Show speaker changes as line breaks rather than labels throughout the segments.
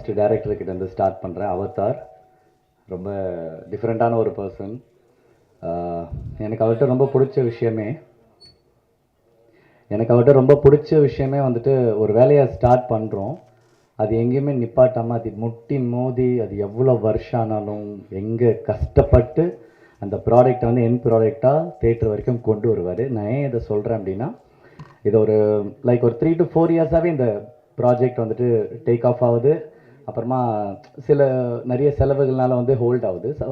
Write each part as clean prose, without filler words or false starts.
First டேரக்டர்கிட்ட இருந்து start பண்ணுறேன். Avatar ரொம்ப டிஃப்ரெண்ட்டான ஒரு பர்சன். எனக்கு அவர்கிட்ட ரொம்ப பிடிச்ச விஷயமே வந்துட்டு ஒரு வேலையை ஸ்டார்ட் பண்ணுறோம், அது எங்கேயுமே நிப்பாட்டாமல் அது முட்டி மோதி அது எவ்வளோ வருஷம் ஆனாலும் எங்கே கஷ்டப்பட்டு அந்த ப்ராடக்டை வந்து என் ப்ராடக்டாக தேட்டர் வரைக்கும் கொண்டு வருவார். நான் ஏன் இதை சொல்கிறேன் அப்படின்னா, இது ஒரு லைக் ஒரு 3 to 4 இயர்ஸாகவே இந்த ப்ராஜெக்ட் வந்துட்டு டேக் ஆஃப் ஆகுது. அப்புறமா நிறைய செலவுகள்னால வந்து ஹோல்ட் ஆகுது. ஸோ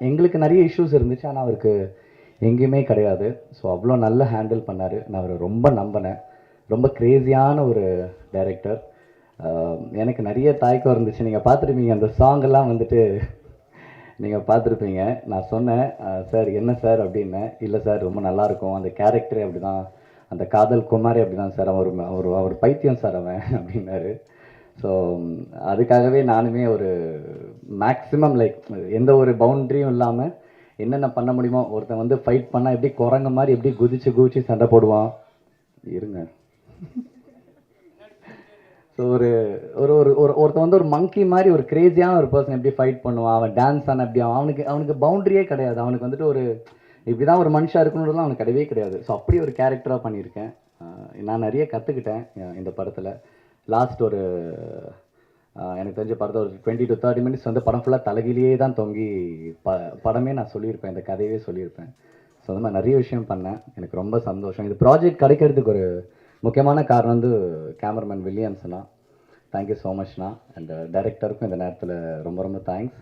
எங்களுக்கு நிறைய இஷ்யூஸ் இருந்துச்சு, ஆனால் அவருக்கு எங்கேயுமே கிடையாது. ஸோ அவ்வளோ நல்லா ஹேண்டில் பண்ணார். நான் அவரை ரொம்ப நம்பினேன். ரொம்ப க்ரேஸியான ஒரு டைரக்டர். எனக்கு நிறைய தாய்க்கம் இருந்துச்சு. நீங்கள் பார்த்துருப்பீங்க அந்த சாங்கெல்லாம் வந்துட்டு நீங்கள் பார்த்துருப்பீங்க. நான் சொன்னேன், சார் என்ன சார் அப்படின்னேன். இல்லை சார் ரொம்ப நல்லாயிருக்கும், அந்த கேரக்டரே அப்படி தான், அந்த காதல் குமாரே அப்படி தான் சார், அவர் பைத்தியம் சார் அவன் அப்படின்னாரு. ஸோ அதுக்காகவே நானுமே ஒரு மேக்ஸிமம் லைக் எந்த ஒரு பவுண்ட்ரியும் இல்லாமல் என்னென்ன பண்ண முடியுமோ, ஒருத்தன் வந்து ஃபைட் பண்ணால் எப்படி குரங்க மாதிரி எப்படி குதிச்சு சண்டை போடுவான், இருங்க. ஸோ ஒருத்தன் வந்து ஒரு மங்கி மாதிரி ஒரு கிரேஸியான ஒரு பர்சன் எப்படி ஃபைட் பண்ணுவான், அவன் டான்ஸ் ஆனால் எப்படி அவனுக்கு பவுண்ட்ரியே கிடையாது. அவனுக்கு வந்துட்டு ஒரு இப்படி தான் ஒரு மனுஷன் இருக்கணுன்றதுலாம் அவனுக்கு கிடையவே கிடையாது. ஸோ அப்படி ஒரு கேரக்டராக பண்ணியிருக்கேன். நான் நிறைய கற்றுக்கிட்டேன் இந்த படத்தில். லாஸ்ட் ஒரு எனக்கு தெரிஞ்ச படத்தை ஒரு 20 to 30 minutes வந்து படம் ஃபுல்லாக தலைகிலேயே தான் தொங்கி படமே நான் சொல்லியிருப்பேன், இந்த கதையே சொல்லியிருப்பேன். ஸோ அந்த மாதிரி நிறைய விஷயம் பண்ணேன். எனக்கு ரொம்ப சந்தோஷம். இது ப்ராஜெக்ட் கிடைக்கிறதுக்கு ஒரு முக்கியமான காரணம் வந்து கேமராமேன் வில்லியம்ஸ்ண்ணா. தேங்க்யூ ஸோ மச்ண்ணா. அண்ட் டைரக்டருக்கும் இந்த நேரத்தில் ரொம்ப ரொம்ப தேங்க்ஸ்.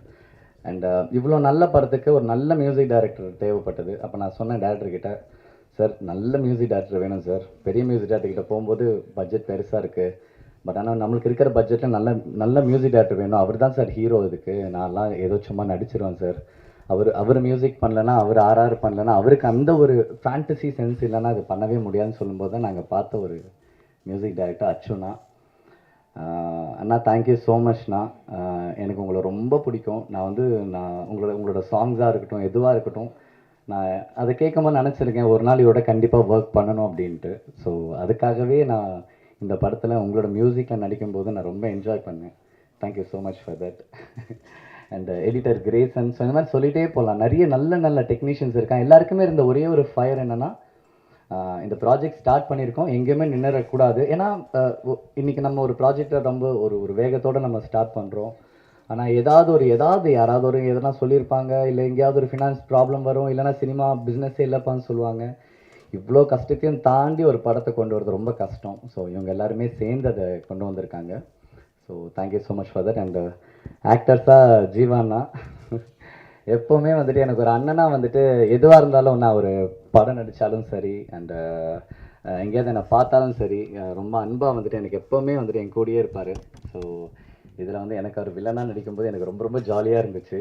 அண்ட் இவ்வளோ நல்ல படத்துக்கு ஒரு நல்ல மியூசிக் டைரக்டர் தேவைப்பட்டது. அப்போ நான் சொன்னேன் டேரக்டர்கிட்ட, சார் நல்ல மியூசிக் டைரக்டர் வேணும் சார். பெரிய மியூசிக் டேரக்டர்கிட்ட போகும்போது பட்ஜெட் பெருசாக இருக்குது, பட் ஆனால் நம்மளுக்கு இருக்கிற பட்ஜெட்டில் நல்ல மியூசிக் டேரக்டர் வேணும். அவர் தான் சார் ஹீரோ. இதுக்கு நான்லாம் ஏதோ சும்மா நடிச்சிருவேன் சார். அவர் மியூசிக் பண்ணலன்னா, அவர் ஆர்ஆர் பண்ணலன்னா, அவருக்கு அந்த ஒரு ஃபேண்டசி சென்ஸ் இல்லைன்னா அது பண்ணவே முடியாதுன்னு சொல்லும்போது தான் நாங்கள் பார்த்த ஒரு மியூசிக் டைரக்டர் அச்சுண்ணா. அண்ணா தேங்க்யூ ஸோ மச்ண்ணா. எனக்கு உங்களை ரொம்ப பிடிக்கும். நான் உங்களோட சாங்ஸாக இருக்கட்டும், எதுவாக இருக்கட்டும், நான் அதை கேட்கும்போது நினச்சிருக்கேன் ஒரு நாள் இதோட கண்டிப்பாக ஒர்க் பண்ணணும் அப்படின்ட்டு. ஸோ அதுக்காகவே நான் இந்த படத்தில் உங்களோட மியூசிக்கில் நடிக்கும்போது நான் ரொம்ப என்ஜாய் பண்ணேன். Thank you so much for that. And editor Grayson. So இந்த மாதிரி சொல்லிகிட்டே போகலாம். நிறைய நல்ல டெக்னீஷியன்ஸ் இருக்காங்க. எல்லாருக்குமே இருந்த ஒரே ஒரு ஃபயர் என்னென்னா, இந்த ப்ராஜெக்ட் ஸ்டார்ட் பண்ணியிருக்கோம், எங்கேயுமே நின்றுடக்கூடாது. ஏன்னா இன்றைக்கி நம்ம ஒரு ப்ராஜெக்டை ரொம்ப ஒரு வேகத்தோடு நம்ம ஸ்டார்ட் பண்ணுறோம். ஆனால் யாராவது எதனா சொல்லியிருப்பாங்க, இல்லை எங்கேயாவது ஒரு ஃபினான்ஸ் ப்ராப்ளம் வரும், இல்லைனா சினிமா பிஸ்னஸே இல்லைப்பான்னு சொல்லுவாங்க. இவ்வளோ கஷ்டத்தையும் தாண்டி ஒரு படத்தை கொண்டு வரது ரொம்ப கஷ்டம். ஸோ இவங்க எல்லாருமே சேர்ந்து அதை கொண்டு வந்திருக்காங்க. So thank you so much for that. And ஆக்டர்ஸாக ஜீவானா எப்போவுமே வந்துட்டு எனக்கு ஒரு அண்ணனாக வந்துட்டு எதுவாக இருந்தாலும், நான் ஒரு படம் நடித்தாலும் சரி, அண்டு எங்கேயாவது என்னை பார்த்தாலும் சரி, ரொம்ப அன்பாக வந்துட்டு எனக்கு எப்போவுமே வந்துட்டு என் கூடயே இருப்பார். ஸோ இதில் வந்து எனக்கு அவர் வில்லனாக நடிக்கும்போது எனக்கு ரொம்ப ரொம்ப ஜாலியாக இருந்துச்சு.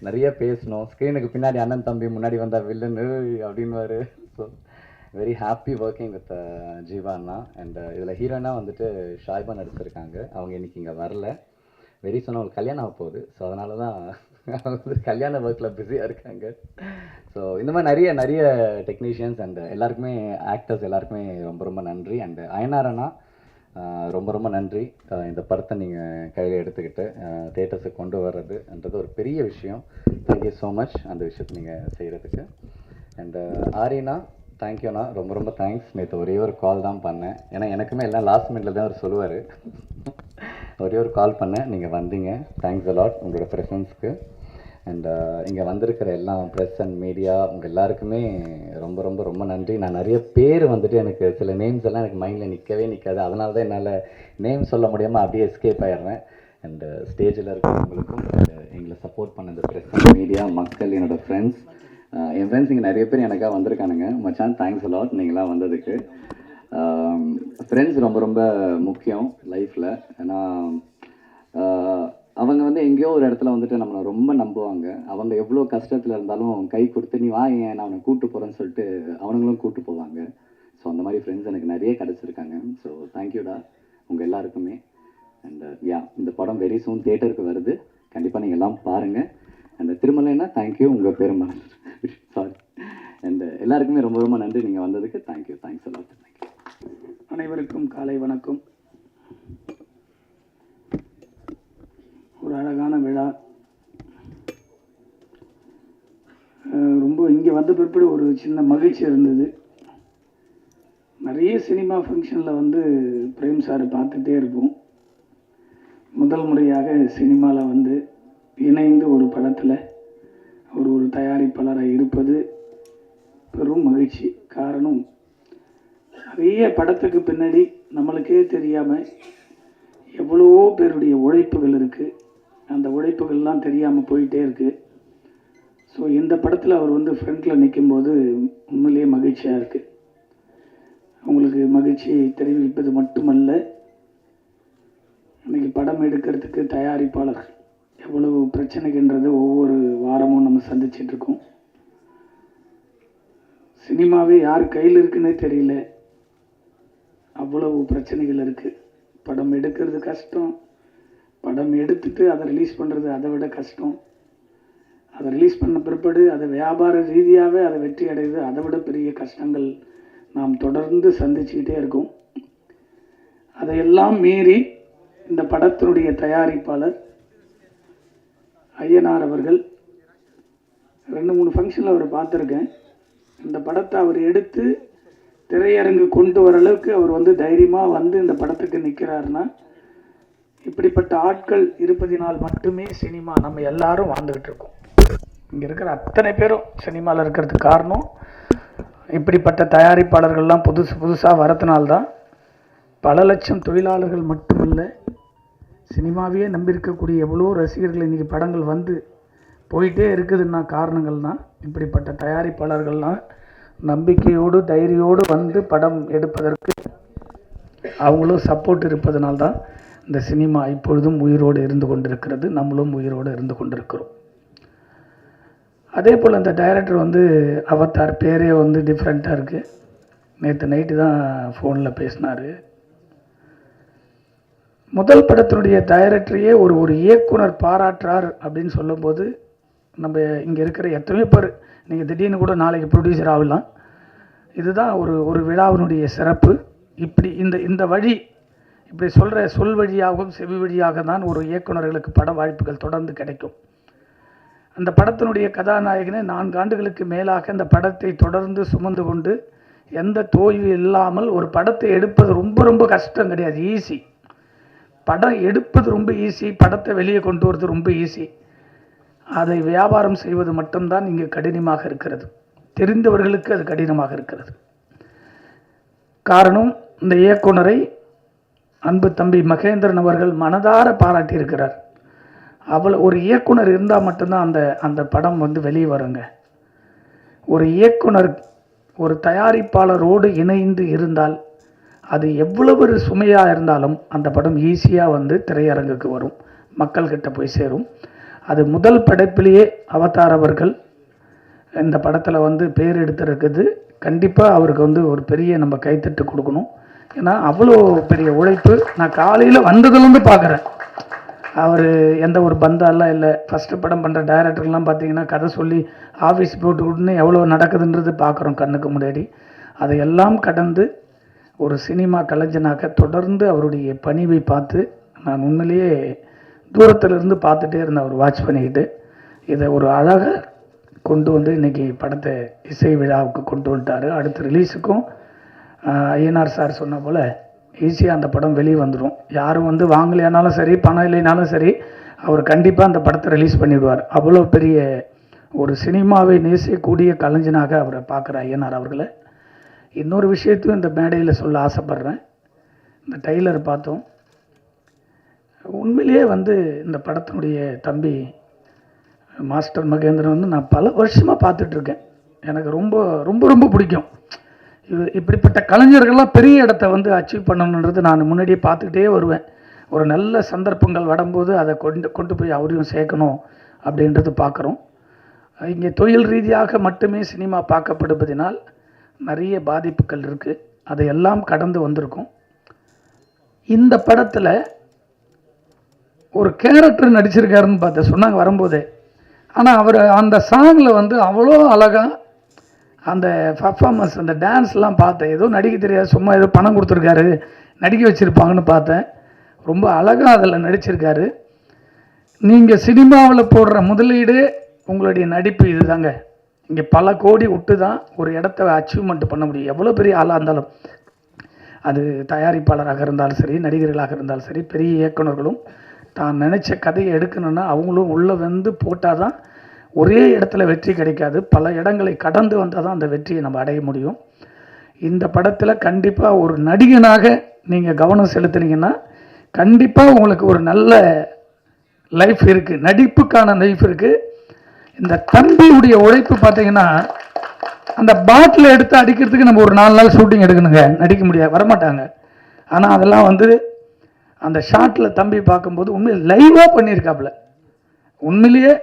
நிறைய பேசணும். ஸ்க்ரீனுக்கு பின்னாடி அண்ணன் தம்பி, முன்னாடி வந்தால் வில்லன் அப்படின்வாரு. So very happy working with Jiiva அண்ணா. அண்ட் இதில் ஹீரோயினாக வந்துட்டு ஷாய்பா நடிச்சிருக்காங்க. அவங்க இன்றைக்கி இங்கே வரல. வெரி சொன்ன அவங்களுக்கு கல்யாணம் ஆக போகுது. ஸோ அதனால தான் அவங்க கல்யாண ஒர்க்கில் பிஸியாக இருக்காங்க. ஸோ இந்த மாதிரி நிறைய டெக்னீஷியன்ஸ் அண்ட் எல்லாருக்குமே, ஆக்டர்ஸ் எல்லாருக்குமே ரொம்ப ரொம்ப நன்றி. அண்டு அயனார் அண்ணா ரொம்ப ரொம்ப நன்றி. இந்த படத்தை நீங்கள் கையில் எடுத்துக்கிட்டு தேட்டர்ஸுக்கு கொண்டு வர்றதுன்றது ஒரு பெரிய விஷயம். தேங்க்யூ ஸோ மச் அந்த விஷயத்தை நீங்கள் செய்கிறதுக்கு. அண்டு ஆரினா தேங்க்யூண்ணா, ரொம்ப ரொம்ப தேங்க்ஸ். நேற்று ஒரே ஒரு கால் தான் பண்ணேன். ஏன்னா எனக்குமே எல்லாம் லாஸ்ட் மினிட்ல தான் அவர் சொல்லுவார். ஒரே ஒரு கால் பண்ணேன், நீங்கள் வந்தீங்க. தேங்க்ஸ் அலாட் உங்களோட ப்ரெசன்ஸ்க்கு. அண்ட் இங்கே வந்திருக்கிற எல்லாம் ப்ரெஸ் அண்ட் மீடியா உங்கள் எல்லாருக்குமே ரொம்ப ரொம்ப ரொம்ப நன்றி. நான் நிறைய பேர் வந்துட்டு எனக்கு சில நேம்ஸ் எல்லாம் எனக்கு மைண்டில் நிற்காது. அதனால தான் என்னால் நேம் சொல்ல முடியாமல் அப்படியே எஸ்கேப் ஆயிடுறேன். அண்டு ஸ்டேஜில் இருக்கிறவங்களுக்கும் எங்களை சப்போர்ட் பண்ண இந்த ப்ரெஸ் அண்ட் மீடியா மக்கள், என்னோடய ஃப்ரெண்ட்ஸ், என் ஃப்ரெண்ட்ஸ் இங்கே நிறைய பேர் எனக்காக வந்திருக்கானுங்க. மச்சான் தேங்க்ஸ் அலாட் நீங்களாம் வந்ததுக்கு. ஃப்ரெண்ட்ஸ் ரொம்ப ரொம்ப முக்கியம் லைஃப்பில். ஏன்னா அவங்க வந்து எங்கேயோ ஒரு இடத்துல வந்துட்டு நம்மளை ரொம்ப நம்புவாங்க. அவங்க எவ்வளோ கஷ்டத்தில் இருந்தாலும் கை கொடுத்து நீ வா, ஏன் நான் அவனை கூப்பிட்டு போகிறேன்னு சொல்லிட்டு அவனுங்களும் கூப்பிட்டு போவாங்க. ஸோ அந்த மாதிரி ஃப்ரெண்ட்ஸ் எனக்கு நிறைய கிடச்சிருக்காங்க. ஸோ தேங்க்யூடா உங்கள் எல்லாருக்குமே. அண்ட் இந்த படம் வெரி சூன் தேட்டருக்கு வருது. கண்டிப்பாக நீங்கள் எல்லாம் பாருங்கள். அண்ட் திருமலைன்னா தேங்க்யூ, உங்கள் பெருமாள் சாரி. அண்ட் எல்லாருக்குமே ரொம்ப ரொம்ப நன்றி நீங்கள் வந்ததுக்கு. Thank you, thanks a lot. தேங்க்யூ.
அனைவருக்கும் காலை வணக்கம். அழகான விழா. ரொம்ப இங்கே வந்த பிற்பாடு ஒரு சின்ன மகிழ்ச்சி இருந்தது. நிறைய சினிமா ஃபங்க்ஷனில் வந்து பிரேம் சாரை பார்த்துட்டே இருப்போம். முதல் முறையாக சினிமாவில் வந்து இணைந்து ஒரு படத்தில் ஒரு தயாரிப்பாளராக இருப்பது பெரும் மகிழ்ச்சி. காரணம், நிறைய படத்துக்கு பின்னாடி நம்மளுக்கே தெரியாமல் எவ்வளவோ பேருடைய உழைப்புகள் இருக்குது. அந்த உழைப்புகள்லாம் தெரியாமல் போயிட்டே இருக்குது. ஸோ இந்த படத்தில் அவர் வந்து ஃப்ரண்டில் நிற்கும்போது உண்மையிலேயே மகிழ்ச்சியாக இருக்குது. உங்களுக்கு மகிழ்ச்சி தெரிவிப்பது மட்டுமல்ல, இன்றைக்கி படம் எடுக்கிறதுக்கு தயாரிப்பாளர் எவ்வளவு பிரச்சனைகின்றது ஒவ்வொரு வாரமும் நம்ம சந்திச்சிட்ருக்கோம். சினிமாவே யார் கையில் இருக்குன்னே தெரியல, அவ்வளவு பிரச்சனைகள் இருக்குது. படம் எடுக்கிறது கஷ்டம், படம் எடுத்துட்டு அதை ரிலீஸ் பண்ணுறது அதை விட கஷ்டம், அதை ரிலீஸ் பண்ண பிற்பாடு அதை வியாபார ரீதியாகவே அதை வெற்றி அடைவது அதை விட பெரிய கஷ்டங்கள் நாம் தொடர்ந்து சந்திச்சுக்கிட்டே இருக்கோம். அதையெல்லாம் மீறி இந்த படத்தினுடைய தயாரிப்பாளர் ஐயனார் அவர்கள் 2-3 ஃபங்க்ஷனில் அவர் பார்த்துருக்கேன். இந்த படத்தை அவர் எடுத்து திரையரங்கு கொண்டு வர அளவுக்கு அவர் வந்து தைரியமாக வந்து இந்த படத்துக்கு நிற்கிறாருன்னா, இப்படிப்பட்ட ஆட்கள் இருப்பதினால் மட்டுமே சினிமா நம்ம எல்லாரும் வாழ்ந்துக்கிட்டு இருக்கோம். இங்கே இருக்கிற அத்தனை பேரும் சினிமாவில் இருக்கிறதுக்கு காரணம் இப்படிப்பட்ட தயாரிப்பாளர்கள்லாம் புதுசாக வரதுனால்தான். பல லட்சம் தொழிலாளர்கள் மட்டுமல்ல, சினிமாவையே நம்பியிருக்கக்கூடிய எவ்வளோ ரசிகர்கள் இன்றைக்கி படங்கள் வந்து போயிட்டே இருக்குதுன்னா காரணங்கள்னால் இப்படிப்பட்ட தயாரிப்பாளர்கள்லாம் நம்பிக்கையோடு தைரியோடு வந்து படம் எடுப்பதற்கு அவங்களும் சப்போர்ட் இருப்பதனால்தான் இந்த சினிமா இப்பொழுதும் உயிரோடு இருந்து கொண்டிருக்கிறது. நம்மளும் உயிரோடு இருந்து கொண்டிருக்கிறோம். அதே போல் இந்த டைரக்டர் வந்து அவதார் பேரே வந்து டிஃப்ரெண்ட்டாக இருக்குது. நேற்று நைட்டு தான் ஃபோனில் பேசினார். முதல் படத்தினுடைய டைரக்டரையே ஒரு இயக்குனர் பாராட்டுறார் அப்படின்னு சொல்லும்போது, நம்ம இங்கே இருக்கிற எத்தனையோ பேர் நீங்கள் திடீர்னு கூட நாளைக்கு ப்ரொடியூசர் ஆகலாம். இதுதான் ஒரு விழாவினுடைய சிறப்பு. இப்படி இந்த வழி இப்படி சொல்கிற சொல் வழியாகவும் செவி வழியாக தான் ஒரு இயக்குநர்களுக்கு பட வாய்ப்புகள் தொடர்ந்து கிடைக்கும். அந்த படத்தினுடைய கதாநாயகனை 4 ஆண்டுகளுக்கு மேலாக அந்த படத்தை தொடர்ந்து சுமந்து கொண்டு எந்த தோய்வு இல்லாமல் ஒரு படத்தை எடுப்பது ரொம்ப ரொம்ப கஷ்டம் கிடையாது, ஈஸி. படம் எடுப்பது ரொம்ப ஈஸி, படத்தை வெளியே கொண்டு வரது ரொம்ப ஈஸி. அதை வியாபாரம் செய்வது மட்டும்தான் இங்கே கடினமாக இருக்கிறது. தெரிந்தவர்களுக்கு அது கடினமாக இருக்கிறது. காரணம், இந்த இயக்குனரை அன்பு தம்பி மகேந்திரன் அவர்கள் மனதார பாராட்டியிருக்கிறார். அவ்வளோ ஒரு இயக்குனர் இருந்தால் மட்டும்தான் அந்த படம் வந்து வெளியே வருங்க. ஒரு இயக்குனர் ஒரு தயாரிப்பாளரோடு இணைந்து இருந்தால் அது எவ்வளவு சுமையாக இருந்தாலும் அந்த படம் ஈஸியாக வந்து திரையரங்குக்கு வரும், மக்கள்கிட்ட போய் சேரும். அது முதல் படைப்பிலேயே அவதார் அவர்கள் இந்த படத்தில் வந்து பேர் எடுத்திருக்குது. கண்டிப்பாக அவருக்கு வந்து ஒரு பெரிய நம்ம கைத்தட்டு கொடுக்கணும். ஏன்னா அவ்வளோ பெரிய உழைப்பு. நான் காலையில் வந்ததுலேருந்து பார்க்குறேன். அவர் எந்த ஒரு பந்தாலாம் இல்லை. ஃபஸ்ட்டு படம் பண்ணுற டைரக்டர்லாம் பார்த்தீங்கன்னா கதை சொல்லி ஆஃபீஸ் போட்டு விட்டுன்னு எவ்வளோ நடக்குதுன்றது பார்க்குறோம் கண்ணுக்கு முன்னாடி. அதையெல்லாம் கடந்து ஒரு சினிமா கலைஞனாக தொடர்ந்து அவருடைய பணிவை பார்த்து நான் உண்மையிலேயே தூரத்திலிருந்து பார்த்துட்டே இருந்தேன். அவர் வாட்ச் பண்ணிக்கிட்டு இதை ஒரு அழகாக கொண்டு வந்து இன்றைக்கி படத்தை இசை விழாவுக்கு கொண்டு வந்துட்டார். அடுத்த ரிலீஸுக்கும் ஐயனார் சார் சொன்ன போல் ஈஸியாக அந்த படம் வெளியே வந்துடும். யாரும் வந்து வாங்கலையானாலும் சரி, பணம் இல்லைனாலும் சரி, அவர் கண்டிப்பாக அந்த படத்தை ரிலீஸ் பண்ணிவிடுவார். அவ்வளோ பெரிய ஒரு சினிமாவை நேசிக்கக்கூடிய கலைஞனாக அவரை பார்க்குற ஐயனார் அவர்களை. இன்னொரு விஷயத்தையும் இந்த மேடையில் சொல்ல ஆசைப்பட்றேன். இந்த டைலர் பார்த்தோம். உண்மையிலேயே வந்து இந்த படத்தினுடைய தம்பி மாஸ்டர் மகேந்திரன் வந்து நான் பல வருஷமாக பார்த்துட்ருக்கேன். எனக்கு ரொம்ப ரொம்ப ரொம்ப பிடிக்கும். இப்படிப்பட்ட கலைஞர்கள்லாம் பெரிய இடத்த வந்து அச்சீவ் பண்ணணுன்றது நான் முன்னாடியே பார்த்துக்கிட்டே வருவேன். ஒரு நல்ல சந்தர்ப்பங்கள் வரும்போது அதை கொண்டு போய் அவரையும் சேர்க்கணும் அப்படின்றது பார்க்குறோம். இங்கே தொழில் ரீதியாக மட்டுமே சினிமா பார்க்கப்படுவதனால் நிறைய பாதிப்புகள் இருக்குது. அதையெல்லாம் கடந்து வந்திருக்கோம். இந்த படத்தில் ஒரு கேரக்டர் நடிச்சிருக்காருன்னு பார்த்தேன், சொன்னாங்க வரும்போதே. ஆனால் அவர் அந்த சாங்கில் வந்து அவ்வளோ அழகாக அந்த பர்ஃபார்மன்ஸ், அந்த டான்ஸ்லாம் பார்த்தேன். ஏதோ நடிக்க தெரியாது, சும்மா ஏதோ பணம் கொடுத்துருக்காரு, நடிக்க வச்சுருப்பாங்கன்னு பார்த்தேன். ரொம்ப அழகாக அதில் நடிச்சிருக்காரு. நீங்கள் சினிமாவில் போடுற முதலீடு உங்களுடைய நடிப்பு இதுதாங்க. இங்கே பல கோடி விட்டு தான் ஒரு இடத்த அச்சீவ்மெண்ட் பண்ண முடியும். எவ்வளோ பெரிய ஆளாக இருந்தாலும், அது தயாரிப்பாளராக இருந்தாலும் சரி, நடிகர்களாக இருந்தாலும் சரி, பெரிய இயக்குநர்களும் தான் நினச்ச கதையை எடுக்கணும்னா அவங்களும் உள்ளே வந்து போட்டால் தான் ஒரே இடத்துல வெற்றி கிடைக்காது. பல இடங்களை கடந்து வந்தால் தான் அந்த வெற்றியை நம்ம அடைய முடியும். இந்த படத்தில் கண்டிப்பாக ஒரு நடிகனாக நீங்கள் கவனம் செலுத்துனீங்கன்னா கண்டிப்பாக உங்களுக்கு ஒரு நல்ல லைஃப் இருக்குது, நடிப்புக்கான லைஃப் இருக்குது. இந்த தம்பியுடைய உழைப்பு பார்த்தீங்கன்னா, அந்த பாட்டில் எடுத்து அடிக்கிறதுக்கு நம்ம ஒரு 4 நாள் ஷூட்டிங் எடுக்கணுங்க, நடிக்க முடியாது, வரமாட்டாங்க. ஆனால் அதெல்லாம் வந்து அந்த ஷாட்டில் தம்பி பார்க்கும்போது உண்மையில் லைவாக பண்ணியிருக்காப்புல. உண்மையிலேயே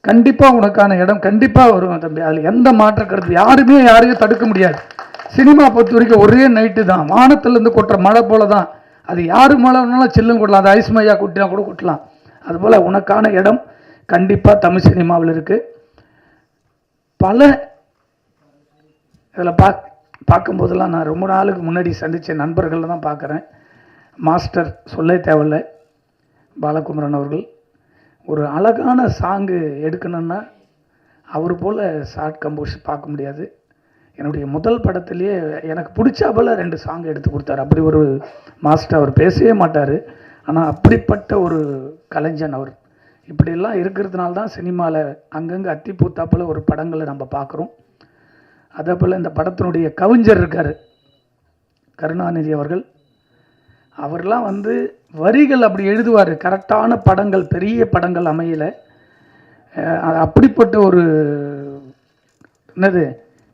கண்டிப்பாக உனக்கான இடம் கண்டிப்பாக வரும் தம்பி, அதில் எந்த மாற்ற கருத்து, யாருமே யாரையும் தடுக்க முடியாது. சினிமா பொறுத்த வரைக்கும் ஒரே நைட்டு தான், வானத்திலேருந்து கொட்டுற மழை போல தான். அது யார் மழை வேணாலும் சில்லும் கொட்டலாம், அது ஐஸ்மையா கொட்டினா கூட கொட்டலாம். அதுபோல் உனக்கான இடம் கண்டிப்பாக தமிழ் சினிமாவில் இருக்குது. பல இதில் பார்க்கும்போதெல்லாம் நான் ரொம்ப நாளுக்கு முன்னாடி சந்தித்த நண்பர்களில் தான் பார்க்குறேன். மாஸ்டர் சொல்ல தேவையில்லை, பாலகுமரன் அவர்கள் ஒரு அழகான சாங்கு எடுக்கணுன்னா அவர் போல் ஷார்ட் கம்போஸ் பார்க்க முடியாது. என்னுடைய முதல் படத்துலேயே எனக்கு பிடிச்சாபோல் 2 சாங் எடுத்து கொடுத்தாரு. அப்படி ஒரு மாஸ்டர், அவர் பேசவே மாட்டார், ஆனால் அப்படிப்பட்ட ஒரு கலைஞன் அவர். இப்படியெல்லாம் இருக்கிறதுனால தான் சினிமாவில் அங்கங்கே அத்தி பூத்தாப்பில் ஒரு படங்களை நம்ம பார்க்குறோம். அதே போல் இந்த படத்தினுடைய கவிஞர் இருக்கார் கருணாநிதி அவர்கள். அவர்லாம் வந்து வரிகள் அப்படி எழுதுவார், கரெக்டான படங்கள், பெரிய படங்கள் அமையலை. அப்படிப்பட்ட ஒரு என்னது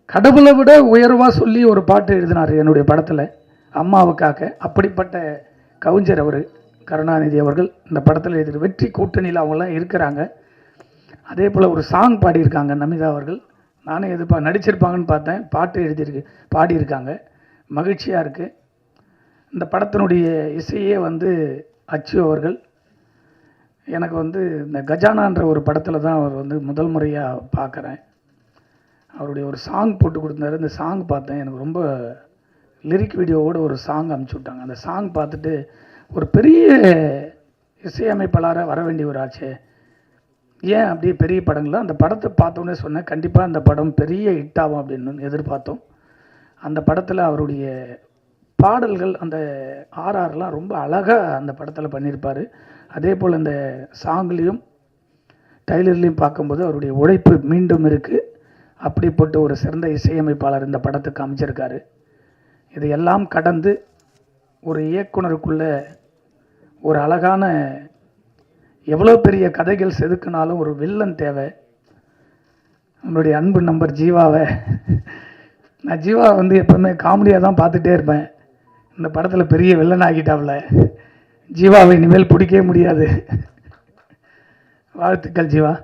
கடவுளை விட உயர்வாக சொல்லி ஒரு பாட்டு எழுதினார் என்னுடைய படத்தில் அம்மாவுக்காக. அப்படிப்பட்ட கவிஞர் அவர் கருணாநிதி அவர்கள். இந்த படத்தில் எழுதி வெற்றி கூட்டணியில் அவங்களாம் இருக்கிறாங்க. அதே போல் ஒரு சாங் பாடியிருக்காங்க நமிதா அவர்கள். நானே நடிச்சிருப்பாங்கன்னு பார்த்தேன், பாட்டு எழுதியிருக்கு, பாடியிருக்காங்க. மகிழ்ச்சியாக இருக்குது. இந்த படத்தினுடைய இசையே வந்து அச்சு அவர்கள். எனக்கு வந்து இந்த கஜானான்ற ஒரு படத்தில் தான் அவர் வந்து முதல் முறையாக பார்க்குறேன். அவருடைய ஒரு சாங் போட்டு கொடுத்தாரு, இந்த சாங் பார்த்தேன், எனக்கு ரொம்ப லிரிக் வீடியோவோட ஒரு சாங் அனுப்பிச்சி விட்டாங்க. அந்த சாங் பார்த்துட்டு ஒரு பெரிய இசையமைப்பாளராக வர வேண்டிய ஒரு ஆச்சு, ஏன் அப்படியே பெரிய படங்கள்லாம் அந்த படத்தை பார்த்தோன்னே சொன்னேன், கண்டிப்பாக அந்த படம் பெரிய ஹிட் ஆகும் அப்படின்னு எதிர்பார்த்தோம். அந்த படத்தில் அவருடைய பாடல்கள், அந்த ஆர்ஆர்லாம் ரொம்ப அழகாக அந்த படத்தில் பண்ணியிருப்பார். அதே போல் இந்த சாங்லேயும் டைலர்லேயும் பார்க்கும்போது அவருடைய உழைப்பு மீண்டும் இருக்குது. அப்படிப்பட்ட ஒரு சிறந்த இசையமைப்பாளர் இந்த படத்துக்கு அமைச்சிருக்காரு. இதையெல்லாம் கடந்து ஒரு இயக்குனருக்குள்ள ஒரு அழகான, எவ்வளோ பெரிய கதைகள் செதுக்கினாலும் ஒரு வில்லன் தேவை. நம்மளுடைய அன்பு நம்பர் ஜீவாவை, நான் ஜீவா வந்து எப்போவுமே காமெடியாக தான் பார்த்துட்டே இருப்பேன். இந்த படத்தில் பெரிய வில்லன் ஆகிட்டாவில், ஜீவாவை இனிமேல் பிடிக்கவே முடியாது. வாழ்த்துக்கள் ஜீவா.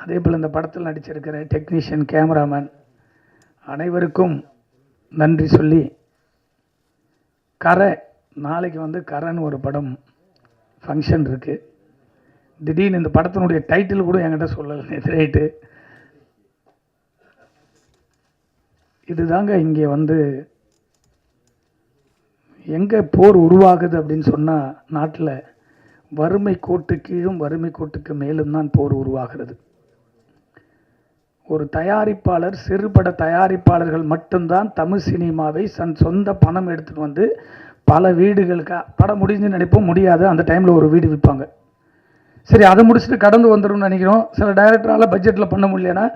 அதே போல் இந்த படத்தில் நடிச்சிருக்கிற டெக்னீஷியன், கேமராமேன் அனைவருக்கும் நன்றி சொல்லி, கரை நாளைக்கு வந்து கரைன்னு ஒரு படம் ஃபங்க்ஷன் இருக்குது. திடீர்னு இந்த படத்தினுடைய டைட்டில் கூட என்கிட்ட சொல்லலை ரைட்டு. இதுதாங்க இங்கே வந்து எங்கே போர் உருவாகுது அப்படின்னு சொன்னால், நாட்டில் வறுமை கோட்டு கீழும் வறுமை கோட்டுக்கு மேலும் தான் போர் உருவாகிறது. ஒரு தயாரிப்பாளர், சிறுபட தயாரிப்பாளர்கள் மட்டும்தான் தமிழ் சினிமாவை சொந்த பணம் எடுத்துகிட்டு வந்து பல வீடுகளுக்கு படம் முடிஞ்சுன்னு நினைப்போம், முடியாது. அந்த டைமில் ஒரு வீடு விற்பாங்க. சரி, அதை முடிச்சுட்டு கடந்து வந்துடும்னு நினைக்கிறோம். சில டைரக்டரால் பட்ஜெட்டில் பண்ண முடியலன்னா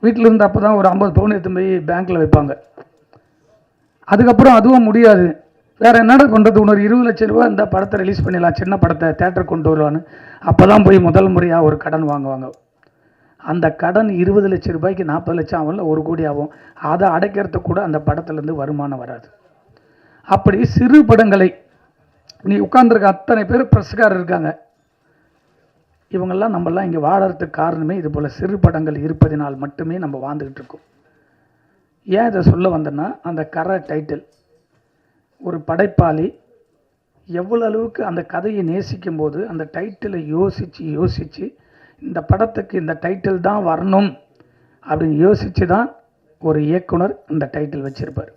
வீட்டில் இருந்து அப்போ தான் ஒரு 50 பவுன் எடுத்து போய் பேங்க்கில் வைப்பாங்க. அதுக்கப்புறம் அதுவும் முடியாது, வேறு என்னடா பண்ணுறது, இன்னொரு 20 லட்சம் ரூபா இந்த படத்தை ரிலீஸ் பண்ணிடலாம், சின்ன படத்தை தேட்டர் கொண்டு வருவான்னு அப்போ தான் போய் முதல் முறையாக ஒரு கடன் வாங்குவாங்க. அந்த கடன் 20 லட்சம் ரூபாய்க்கு 40 லட்சம் ஆகும்ல, 1 கோடி ஆகும். அதை அடைக்கிறதுக்கு கூட அந்த படத்துலேருந்து வருமானம் வராது. அப்படி சிறு படங்களை, நீ உட்கார்ந்துருக்க அத்தனை பேர் பிரஸ்காரர் இருக்காங்க, இவங்கெல்லாம் நம்மெல்லாம் இங்கே வாழறதுக்கு காரணமே இது போல் சிறு படங்கள் இருப்பதினால் மட்டுமே நம்ம வாழ்ந்துக்கிட்டு இருக்கோம். ஏன் இதை சொல்ல வந்தேன்னா, அந்த கரை டைட்டில், ஒரு படைப்பாளி எவ்வளோ அளவுக்கு அந்த கதையை நேசிக்கும் போது அந்த டைட்டிலை யோசித்து இந்த படத்துக்கு இந்த டைட்டில் தான் வரணும் அப்படின்னு யோசித்து தான் ஒரு இயக்குனர் இந்த டைட்டில் வச்சிருப்பார்.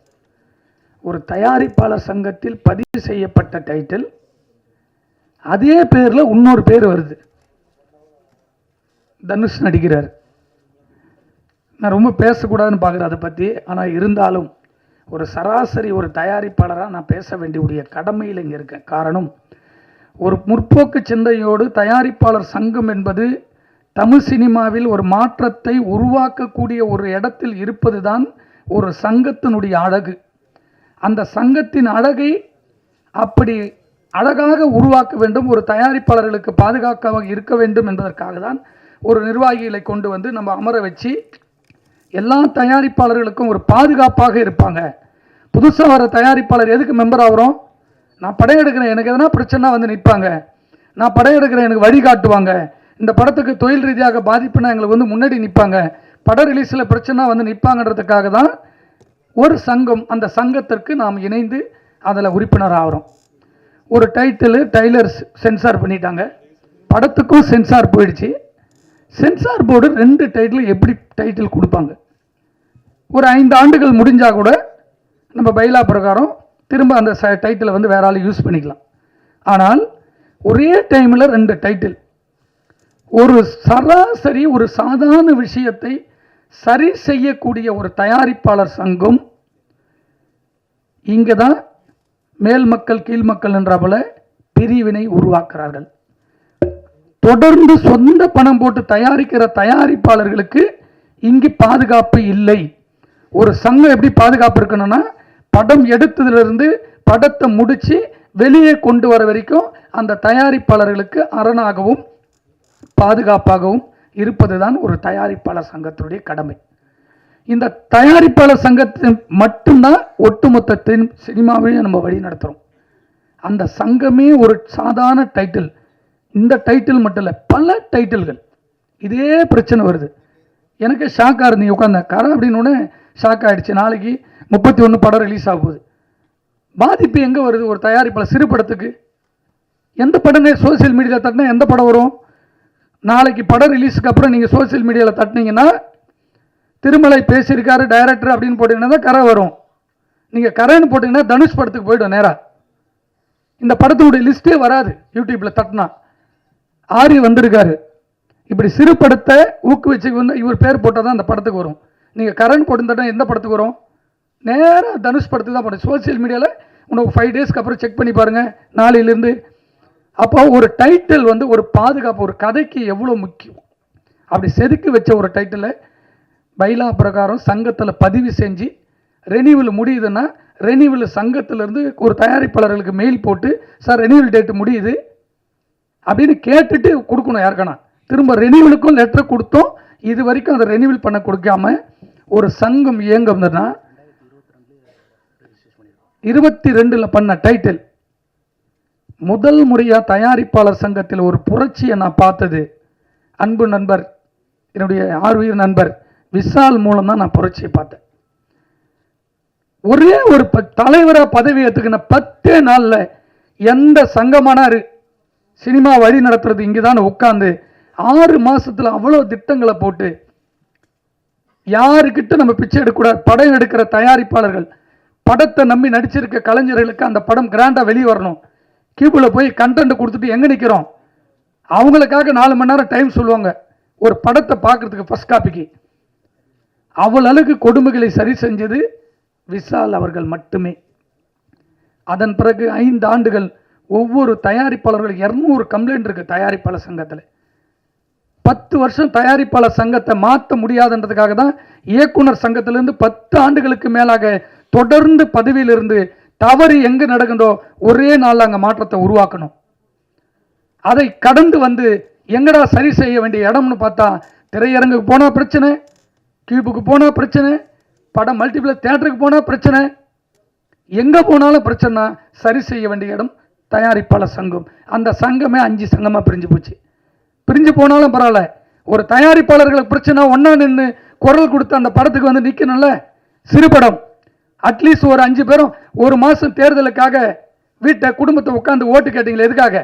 ஒரு தயாரிப்பாளர் சங்கத்தில் பதிவு செய்யப்பட்ட டைட்டில், அதே பேரில் இன்னொரு பேர் வருது, தனுஷ் நடிக்கிறார். நான் ரொம்ப பேசக்கூடாதுன்னு பார்க்குறேன் அதை பற்றி. ஆனால் இருந்தாலும் ஒரு சராசரி ஒரு தயாரிப்பாளராக நான் பேச வேண்டிய கடமையில் இங்கே இருக்கேன். காரணம், ஒரு முற்போக்கு சிந்தையோடு தயாரிப்பாளர் சங்கம் என்பது தமிழ் சினிமாவில் ஒரு மாற்றத்தை உருவாக்கக்கூடிய ஒரு இடத்தில் இருப்பது தான் ஒரு சங்கத்தினுடைய அழகு. அந்த சங்கத்தின் அழகை அப்படி அழகாக உருவாக்க வேண்டும், ஒரு தயாரிப்பாளர்களுக்கு பாதுகாப்பாக இருக்க வேண்டும் என்பதற்காக தான் ஒரு நிர்வாகிகளை கொண்டு வந்து நம்ம அமர வச்சு எல்லா தயாரிப்பாளர்களுக்கும் ஒரு பாதுகாப்பாக இருப்பாங்க. புதுசாக வர தயாரிப்பாளர் எதுக்கு மெம்பர் ஆகிறோம்? நான் படம் எடுக்கிறேன், எனக்கு எதனா பிரச்சனை வந்து நிற்பாங்க. நான் படம் எடுக்கிறேன், எனக்கு வழிகாட்டுவாங்க. இந்த படத்துக்கு தொழில் ரீதியாக பாதிப்புனா எங்களுக்கு வந்து முன்னாடி நிற்பாங்க. படம் ரிலீஸில் பிரச்சனை வந்து நிற்பாங்கன்றதுக்காக தான் ஒரு சங்கம். அந்த சங்கத்திற்கு நாம் இணைந்து அதில் உறுப்பினர் ஆகிறோம். ஒரு டைலர் சென்சார் பண்ணிட்டாங்க, படத்துக்கும் சென்சார் போயிடுச்சு. சென்சார் போர்டு 2 டைட்டில் எப்படி டைட்டில் கொடுப்பாங்க? ஒரு 5 ஆண்டுகள் முடிஞ்சால் கூட நம்ம பைலா பிரகாரம் திரும்ப அந்த டைட்டிலை வந்து வேற ஆள் யூஸ் பண்ணிக்கலாம். ஆனால் ஒரே டைமில் 2 டைட்டில். ஒரு சராசரி ஒரு சாதாரண விஷயத்தை சரி செய்யக்கூடிய ஒரு தயாரிப்பாளர் சங்கம் இங்கே தான் மேல் மக்கள் கீழ் மக்கள் என்ற போல பிரிவினை உருவாக்குறார்கள். தொடர்ந்து சொந்த பணம் போட்டு தயாரிக்கிற தயாரிப்பாளர்களுக்கு இங்கு பாதுகாப்பு இல்லை. ஒரு சங்கம் எப்படி பாதுகாப்பு இருக்கணும்னா, படம் எடுத்ததிலிருந்து படத்தை முடித்து வெளியே கொண்டு வர வரைக்கும் அந்த தயாரிப்பாளர்களுக்கு அரணாகவும் பாதுகாப்பாகவும் இருப்பது தான் ஒரு தயாரிப்பாளர் சங்கத்தினுடைய கடமை. இந்த தயாரிப்பாளர் சங்கத்தை மட்டும்தான் ஒட்டுமொத்த சினிமாவையும் நம்ம வழி நடத்துகிறோம். அந்த சங்கமே ஒரு சாதாரண டைட்டில், இந்த டைட்டில் மட்டும் இல்லை, பல டைட்டில்கள் இதே பிரச்சனை வருது. எனக்கு ஷாக்காக இருந்தீங்க உட்காந்த கரை அப்படின்னு ஷாக் ஆகிடுச்சு. நாளைக்கு 31 படம் ரிலீஸ் ஆகுது. பாதிப்பு எங்கே வருது? ஒரு தயாரிப்பாளர் சிறு படத்துக்கு எந்த படமே சோசியல் மீடியாவில் தட்டினா எந்த படம் வரும்? நாளைக்கு படம் ரிலீஸுக்கு அப்புறம் நீங்கள் சோசியல் மீடியாவில் தட்டினீங்கன்னா திருமலை பேசியிருக்காரு டைரக்டர் அப்படின்னு போட்டிங்கன்னா தான் கரை வரும். நீங்கள் கரைன்னு போட்டிங்கன்னா தனுஷ் படத்துக்கு போய்டும் நேராக. இந்த படத்தினுடைய லிஸ்ட்டே வராது யூடியூப்பில் தட்டினா. ஆரி வந்திருக்காரு, இப்படி சிறு படத்தை ஊக்குவிச்சு வந்து இவர் பேர் போட்டால் தான் அந்த படத்துக்கு வரும். நீங்கள் கரண் போட்டு எந்த படத்துக்கு வரும்? நேராக தனுஷ் படத்துக்கு தான் போடும். சோசியல் மீடியாவில் உனக்கு 5 டேஸ்க்கு அப்புறம் செக் பண்ணி பாருங்கள் நாளையிலேருந்து. அப்போ ஒரு டைட்டில் வந்து ஒரு பாதுகாப்பு, ஒரு கதைக்கு எவ்வளோ முக்கியம். அப்படி செதுக்கி வச்ச ஒரு டைட்டிலை பைலா பிரகாரம் சங்கத்தில் பதிவு செஞ்சு ரெனியூவல் முடியுதுன்னா ரெனியூவல் சங்கத்திலேருந்து ஒரு தயாரிப்பாளர்களுக்கு மெயில் போட்டு, சார் ரெனியூவல் டேட்டு முடியுது அப்படின்னு கேட்டுட்டு கொடுக்கணும் யாருக்கானா. திரும்ப ரெனியூவலுக்கும் லெட்டர் கொடுத்தோம். இது வரைக்கும் அதை ரெனியூவல் பண்ண கொடுக்காம ஒரு சங்கம் இயங்கும்னா 22 பண்ண டைட்டில். முதல் முறையாக தயாரிப்பாளர் சங்கத்தில் ஒரு புரட்சியை நான் பார்த்தது அன்பு நண்பர், என்னுடைய ஆர்வீர் நண்பர் விஷால் மூலம் தான் நான் புரட்சியை பார்த்தேன். ஒரே ஒரு தலைவராக பதவி ஏற்றுக்கின 10 நாளில் எந்த சங்கமானாரு சினிமா வழி நடத்துறது இங்கே தான் உட்காந்து 6 மாசத்துல அவ்வளோ திட்டங்களை போட்டு யாருக்கிட்ட நம்ம பிச்சை எடுக்கக்கூடாது. படம் எடுக்கிற தயாரிப்பாளர்கள், படத்தை நம்பி நடிச்சிருக்க கலைஞர்களுக்கு அந்த படம் கிராண்டாக வெளியே வரணும். கியூபில் போய் கண்டென்ட் கொடுத்துட்டு எங்கே நிற்கிறோம்? அவங்களுக்காக 4 மணி நேரம் டைம் சொல்லுவாங்க ஒரு படத்தை பார்க்கறதுக்கு ஃபர்ஸ்ட் காப்பிக்கு. அவ்வளவுக்கு கொடுமைகளை சரி செஞ்சது விஷால் அவர்கள் மட்டுமே. அதன் பிறகு 5 ஆண்டுகள் ஒவ்வொரு தயாரிப்பாளர்களுக்கு 200 கம்ப்ளைண்ட் இருக்கு தயாரிப்பாளர் சங்கத்தில். 10 வருஷம் தயாரிப்பாளர் சங்கத்தை மாற்ற முடியாதுன்றதுக்காக தான் இயக்குனர் சங்கத்திலிருந்து 10 ஆண்டுகளுக்கு மேலாக தொடர்ந்து பதவியில் இருந்து தவறு எங்கு நடக்குதோ ஒரே நாள் அங்கே மாற்றத்தை உருவாக்கணும். அதை கடந்து வந்து எங்கடா சரி செய்ய வேண்டிய இடம்னு பார்த்தா திரையரங்குக்கு போனால் பிரச்சனை, கியூபுக்கு போனால் பிரச்சனை, படம் மல்டிபிளக்ஸ் தியேட்டருக்கு போனால் பிரச்சனை, எங்கே போனாலும் பிரச்சனை. சரி செய்ய வேண்டிய இடம் தயாரிப்பாளர் சங்கம். அந்த சங்கமே 5 சங்கமாக பிரிஞ்சு போச்சு. பிரிஞ்சு போனாலும் பரவாயில்ல, ஒரு தயாரிப்பாளர்களுக்கு பிரச்சனை ஒன்றா நின்று குரல் கொடுத்து அந்த படத்துக்கு வந்து நிற்கணும்ல. சிறு படம் அட்லீஸ்ட் ஒரு 5 பேரும் ஒரு மாதம் தேர்தலுக்காக வீட்டை குடும்பத்தை உட்காந்து ஓட்டு கேட்டீங்களே எதுக்காக?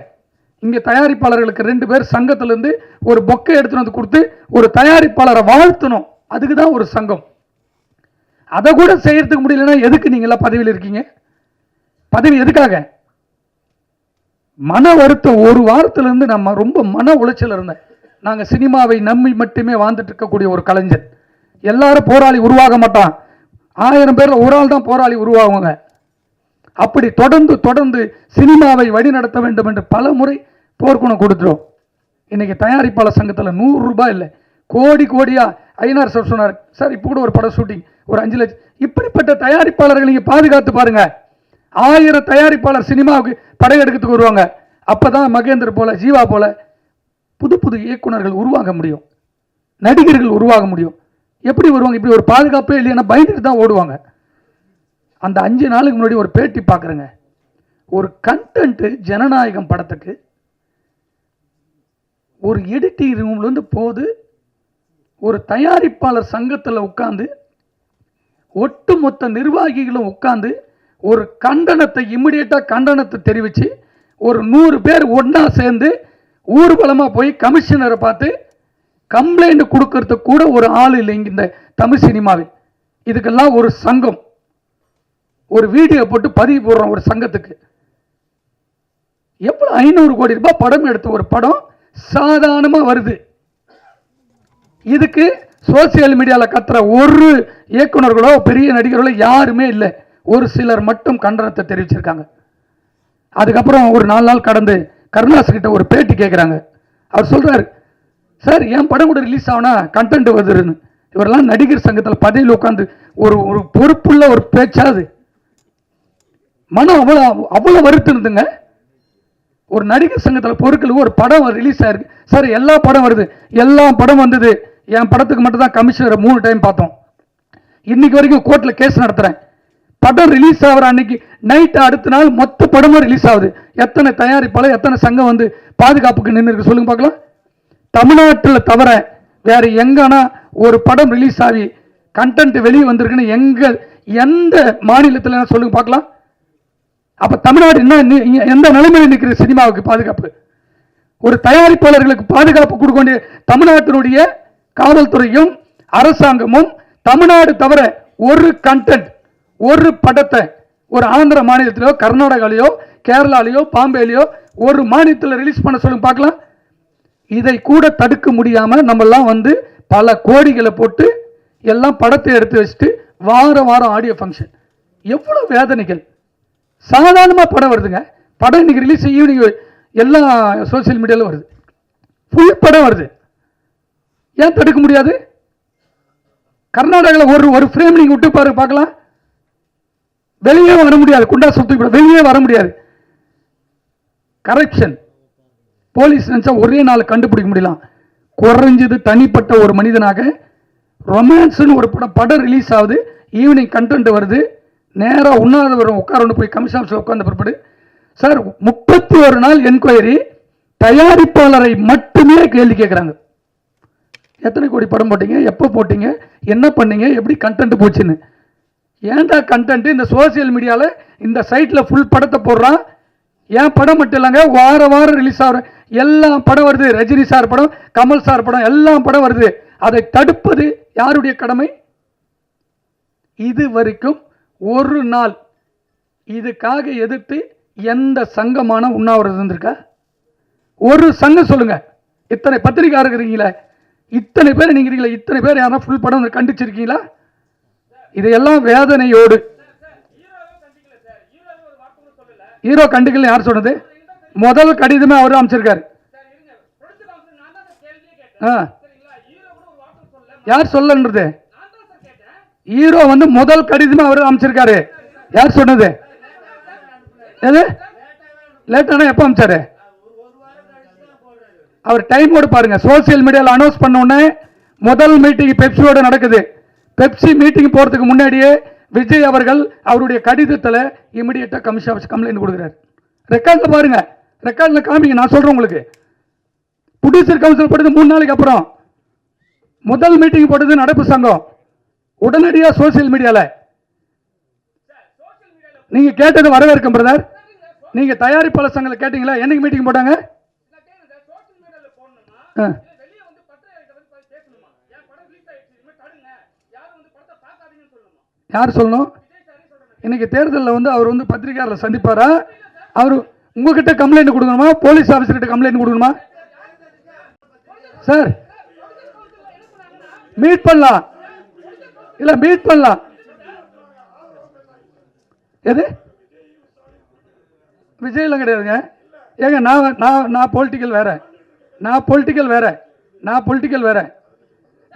இங்கே தயாரிப்பாளர்களுக்கு 2 பேர் சங்கத்திலேருந்து ஒரு பொக்கை எடுத்துட்டு வந்து கொடுத்து ஒரு தயாரிப்பாளரை வாழ்த்தணும். அதுக்கு தான் ஒரு சங்கம். அதை கூட செய்யறதுக்கு முடியலன்னா எதுக்கு நீங்களாம் பதவியில் இருக்கீங்க? பதவி எதுக்காக? மன வருத்தம் ஒரு வாரத்திலிருந்து நம்ம ரொம்ப மன உளைச்சல் இருந்தேன். நாங்கள் சினிமாவை நம்பி மட்டுமே வாழ்ந்துட்டு இருக்கக்கூடிய ஒரு கலைஞர். எல்லாரும் போராளி உருவாக மாட்டான், 1000 பேர்ல ஒரு ஆள் தான் போராளி உருவாகுவாங்க. அப்படி தொடர்ந்து தொடர்ந்து சினிமாவை வழி நடத்த வேண்டும் என்று பல முறை போர்க்குணம் கொடுத்துரும். இன்னைக்கு தயாரிப்பாளர் சங்கத்தில் 100 ரூபாய் இல்லை, கோடி கோடியா ஐநார் சார் சொன்னார், சார் இப்போ கூட ஒரு படம் ஷூட்டிங் ஒரு 5 லட்சம். இப்படிப்பட்ட தயாரிப்பாளர்கள் நீங்க பாதுகாத்து பாருங்க. 1000 தயாரிப்பாளர் சினிமாவுக்கு படையெடுக்கிறதுக்கு வருவாங்க. அப்பதான் மகேந்திர போல, ஜீவா போல புது புது இயக்குனர்கள் உருவாக முடியும், நடிகர்கள் உருவாக முடியும். எப்படி வருவாங்க? இப்படி ஒரு பாதுகாப்பே இல்லைன்னா பயந்துட்டு தான் ஓடுவாங்க. அந்த 5 நாளுக்கு முன்னாடி ஒரு பேட்டி பார்க்குறேங்க. ஒரு கண்டென்ட் ஜனநாயகம் படத்துக்கு ஒரு எடிட்டிங் ரூம்லேருந்து போது ஒரு தயாரிப்பாளர் சங்கத்தில் உட்கார்ந்து ஒட்டுமொத்த நிர்வாகிகளும் உட்கார்ந்து ஒரு கண்டனத்தை இம்மிடியேட்டாக கண்டனத்தை தெரிவித்து ஒரு 100 பேர் ஒன்றா சேர்ந்து ஊர்வலமாக போய் கமிஷனரை பார்த்து கம்ப்ளைண்ட் கொடுக்கறதுக்கு கூட ஒரு ஆள் இல்லைங்க இந்த தமிழ் சினிமாவில். இதுக்கெல்லாம் ஒரு சங்கம், ஒரு வீடியோ போட்டு பதிவு போடுறோம் ஒரு சங்கத்துக்கு. எவ்வளோ 500 கோடி ரூபாய் படம் எடுத்த ஒரு படம் சாதாரணமாக வருது. இதுக்கு சோசியல் மீடியாவில் கத்துற ஒரு இயக்குனர்களோ பெரிய நடிகர்களோ யாருமே இல்லை. ஒரு சிலர் மட்டும் கண்டனத்தை தெரிவிச்சிருக்காங்க. அதுக்கப்புறம் ஒரு 4 நாள் கடந்து கருணாஸ் கிட்ட ஒரு பேட்டி கேட்குறாங்க. அவர் சொல்றாரு, சார் என் படம் கூட ரிலீஸ் ஆகுனா கண்டென்ட் வருதுன்னு. இவரெல்லாம் நடிகர் சங்கத்தில் பதவியில் உட்காந்து ஒரு ஒரு பொறுப்புள்ள ஒரு பேச்சாது. மனம் அவ்வளோ அவ்வளோ வருத்தம் இருந்துங்க. ஒரு நடிகர் சங்கத்தில் பொருட்கள் ஒரு படம் ரிலீஸ் ஆயிருக்கு, சார் எல்லா படம் வருது, எல்லா படம் வந்தது, என் படத்துக்கு மட்டும் தான் கமிஷனரை 3 டைம் பார்த்தோம், இன்னைக்கு வரைக்கும் கோர்ட்டில் கேஸ் நடத்துகிறேன். படம் ரிலீஸ் ஆகிற அன்னைக்கு நைட்டு அடுத்த நாள் மொத்த படமும் ரிலீஸ் ஆகுது. எத்தனை தயாரிப்பாளர் எத்தனை சங்கம் வந்து பாதுகாப்புக்கு நின்று இருக்கு சொல்லுங்க பார்க்கலாம். தமிழ்நாட்டில் தவிர வேற எங்கன்னா ஒரு படம் ரிலீஸ் ஆகி கண்டென்ட் வெளியே வந்திருக்குன்னு எந்த மாநிலத்தில் சொல்லுங்க பார்க்கலாம். அப்ப தமிழ்நாடு என்ன எந்த நிலைமையில் நிற்கிற சினிமாவுக்கு பாதுகாப்பு? ஒரு தயாரிப்பாளர்களுக்கு பாதுகாப்பு கொடுக்க வேண்டிய தமிழ்நாட்டினுடைய காவல்துறையும் அரசாங்கமும் தமிழ்நாடு தவிர ஒரு கண்டென்ட் ஒரு படத்தை ஒரு ஆந்திர மாநிலத்திலோ கர்நாடகாலேயோ கேரளாலேயோ பாம்பேலையோ ஒரு மாநிலத்தில் ரிலீஸ் பண்ண சொல்லுங்க பார்க்கலாம். இதை கூட தடுக்க முடியாம நம்மெல்லாம் வந்து பல கோடிகளை போட்டு எல்லாம் படத்தை எடுத்து வச்சுட்டு வாரம் ஆடியோ ஃபங்க்ஷன். எவ்வளவு வேதனைகள். சாதாரணமாக படம் வருதுங்க. படம் இன்னைக்கு ரிலீஸ் ஈவினிங் எல்லா சோசியல் மீடியாவில் வருது, ஃபுல் படம் வருது. ஏன் தடுக்க முடியாது? கர்நாடகாவில் ஒரு ஃப்ரேம் நீங்க விட்டு பாரு பார்க்கலாம், வெளியே வர முடியாது. குண்டா சுத்தி வெளியே வர முடியாது. கரப்ஷன். போலீஸ் நினைச்சா ஒரே நாள் கண்டுபிடிக்க முடியலாம். குறைஞ்சது தனிப்பட்ட ஒரு மனிதனாக ரொமான்ஸ்னு ஒரு படம் ரிலீஸ் ஆகுது, ஈவினிங் கண்டென்ட் வருது, நேராக உண்ணாதவரும் உட்கார போய் கமிஷன் ஆஃபீஸில் உட்கார்ந்த பிற்பாடு, சார் 31 நாள் என்கொயரி, தயாரிப்பாளரை மட்டுமே கேள்வி கேட்குறாங்க. எத்தனை கோடி படம் போட்டீங்க, எப்போ போட்டீங்க, என்ன பண்ணீங்க, எப்படி கண்டென்ட் போச்சுன்னு. ஏன்டா கண்டென்ட்? இந்த சோசியல் மீடியாவில் இந்த சைட்டில் ஃபுல் படத்தை போடுறான். ஏன் படம் மட்டும் இல்லைங்க, வாரம் ரிலீஸ் ஆகிற எல்லா படம் வருது. ரஜினி சார் படம், கமல் சார் படம், எல்லா படம் வருது. அதை தடுப்பது யாருடைய கடமை? இது வரைக்கும் ஒரு நாள் இதுக்காக எதிர்த்து எந்த சங்கமான உண்ணாவிரதம் இருந்திருக்கா? ஒரு சங்கம் சொல்லுங்க. இத்தனை பத்திரிகையாளர் இருக்கிறீங்களா, இத்தனை பேர் நீங்க இருக்கீங்களா, இத்தனை பேர் யாரா ஃபுல் படம் கண்டிச்சிருக்கீங்களா? இதையெல்லாம் வேதனையோடு. ஹீரோ கண்டிக்கல யார் சொன்னது? முதல் கடிதமே அவர் அமைச்சிருக்காரு. யார் சொல்லன்றது? ஹீரோ வந்து முதல் கடிதமே அவர் அமைச்சிருக்காரு. யார் சொன்னது? எது லேட்டானா எப்ப அமைச்சாரு? அவர் டைமோடு பாருங்க. சோசியல் மீடியாவில் அனௌன்ஸ் பண்ண உடனே முதல் மீட்டிங் பெப்சியோட நடக்குது. பெப்சி மீட்டிங் போறதுக்கு முன்னாடியே விஜய் அவர்கள் அவருடைய கடிதத்தில் இமிடியேட்டா கமிஷன் ஆஃபீஸ் கம்ப்ளைண்ட் கொடுக்குறாரு. ரெக்கார்ட்ல பாருங்க, ரெக்கார்ட்ல காமிங்க. நான் சொல்றேன் உங்களுக்கு. ப்ரொடியூசர் கவுன்சில் போட்டது 3 நாளைக்கு அப்புறம் முதல் மீட்டிங் போட்டது நடப்பு சங்கம். உடனடியாக சோசியல் மீடியால நீங்க கேட்டது வரவேற்கும் பிரதர். நீங்க தயாரிப்பாளர் சங்கத்தில் கேட்டீங்களா? என்னைக்கு மீட்டிங் போட்டாங்க? யார் சொல்லணும்? இன்னைக்கு தேர்தலில் வந்து அவர் வந்து பத்திரிகையாளர் சந்திப்பாரா? அவர் உங்ககிட்ட கம்ப்ளைண்ட் கொடுக்கணுமா, போலீஸ் ஆஃபீஸர்கிட்ட கம்ப்ளைண்ட் கொடுக்கணுமா? சார் மீட் பண்ணலாம், இல்ல மீட் பண்ணலாம். எது விஜயெல்லாம் கிடையாதுங்க. ஏங்க நான் நான் நான் பொலிட்டிக்கல் வேற, நான் பொலிட்டிக்கல் வேற, நான் பொலிட்டிக்கல் வேற.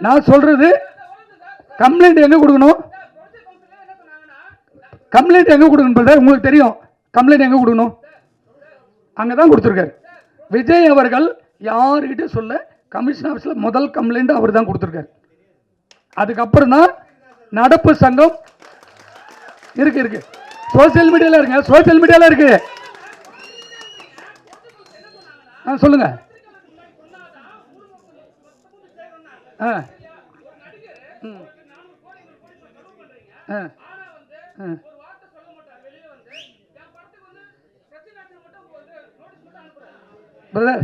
நான் சொல்றது கம்ப்ளைண்ட் எங்க கொடுக்கணும், கம்ப்ளைண்ட் எங்க கொடுக்கணும் பிரதர்? உங்களுக்கு தெரியும் கம்ப்ளைண்ட் எங்க கொடுக்கணும், அங்கதான் கொடுத்துருக்காரு. விஜய் அவர்கள் யாருக்கிட்ட சொல்ல, கமிஷன் ஆஃபீஸில் முதல் கம்ப்ளைண்ட் அவர் தான் கொடுத்துருக்காரு. அதுக்கப்புறம் தான் நடப்பு சங்கம் இருக்கு இருக்கு சோசியல் மீடியால இருங்க, சோசியல் மீடியால இருக்கு. சொல்லுங்க. பிரதர்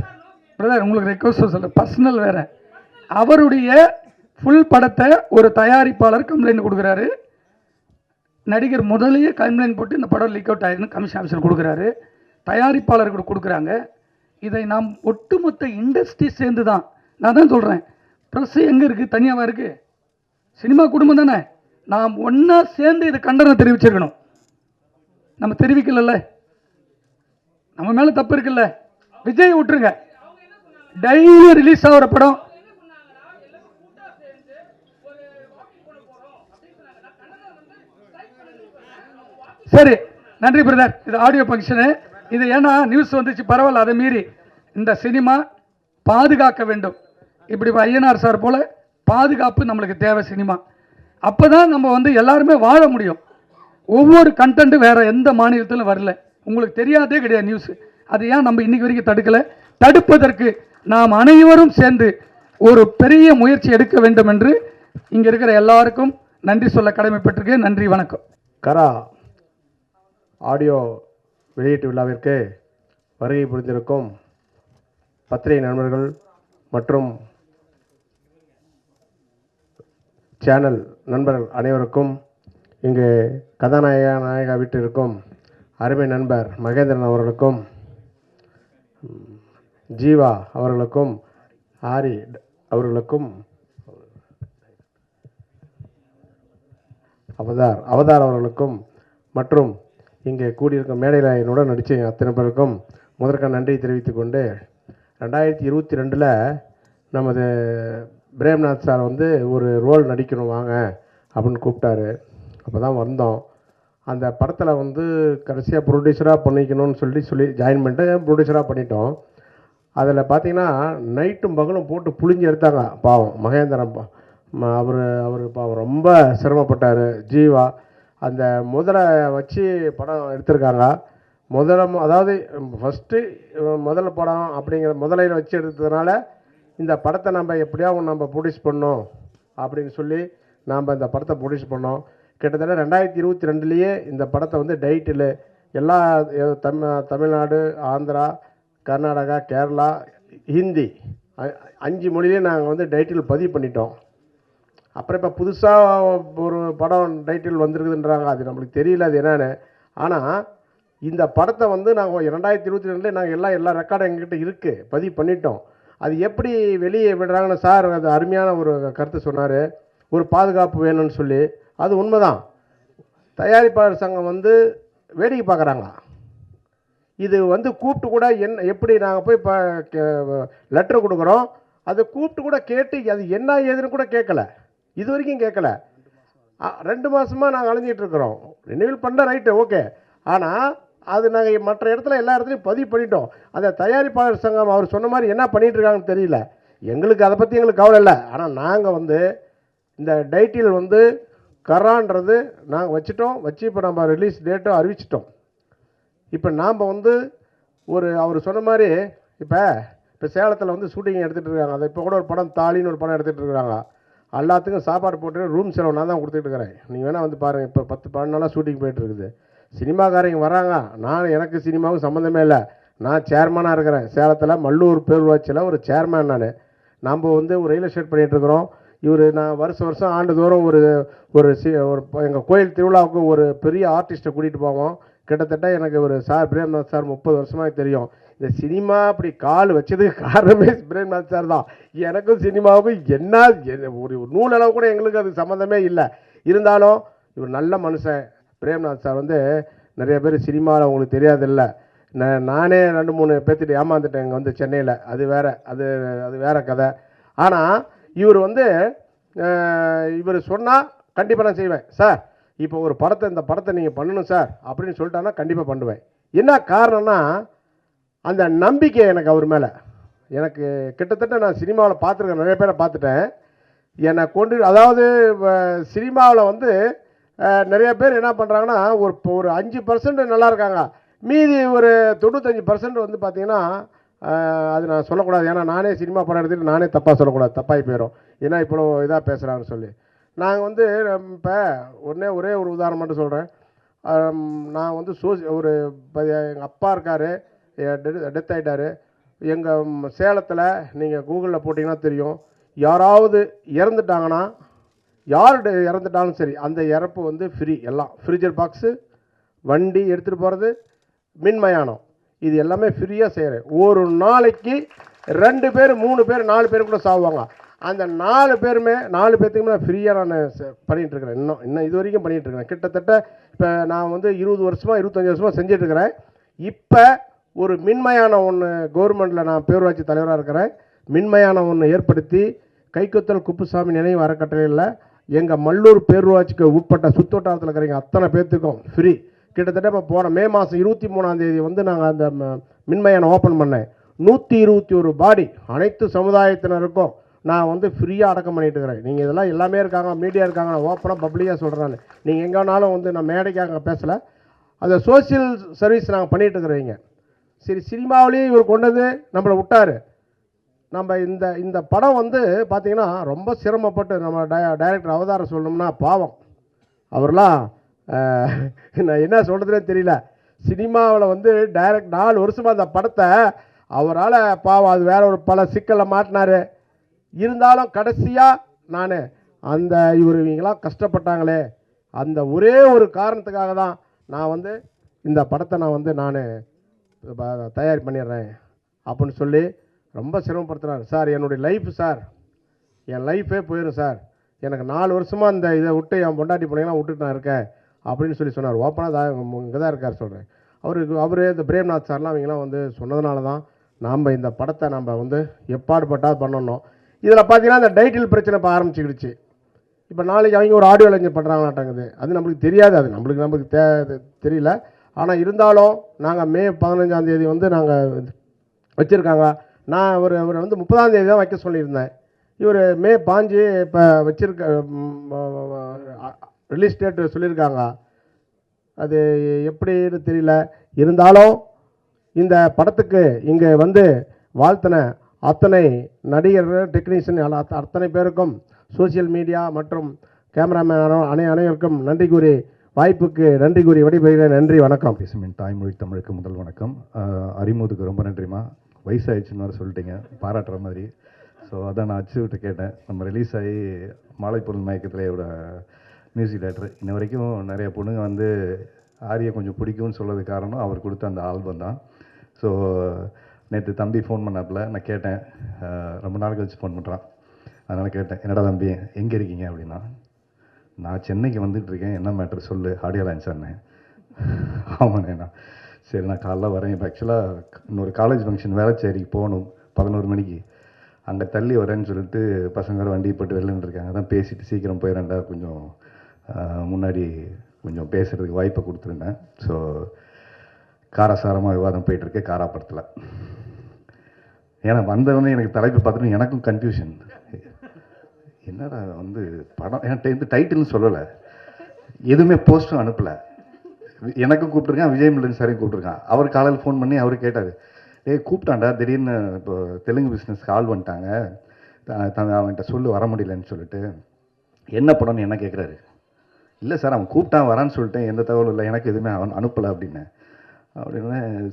பிரதர் உங்களுக்கு ரெக்வஸ்ட் சொல்ல, பர்சனல் வேற. அவருடைய ஃபுல் படத்தை ஒரு தயாரிப்பாளர் கம்ப்ளைண்ட் கொடுக்குறாரு, நடிகர் முதலையே கம்ப்ளைண்ட் போட்டு இந்த படம் லீக் அவுட் ஆயிருன்னு கமிஷன் ஆஃபீஸர் கொடுக்குறாரு, தயாரிப்பாளர்கள் கொடுக்குறாங்க. இதை நாம் ஒட்டுமொத்த இண்டஸ்ட்ரி சேர்ந்து தான், நான் தான் சொல்கிறேன், ப்ரெஸ் எங்கே இருக்குது, தனியாகவா இருக்குது, சினிமா குடும்பம் தானே, நாம் ஒன்றா சேர்ந்து இதை கண்டனம் தெரிவிச்சிருக்கணும். நம்ம தெரிவிக்கல, நம்ம மேலே தப்பு இருக்குல்ல. விஜய் விட்டுருங்க, டெய்லி ரிலீஸ் ஆகிற படம். சரி நன்றி பிரதர். இது ஆடியோ ஃபங்க்ஷனு, இது ஏன்னா நியூஸ் வந்துச்சு பரவாயில்ல, அதை மீறி இந்த சினிமா பாதுகாக்க வேண்டும். இப்படி ஐயனார் சார் போல பாதுகாப்பு நம்மளுக்கு தேவை சினிமா. அப்போ தான் நம்ம வந்து எல்லாருமே வாழ முடியும். ஒவ்வொரு கண்டென்ட்டும் வேறு எந்த மாநிலத்திலும் வரல, உங்களுக்கு தெரியாதே கிடையாது நியூஸு. அது ஏன் நம்ம இன்னைக்கு வரைக்கும் தடுக்கலை? தடுப்பதற்கு நாம் அனைவரும் சேர்ந்து ஒரு பெரிய முயற்சி எடுக்க வேண்டும் என்று இங்கே இருக்கிற எல்லாருக்கும் நன்றி சொல்ல கடமைப்பட்டிருக்கேன். நன்றி, வணக்கம்.
கரா ஆடியோ வெளியீட்டு விழாவிற்கு வருகை புரிந்திருக்கும் பத்திரிகை நண்பர்கள் மற்றும் சேனல் நண்பர்கள் அனைவருக்கும், இங்கு கதாநாயகா வீட்டிற்கும் அருமை நண்பர் மகேந்திரன் அவர்களுக்கும், ஜீவா அவர்களுக்கும், ஆரி அவர்களுக்கும், அவதார் அவர்களுக்கும் மற்றும் இங்கே கூடியிருக்கும் மேடையில் என்னுடன் நடித்த அத்தனை பேருக்கும் முதற்க நன்றி தெரிவித்துக் கொண்டு, 2022 நமது பிரேம்நாத் சார் வந்து ஒரு ரோல் நடிக்கணும் வாங்க அப்படின்னு கூப்பிட்டாரு. அப்போ தான் வந்தோம். அந்த படத்தில் வந்து கடைசியாக ப்ரொடியூசராக பண்ணிக்கணும்னு சொல்லி ஜாயின் பண்ணிட்டு ப்ரொடியூசராக பண்ணிட்டோம். அதில் பார்த்தீங்கன்னா நைட்டும் பகலும் போட்டு புழிஞ்சு எடுத்தாங்க. பாவம் மகேந்திரன் அவர் பாவம் ரொம்ப சிரமப்பட்டார். ஜீவா அந்த முதலை வச்சு படம் எடுத்திருக்காங்க. அதாவது ஃபஸ்ட்டு முதல்ல படம் அப்படிங்கிற முதலையில் வச்சு எடுத்ததுனால இந்த படத்தை நம்ம எப்படியாவது நம்ம ப்ரொடியூஸ் பண்ணோம் அப்படின்னு சொல்லி நாம் இந்த படத்தை ப்ரொடியூஸ் பண்ணோம். கிட்டத்தட்ட 2022 இந்த படத்தை வந்து டைட்டில் எல்லா தமிழ்நாடு, ஆந்திரா, கர்நாடகா, கேரளா, ஹிந்தி 5 மொழியிலே நாங்கள் வந்து டைட்டில் பதிவு பண்ணிட்டோம். அப்புறம் இப்போ புதுசாக ஒரு படம் டைட்டில் வந்திருக்குதுன்றாங்க, அது நம்மளுக்கு தெரியல அது என்னன்னு. ஆனால் இந்த படத்தை வந்து நாங்கள் 2022 நாங்கள் எல்லா ரெக்கார்டும் எங்ககிட்ட இருக்குது, பதிவு பண்ணிட்டோம். அது எப்படி வெளியே விடுறாங்கன்னு சார் அது அருமையான ஒரு கருத்து சொன்னார், ஒரு பாதுகாப்பு வேணும்னு சொல்லி. அது உண்மைதான். தயாரிப்பாளர் சங்கம் வந்து வேடிக்கை பார்க்குறாங்க. இது வந்து கூப்பிட்டு கூட எப்படி நாங்கள் போய் இப்போ லெட்டர் கொடுக்குறோம், அதை கூப்பிட்டு கூட கேட்டு அது என்ன ஏதுன்னு கூட கேட்கல, இது வரைக்கும் கேட்கல. 2 மாதமாக நாங்கள் அலைஞ்சிட்டு இருக்கிறோம். ரினியூவல் பண்ண ரைட்டு ஓகே, ஆனால் அது நாங்கள் மற்ற இடத்துல எல்லா இடத்துலையும் பதிவு பண்ணிட்டோம். அந்த தயாரிப்பாளர் சங்கம் அவர் சொன்ன மாதிரி என்ன பண்ணிகிட்டு இருக்காங்கன்னு தெரியல. எங்களுக்கு அதை பற்றி எங்களுக்கு கவலை இல்லை. ஆனால் நாங்கள் வந்து இந்த டைட்டில் வந்து கரான்றது நாங்கள் வச்சு இப்போ நம்ம ரிலீஸ் டேட்டும் அறிவிச்சிட்டோம். இப்போ நாம் வந்து அவர் சொன்ன மாதிரி இப்போ சேலத்தில் வந்து ஷூட்டிங் எடுத்துகிட்டு இருக்காங்க. அதை இப்போ கூட ஒரு படம் தாலின்னு ஒரு படம் எடுத்துகிட்டு இருக்கிறாங்க. எல்லாத்துக்கும் சாப்பாடு போட்டு ரூம் செலவு நான் தான் கொடுத்துட்டு இருக்கிறேன். நீங்கள் வேணால் வந்து பாருங்கள், இப்போ 10-12 நாளாக ஷூட்டிங் போயிட்டு இருக்குது. சினிமாக்காரங்க வராங்க. எனக்கு சினிமாவுக்கும் சம்மந்தமே இல்லை. நான் சேர்மனாக இருக்கிறேன் சேலத்தில், மல்லூர் பேரூராட்சியில் ஒரு சேர்மேன். நம்ம வந்து ஒரு ரியல் எஸ்டேட் பண்ணிகிட்ருக்குறோம். நான் வருஷம் ஆண்டுதோறும் ஒரு எங்கள் கோயில் திருவிழாவுக்கு ஒரு பெரிய ஆர்டிஸ்ட்டை கூட்டிகிட்டு போவோம். கிட்டத்தட்ட எனக்கு ஒரு சார் பிரேம்நாத் சார் 30 வருஷமாக தெரியும். இந்த சினிமா அப்படி கால் வச்சதுக்கு காரணமே பிரேம்நாத் சார் தான். எனக்கும் சினிமாவுக்கும் ஒரு நூலளவு கூட எங்களுக்கு அது சம்மந்தமே இல்லை. இருந்தாலும் இவர் நல்ல மனுஷன். பிரேம்நாத் சார் வந்து நிறைய பேர் சினிமாவில் அவங்களுக்கு தெரியாதில்ல. நானே 2-3 பேர்த்திட்டு ஏமாந்துட்டேன் இங்கே வந்து சென்னையில். அது வேற, அது வேற கதை. ஆனால் இவர் வந்து இவர் சொன்னால் கண்டிப்பாக நான் செய்வேன். சார் இப்போ ஒரு இந்த படத்தை நீங்கள் பண்ணணும் சார் அப்படின்னு சொல்லிட்டான்னா கண்டிப்பாக பண்ணுவேன். என்ன காரணம்னா அந்த நம்பிக்கை எனக்கு அவர் மேலே. எனக்கு கிட்டத்தட்ட நான் சினிமாவில் பார்த்துருக்கேன், நிறைய பேரை பார்த்துட்டேன். என்னை கொண்டு அதாவது சினிமாவில் வந்து நிறைய பேர் என்ன பண்ணுறாங்கன்னா ஒரு 5% நல்லா இருக்காங்க, மீதி ஒரு 95% வந்து பார்த்தீங்கன்னா அது நான் சொல்லக்கூடாது. ஏன்னா நானே சினிமா படம் எடுத்துகிட்டு நானே தப்பாக சொல்லக்கூடாது, தப்பாகி போயிடும். ஏன்னா இப்போ இதாக பேசுகிறாங்கன்னு சொல்லி. நாங்கள் வந்து இப்போ ஒரே ஒரு உதாரணம் மட்டும் சொல்கிறேன். நான் வந்து எங்கள் அப்பா இருக்கார், டெத் ஆகிட்டார். எங்கள் சேலத்தில் நீங்கள் கூகுளில் போட்டிங்கன்னா தெரியும். யாராவது இறந்துட்டாங்கன்னா, யார் இறந்துட்டாலும் சரி, அந்த இறப்பு வந்து ஃப்ரீ. எல்லாம் ஃப்ரிட்ஜர் பாக்ஸு, வண்டி எடுத்துகிட்டு போகிறது, மின்மயானம், இது எல்லாமே ஃப்ரீயாக செய்கிறேன். ஒரு நாளைக்கு 2 பேர் 3 பேர் 4 பேர் கூட சாவுவாங்க. அந்த 4 பேர்த்துக்குமே நான் ஃப்ரீயாக நான் பண்ணிகிட்ருக்கிறேன். இன்னும் இது வரைக்கும் பண்ணிகிட்ருக்கிறேன். கிட்டத்தட்ட இப்போ நான் வந்து 20 வருஷமாக 25 வருஷமாக செஞ்சிட்ருக்கிறேன். இப்போ ஒரு மின்மயானம் ஒன்று கவர்மெண்ட்டில் நான் பேரூராட்சி தலைவராக இருக்கிறேன். மின்மயானம் ஒன்று ஏற்படுத்தி கைக்குத்தல் குப்புசாமி நினைவு அறக்கட்டளையில் எங்கள் மல்லூர் பேரூராட்சிக்கு உட்பட்ட சுத்தோட்டாரத்தில் இருக்கிறவங்க அத்தனை பேர்த்துக்கும் ஃப்ரீ. கிட்டத்தட்ட இப்போ போன மே மாதம் 23ஆம் தேதி வந்து நாங்கள் அந்த மின்மயானம் ஓப்பன் பண்ணேன். 121 பாடி அனைத்து சமுதாயத்தினருக்கும் நான் வந்து ஃப்ரீயாக அடக்கம் பண்ணிட்டு இருக்கிறேன். நீங்கள் இதெல்லாம் எல்லாமே இருக்காங்க, மீடியா இருக்காங்க, நான் ஓப்பனாக பப்ளிக்காக சொல்கிறேன். நீங்கள் எங்கே வேணாலும் வந்து நான் மேடைக்காக பேசலை. அந்த சோசியல் சர்வீஸ் நாங்கள் பண்ணிகிட்டு இருக்கிறவங்க. சரி, சினிமாவிலேயும் இவர் கொண்டு வந்து நம்மளை விட்டார். நம்ம இந்த படம் வந்து பார்த்திங்கன்னா ரொம்ப சிரமப்பட்டு நம்ம டைரக்டர் அவதாரம் சொல்லணும்னா பாவம் அவர்லாம் நான் என்ன சொல்கிறதுனே தெரியல. சினிமாவில் வந்து டைரக்ட் 4 வருஷமாக அந்த படத்தை அவரால் பாவம் அது வேற ஒரு பல சிக்கலில் மாட்டினார். இருந்தாலும் கடைசியாக நான் இவங்களாம் கஷ்டப்பட்டாங்களே, அந்த ஒரே ஒரு காரணத்துக்காக தான் நான் வந்து இந்த படத்தை நான் தயார் பண்ணிடுறேன் அப்படின்னு சொல்லி ரொம்ப சிரமப்படுத்துகிறார். சார் என்னுடைய லைஃப் சார், என் லைஃபே போயிடும் சார், எனக்கு 4 வருஷமாக இந்த இதை விட்டு என் பொண்டாட்டி பிள்ளைங்களாம் விட்டுட்டு நான் இருக்கேன் அப்படின்னு சொல்லி சொன்னார். ஓப்பனாக இங்கே தான் இருக்கார் சொல்கிறேன். அவர் இந்த பிரேம்நாத் சார்லாம் அவங்களாம் வந்து சொன்னதுனால தான் நாம் இந்த படத்தை நம்ம வந்து எப்பாடுபட்டால் பண்ணணும். இதில் பார்த்தீங்கன்னா இந்த டைட்டில் பிரச்சனை இப்போ ஆரம்பிச்சுக்கிடுச்சு. இப்போ நாளைக்கு அவங்க ஒரு ஆடியோ லைஞ்ச் பண்ணுறாங்களாட்டாங்குது. அது நம்மளுக்கு தெரியாது, அது நம்மளுக்கு தெரியல. ஆனால் இருந்தாலும் நாங்கள் மே 15ஆம் தேதி வந்து நாங்கள் வச்சுருக்காங்க. நான் ஒரு வந்து 30ஆம் தேதி தான் வைக்க சொல்லியிருந்தேன். இவர் மே 5 இப்போ வச்சுருக்க ரிலீஸ் டேட்டு சொல்லியிருக்காங்க. அது எப்படின்னு தெரியல. இருந்தாலும் இந்த படத்துக்கு இங்கே வந்து வாழ்த்தின அத்தனை நடிகர்கள், டெக்னீஷியன் அத்தனை பேருக்கும், சோசியல் மீடியா மற்றும் கேமராமேனும் அனைவருக்கும் நன்றி கூறி, வாய்ப்புக்கு நன்றி கூறி விடைபெறுகிறேன். நன்றி, வணக்கம்.
பேசும் தாய்மொழி தமிழுக்கு முதல் வணக்கம். அறிமுகத்துக்கு ரொம்ப நன்றிமா. வயசாகிடுச்சுன்னு வர சொல்லிட்டீங்க, பாராட்டுற மாதிரி. ஸோ அதான் நான் அச்சுவிட்டு கேட்டேன். நம்ம ரிலீஸ் ஆகி மாலைப்பொருள் மயக்கத்திலேயோட மியூசிக் டைரக்டர். இன்ன வரைக்கும் நிறைய பொண்ணுங்க வந்து ஆரியை கொஞ்சம் பிடிக்கும்னு சொல்கிறதுக்கு காரணம் அவர் கொடுத்த அந்த ஆல்பம் தான். ஸோ நேற்று தம்பி ஃபோன் பண்ணாப்புல, நான் கேட்டேன், ரொம்ப நாள் கழிச்சு ஃபோன் பண்ணுறான். அதனால் கேட்டேன், என்னடா தம்பி எங்கே இருக்கீங்க அப்படின்னா, நான் சென்னைக்கு வந்துட்டுருக்கேன், என்ன மேட்ரு சொல்லு, ஆடியோ லான்ச்சானே. ஆமாண்ணேண்ணா, சரி நான் காலைல வரேன். இப்போ ஆக்சுவலாக இன்னொரு காலேஜ் ஃபங்க்ஷன் வேளச்சேரிக்கு போகணும் 11 மணிக்கு, அங்கே தள்ளி வரேன்னு சொல்லிட்டு பசங்க வண்டி போட்டு வெளிலன்னு இருக்காங்க. அதான் பேசிட்டு சீக்கிரம் போயிடறேன்டா, கொஞ்சம் முன்னாடி கொஞ்சம் பேசுகிறதுக்கு வாய்ப்பை கொடுத்துருந்தேன். ஸோ காரசாரமாக விவாதம் போயிட்டுருக்கு காரா படத்தில். ஏன்னா வந்தவொடனே எனக்கு தலைப்பு பார்த்துட்டு எனக்கும் கன்ஃபியூஷன், என்னடா வந்து படம் என்கிட்ட டைட்டில்னு சொல்லலை, எதுவுமே போஸ்ட்டும் அனுப்பலை. எனக்கும் கூப்பிட்ருக்கான், விஜய் மில்லன் சாரையும் கூப்பிட்ருக்கான். அவர் காலையில் ஃபோன் பண்ணி அவர் கேட்டார், கூப்பிட்டான்டா திடீர்னு இப்போ தெலுங்கு பிஸ்னஸ்க்கு ஆள் வந்துட்டாங்க, அவன்கிட்ட சொல்லு வர முடியலன்னு சொல்லிட்டு. என்ன படம்னு என்ன கேட்குறாரு. இல்லை சார் அவன் கூப்பிட்டான் வரான்னு சொல்லிட்டேன், எந்த தகவலும் இல்லை, எனக்கு எதுவுமே அவன் அனுப்பலை அப்படின்னு.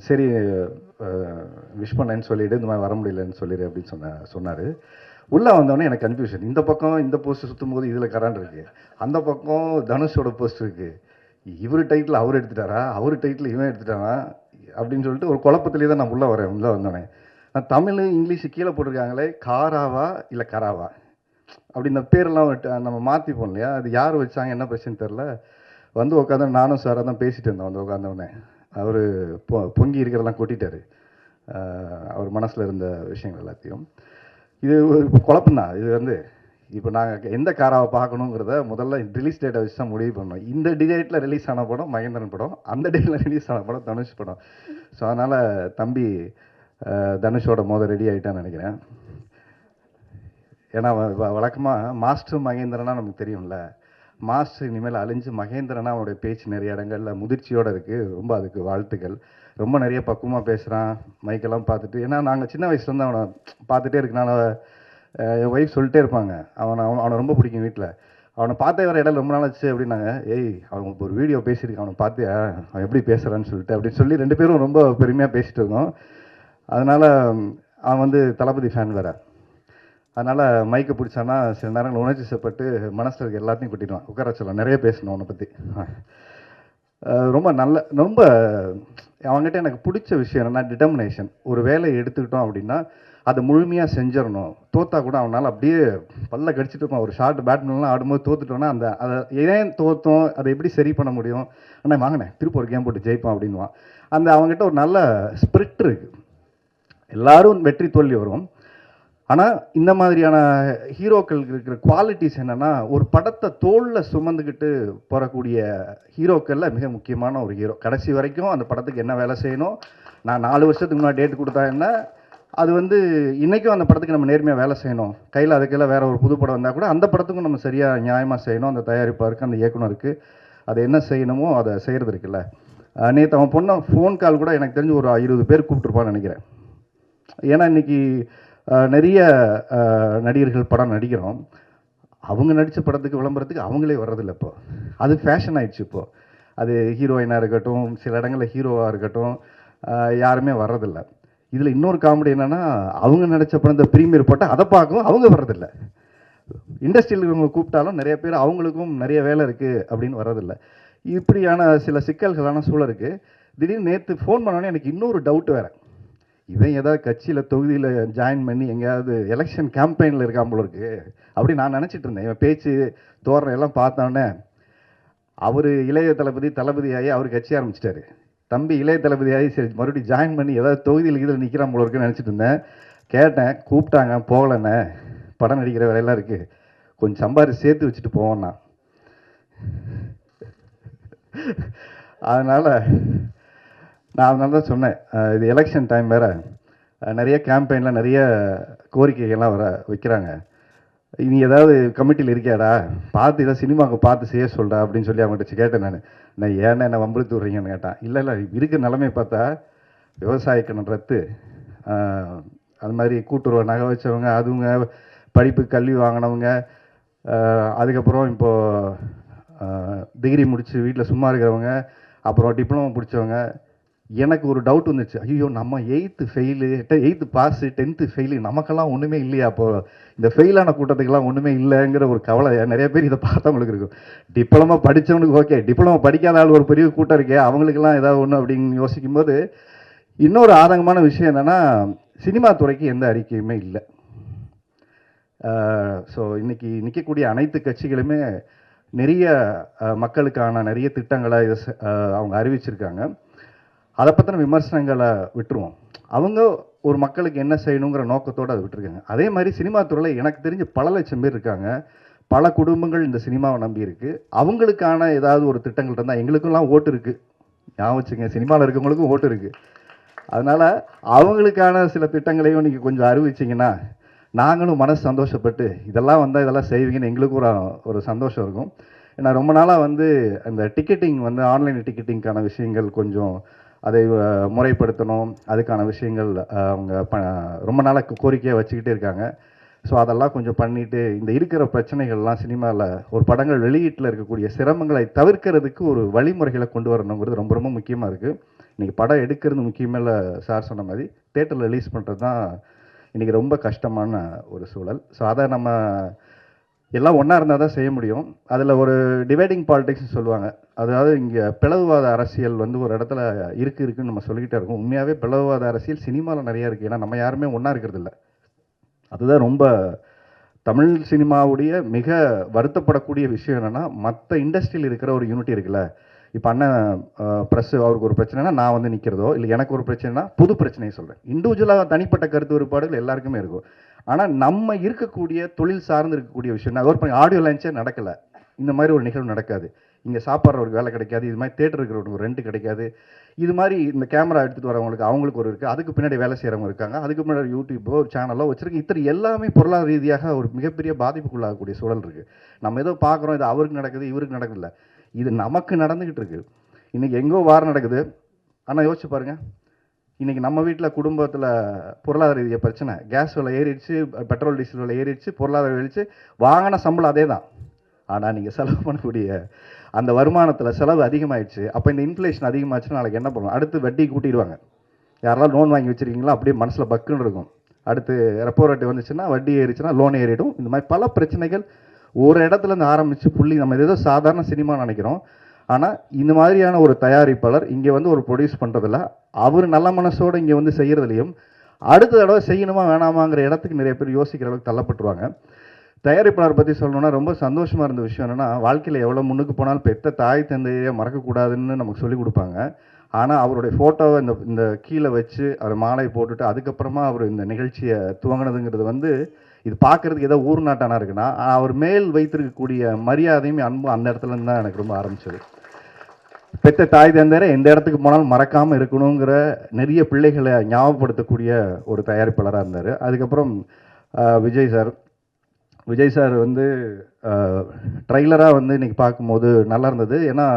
சரி விஷ் பண்ணேன்னு சொல்லிவிட்டு இந்த மாதிரி வர முடியலன்னு சொல்லிடு அப்படின்னு சொன்னார். உள்ளே வந்தோடனே எனக்கு கன்ஃபியூஷன். இந்த பக்கம் இந்த போஸ்ட் சுற்றும் போது இதில் கரான் இருக்குது, அந்த பக்கம் தனுஷோட போஸ்ட் இருக்குது, இவர் டைட்டில் அவர் எடுத்துட்டாரா, அவர் டைட்டில் இவன் எடுத்துட்டானா அப்படின்னு சொல்லிட்டு ஒரு குழப்பத்திலே தான் நான் உள்ளே வந்தோடனே நான் தமிழ் இங்கிலீஷ் கீழே போட்டிருக்காங்களே, காராவா இல்லை கராவா அப்படி இந்த பேரெல்லாம் நம்ம மாற்றிப்போம் இல்லையா, அது யார் வச்சாங்க என்ன பிரச்சனை தெரில. வந்து உட்காந்து நானும் சாராக தான் பேசிகிட்டு இருந்தோம். வந்து உட்காந்தவொடனே அவர் பொங்கி இருக்கிறதெல்லாம் கொட்டிட்டார், அவர் மனசில் இருந்த விஷயங்கள் எல்லாத்தையும். இது இப்போ குழப்பம்தான். இது வந்து இப்போ நாங்கள் எந்த காராவை பார்க்கணுங்கிறத முதல்ல ரிலீஸ் டேட்டை வச்சு தான் முடிவு பண்ணோம். இந்த டேட்டில் ரிலீஸ் ஆன படம் மகேந்திரன் படம், அந்த டேட்டில் ரிலீஸ் ஆன படம் தனுஷ் படம். ஸோ அதனால் தம்பி தனுஷோட ரெடி ஆகிட்டான்னு நினைக்கிறேன். ஏன்னா வழக்கமாக மாஸ்டர் மகேந்திரனா நமக்கு தெரியும்ல, மாஸ்டர் இனிமேல் அழிஞ்சு மகேந்திரனா அவனுடைய பேச்சு நிறைய இடங்களில் முதிர்ச்சியோடு இருக்குது. ரொம்ப அதுக்கு வாழ்த்துக்கள். ரொம்ப நிறைய பக்குவமாக பேசுகிறான், மைக்கெல்லாம் பார்த்துட்டு. ஏன்னா நாங்கள் சின்ன வயசுலேருந்து அவனை பார்த்துட்டே இருக்கனால என் ஒய்ஃப் சொல்லிட்டே இருப்பாங்க, அவனை ரொம்ப பிடிக்கும் வீட்டில். அவனை பார்த்தே வர இடம் ரொம்ப நாள் ஆச்சு அப்படின்னாங்க. ஏய் அவன் ஒரு வீடியோ பேசியிருக்கான், அவனை பார்த்தியா அவன் எப்படி பேசுகிறான்னு சொல்லிட்டு அப்படின்னு சொல்லி 2 பேரும் ரொம்ப பெருமையாக பேசிகிட்டு இருக்கோம். அதனால் அவன் வந்து தளபதி ஃபேன் வேறு. அதனால் மைக்கை பிடிச்சானா சில நேரங்கள் உணர்ச்சி செய்யப்பட்டு மனசில் இருக்க எல்லாத்தையும் கொட்டிடுவான். உட்கார சொல்லலாம், நிறைய பேசணும் அவனை பற்றி. ரொம்ப ரொம்ப அவங்ககிட்ட எனக்கு பிடிச்ச விஷயம் என்னென்னா டிட்டர்மினேஷன். ஒரு வேலையை எடுத்துக்கிட்டோம் அப்படின்னா அதை முழுமையாக செஞ்சிடணும். தோத்தா கூட அவனால் அப்படியே பல்ல கடிச்சிட்டு இருப்பான். ஒரு ஷார்ட் பேட்மிண்டன்லாம் ஆடும்போது தோத்துட்டோன்னா அதை ஏன் தோற்றோம், அதை எப்படி சரி பண்ண முடியும், ஆனால் வாங்கினேன் திருப்பி ஒரு கேம் போட்டு ஜெயிப்பான் அப்படின்வான். அவங்ககிட்ட ஒரு நல்ல ஸ்பிரிட் இருக்குது. எல்லாரும் வெற்றி தோல்வி வரும். ஆனால் இந்த மாதிரியான ஹீரோக்களுக்கு இருக்கிற குவாலிட்டிஸ் என்னென்னா, ஒரு படத்தை தோளில் சுமந்துக்கிட்டு போகக்கூடிய ஹீரோக்களில் மிக முக்கியமான ஒரு ஹீரோ. கடைசி வரைக்கும் அந்த படத்துக்கு என்ன வேலை செய்யணும், நான் 4 வருஷத்துக்கு முன்னாடி டேட் கொடுத்தா என்ன, அது வந்து இன்றைக்கும் அந்த படத்துக்கு நம்ம நேர்மையாக வேலை செய்யணும். கையில் அதுக்கெல்லாம் வேறு ஒரு புது படம் வந்தால் கூட அந்த படத்துக்கும் நம்ம சரியாக நியாயமாக செய்யணும். அந்த தயாரிப்பாருக்கு, அந்த இயக்குனருக்கு அதை என்ன செய்யணுமோ அதை செய்கிறது இருக்குல்ல. நேற்று அவன் பொண்ணை ஃபோன் கால் கூட எனக்கு தெரிஞ்சு ஒரு 20 பேர் கூப்பிட்டுருப்பான்னு நினைக்கிறேன். ஏன்னா இன்றைக்கி நிறைய நடிகர்கள் படம் நடிக்கிறோம், அவங்க நடித்த படத்துக்கு விளம்பரத்துக்கு அவங்களே வர்றதில்லை. இப்போ அது ஃபேஷன் ஆயிடுச்சு. இப்போது அது ஹீரோயினாக இருக்கட்டும், சில இடங்களில் ஹீரோவாக இருக்கட்டும், யாருமே வர்றதில்லை. இதில் இன்னொரு காமெடி என்னென்னா, அவங்க நடித்த படம் இந்த ப்ரீமியர் போட்டால் அதை பார்க்கவும் அவங்க வர்றதில்லை. இண்டஸ்ட்ரியில் இருக்கிறவங்க கூப்பிட்டாலும் நிறைய பேர் அவங்களுக்கும் நிறைய வேலை இருக்குது அப்படின்னு வர்றதில்லை. இப்படியான சில சிக்கல்களான சூழலுக்கு திடீர்னு நேற்று ஃபோன் பண்ணோன்னே எனக்கு இன்னொரு டவுட் வேறு. இவன் ஏதாவது கட்சியில் தொகுதியில் ஜாயின் பண்ணி எங்கேயாவது எலெக்ஷன் கேம்பெயினில் இருக்கான் போல இருக்கு அப்படி நான் நினச்சிட்டு இருந்தேன். இவன் பேச்சு தோரணை எல்லாம் பார்த்தோன்னே அவர் இளைய தளபதி ஆகி அவர் கட்சி ஆரம்பிச்சிட்டாரு. தம்பி இளைய தளபதி ஆகி சரி மறுபடியும் ஜாயின் பண்ணி ஏதாவது தொகுதியில் இதில் நிற்கிறான் போல இருக்குன்னு நினச்சிட்டு இருந்தேன். கேட்டேன், கூப்பிட்டாங்க போகலண்ணே, படம் நடிக்கிற வேலையெல்லாம் இருக்குது, கொஞ்சம் சம்பாரிச்சு சேர்த்து வச்சுட்டு போவோன்னா. அதனால் நான் அதனால தான் சொன்னேன், இது எலெக்ஷன் டைம் வேறு, நிறைய கேம்பெயினில் நிறைய கோரிக்கைகள்லாம் வைக்கிறாங்க. நீ ஏதாவது கமிட்டியில் இருக்கியாடா, பார்த்து ஏதாவது சினிமாவுக்கு பார்த்து செய்ய சொல்கிறா அப்படின்னு சொல்லி அவங்ககிட்ட கேட்டேன். நான் ஏன்னா என்ன வம்பளுத்து விட்றீங்கன்னு கேட்டான். இல்லை இருக்கிற நிலைமை பார்த்தா விவசாய கடன் ரத்து, அது மாதிரி கூட்டுறவு நகை வச்சவங்க, அதுவங்க படிப்பு கல்வி வாங்கினவங்க, அதுக்கப்புறம் இப்போது டிகிரி முடித்து வீட்டில் சும்மா இருக்கிறவங்க, அப்புறம் டிப்ளமோ முடித்தவங்க. எனக்கு ஒரு டவுட் வந்துச்சு, ஐயோ நம்ம 8th fail 8th pass 10th fail நமக்கெல்லாம் ஒன்றுமே இல்லையா, அப்போது இந்த ஃபெயிலான கூட்டத்துக்கெல்லாம் ஒன்றுமே இல்லைங்கிற ஒரு கவலை நிறைய பேர் இதை பார்த்தவங்களுக்கு இருக்கும். டிப்ளமோ படித்தவனுக்கு ஓகே, டிப்ளமோ படிக்காத ஆள் ஒரு பெரிய கூட்டம் இருக்கே, அவங்களுக்கெல்லாம் ஏதாவது ஒன்று அப்படின்னு யோசிக்கும்போது இன்னொரு ஆதங்கமான விஷயம் என்னென்னா, சினிமா துறைக்கு எந்த அறிக்கையுமே இல்லை. ஸோ இன்றைக்கி நிற்கக்கூடிய அனைத்து கட்சிகளுமே நிறைய மக்களுக்கான நிறைய திட்டங்களை அவங்க அறிவிச்சிருக்காங்க. அதை பற்றின விமர்சனங்களை விட்டுருவோம். அவங்க ஒரு மக்களுக்கு என்ன செய்யணுங்கிற நோக்கத்தோடு அதை விட்டுருக்காங்க. அதே மாதிரி சினிமா துறையில் எனக்கு தெரிஞ்சு பல லட்சம் பேர் இருக்காங்க, பல குடும்பங்கள் இந்த சினிமாவை நம்பி இருக்குது. அவங்களுக்கான ஏதாவது ஒரு திட்டங்கள் இருந்தால், எங்களுக்கெல்லாம் ஓட்டு இருக்குது, ஞாபகம் வச்சுங்க, சினிமாவில் இருக்கவங்களுக்கும் ஓட்டு இருக்குது. அதனால் அவங்களுக்கான சில திட்டங்களையும் நீங்கள் கொஞ்சம் அறிவிச்சிங்கன்னா நாங்களும் மனசு சந்தோஷப்பட்டு இதெல்லாம் வந்தால் இதெல்லாம் செய்வீங்கன்னு எங்களுக்கும் ஒரு சந்தோஷம் இருக்கும். ஏன்னா ரொம்ப நாளாக வந்து அந்த டிக்கெட்டிங் வந்து ஆன்லைன் டிக்கெட்டிங்க்கான விஷயங்கள் கொஞ்சம் அதை முறைப்படுத்தணும், அதுக்கான விஷயங்கள் அவங்க ரொம்ப நாளாக கோரிக்கையாக வச்சுக்கிட்டே இருக்காங்க. ஸோ அதெல்லாம் கொஞ்சம் பண்ணிவிட்டு இந்த இருக்கிற பிரச்சனைகள்லாம் சினிமாவில் ஒரு படங்கள் வெளியீட்டில் இருக்கக்கூடிய சிரமங்களை தவிர்க்கிறதுக்கு ஒரு வழிமுறைகளை கொண்டு வரணுங்கிறது ரொம்ப ரொம்ப முக்கியமாக இருக்குது. இன்றைக்கி படம் எடுக்கிறது முக்கியமே இல்லை, சார் சொன்ன மாதிரி தேட்டரில் ரிலீஸ் பண்ணுறது தான் இன்றைக்கி ரொம்ப கஷ்டமான ஒரு சூழல். ஸோ அதை நம்ம எல்லாம் ஒன்றா இருந்தால் தான் செய்ய முடியும். அதில் ஒரு டிவைடிங் பாலிடிக்ஸ்னு சொல்லுவாங்க. அதாவது இங்கே பிளவுவாத அரசியல் வந்து ஒரு இடத்துல இருக்குன்னு நம்ம சொல்லிக்கிட்டே இருக்கோம். உண்மையாகவே பிளவுவாத அரசியல் சினிமாவில் நிறையா இருக்குது. ஏன்னா நம்ம யாருமே ஒன்றா இருக்கிறதில்ல. அதுதான் ரொம்ப தமிழ் சினிமாவுடைய மிக வருத்தப்படக்கூடிய விஷயம் என்னென்னா, மற்ற இண்டஸ்ட்ரியில் இருக்கிற ஒரு யூனிட்டி இருக்குல்ல. இப்போ அண்ணன் ப்ரெஸ் அவருக்கு ஒரு பிரச்சனைனா நான் வந்து நிற்கிறதோ, இல்லை எனக்கு ஒரு பிரச்சனைனா புது பிரச்சனையை சொல்கிறேன். இண்டிவிஜுவலாக தனிப்பட்ட கருத்து வேறுபாடுகள் எல்லாருக்குமே இருக்கும். ஆனால் நம்ம இருக்கக்கூடிய தொழில் சார்ந்து இருக்கக்கூடிய விஷயம், நான் ஒரு ஆடியோ லான்ச்சே நடக்கலை, இந்த மாதிரி ஒரு நிகழ்வு நடக்காது. இங்கே சாப்பிட்றவருக்கு வேலை கிடைக்காது, இது மாதிரி தேட்டர் இருக்கிறவங்களுக்கு ரெண்ட் கிடைக்காது, இது மாதிரி இந்த கேமரா எடுத்துகிட்டு வரவங்களுக்கு அவங்களுக்கு ஒரு இருக்குது, அதுக்கு பின்னாடி வேலை செய்கிறவங்க இருக்காங்க, அதுக்கு முன்னாடி யூடியூப்போ ஒரு சேனலோ வச்சுருக்கு. இத்தனை எல்லாமே பொருளாதார ரீதியாக ஒரு மிகப்பெரிய பாதிப்புக்குள்ளாகக்கூடிய சூழல் இருக்குது. நம்ம ஏதோ பார்க்குறோம், இது அவருக்கு நடக்குது இவருக்கு நடக்குதில்ல, இது நமக்கு நடந்துக்கிட்டு இருக்குது. இன்றைக்கி எங்கோ வாரம் நடக்குது. ஆனால் யோசிச்சு பாருங்கள், இன்றைக்கி நம்ம வீட்டில் குடும்பத்தில் பொருளாதார ரீதியாக பிரச்சனை, கேஸ் விலை ஏறிடுச்சு, பெட்ரோல் டீசல் விலை ஏறிடுச்சு, பொருளாதார ஏறிடுச்சு, வாங்கின சம்பளம் அதே தான். ஆனால் நீங்கள் செலவு பண்ணக்கூடிய அந்த வருமானத்தில் செலவு அதிகமாகிடுச்சு. அப்போ இந்த இன்ஃப்ளேஷன் அதிகமாகிடுச்சுன்னா நாளைக்கு என்ன பண்ணுவோம்? அடுத்து வட்டி கூட்டிடுவாங்க. யாரெல்லாம் லோன் வாங்கி வச்சுருக்கீங்களோ அப்படியே மனசில் பக்குன்னு இருக்கும். அடுத்து ரெப்போ ரேட் வந்துச்சுன்னா வட்டி ஏறிச்சுன்னா லோன் ஏறிடும். இந்த மாதிரி பல பிரச்சனைகள் ஒரு இடத்துலேருந்து ஆரம்பித்து புள்ளி. நம்ம ஏதோ சாதாரண சினிமா நினைக்கிறோம். ஆனால் இந்த மாதிரியான ஒரு தயாரிப்பாளர் இங்கே வந்து ஒரு ப்ரொடியூஸ் பண்ணுறதில்ல, அவர் நல்ல மனசோடு இங்கே வந்து செய்கிறதுலையும் அடுத்த தடவை செய்யணுமா வேணாமாங்கிற இடத்துக்கு நிறைய பேர் யோசிக்கிற அளவுக்கு தள்ளப்பட்டுருவாங்க. தயாரிப்பாளர் பற்றி சொல்லணுன்னா ரொம்ப சந்தோஷமாக இருந்த விஷயம் என்னென்னா, வாழ்க்கையில் எவ்வளோ முன்னுக்கு போனாலும் பெற்ற தாய் தந்தையை மறக்கக்கூடாதுன்னு நமக்கு சொல்லிக் கொடுப்பாங்க. ஆனால் அவருடைய ஃபோட்டோவை இந்த கீழே வச்சு அவர் மாலை போட்டுட்டு அதுக்கப்புறமா அவர் இந்த நிகழ்ச்சியை துவங்கினதுங்கிறது வந்து இது பார்க்குறதுக்கு ஏதோ ஊர் நாட்டானா இருக்குன்னா, அவர் மேல் வைத்திருக்கக்கூடிய மரியாதையும் அன்பும் அந்த இடத்துலேருந்து தான் எனக்கு ரொம்ப ஆரம்பிச்சது. பெற்ற தாய் தந்தையரை எந்த இடத்துக்கு போனாலும் மறக்காமல் இருக்கணுங்கிற நிறைய பிள்ளைகளை ஞாபகப்படுத்தக்கூடிய ஒரு தயாரிப்பாளராக இருந்தார். அதுக்கப்புறம் விஜய் சார் வந்து ட்ரைலராக வந்து இன்றைக்கி பார்க்கும்போது நல்லா இருந்தது. ஏன்னா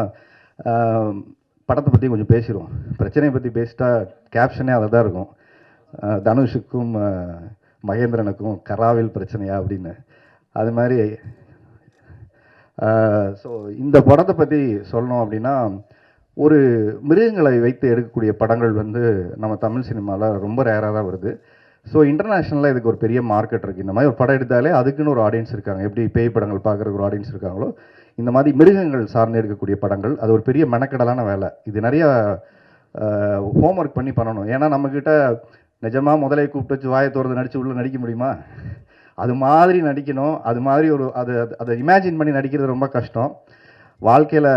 படத்தை பற்றி கொஞ்சம் பேசிடுவோம். பிரச்சனையை பற்றி பேசிட்டா கேப்ஷனே அதை தான் இருக்கும், தனுஷுக்கும் மகேந்திரனுக்கும் கராவில் பிரச்சனையா அப்படின்னு. அது மாதிரி ஸோ இந்த படத்தை பற்றி சொல்லணும் அப்படின்னா, ஒரு மிருகங்களை வைத்து எடுக்கக்கூடிய படங்கள் வந்து நம்ம தமிழ் சினிமாவில் ரொம்ப ரேராக தான் வருது. ஸோ இன்டர்நேஷ்னலில் இதுக்கு ஒரு பெரிய மார்க்கெட் இருக்குது. இந்த மாதிரி ஒரு படம் எடுத்தாலே அதுக்குன்னு ஒரு ஆடியன்ஸ் இருக்காங்க. எப்படி பேய் படங்கள் பார்க்குறதுக்கு ஒரு ஆடியன்ஸ் இருக்காங்களோ, இந்த மாதிரி மிருகங்கள் சார்ந்து இருக்கக்கூடிய படங்கள் அது ஒரு பெரிய மெனக்கடலான வேலை. இது நிறையா ஹோம்ஒர்க் பண்ணி பண்ணணும். ஏன்னா நம்மக்கிட்ட நிஜமாக முதலே கூப்பிட்டு வச்சு வாயை திறந்து நடித்து உள்ளே நடிக்க முடியுமா? அது மாதிரி நடிக்கணும். அது மாதிரி ஒரு அதை இமேஜின் பண்ணி நடிக்கிறது ரொம்ப கஷ்டம். வாழ்க்கையில்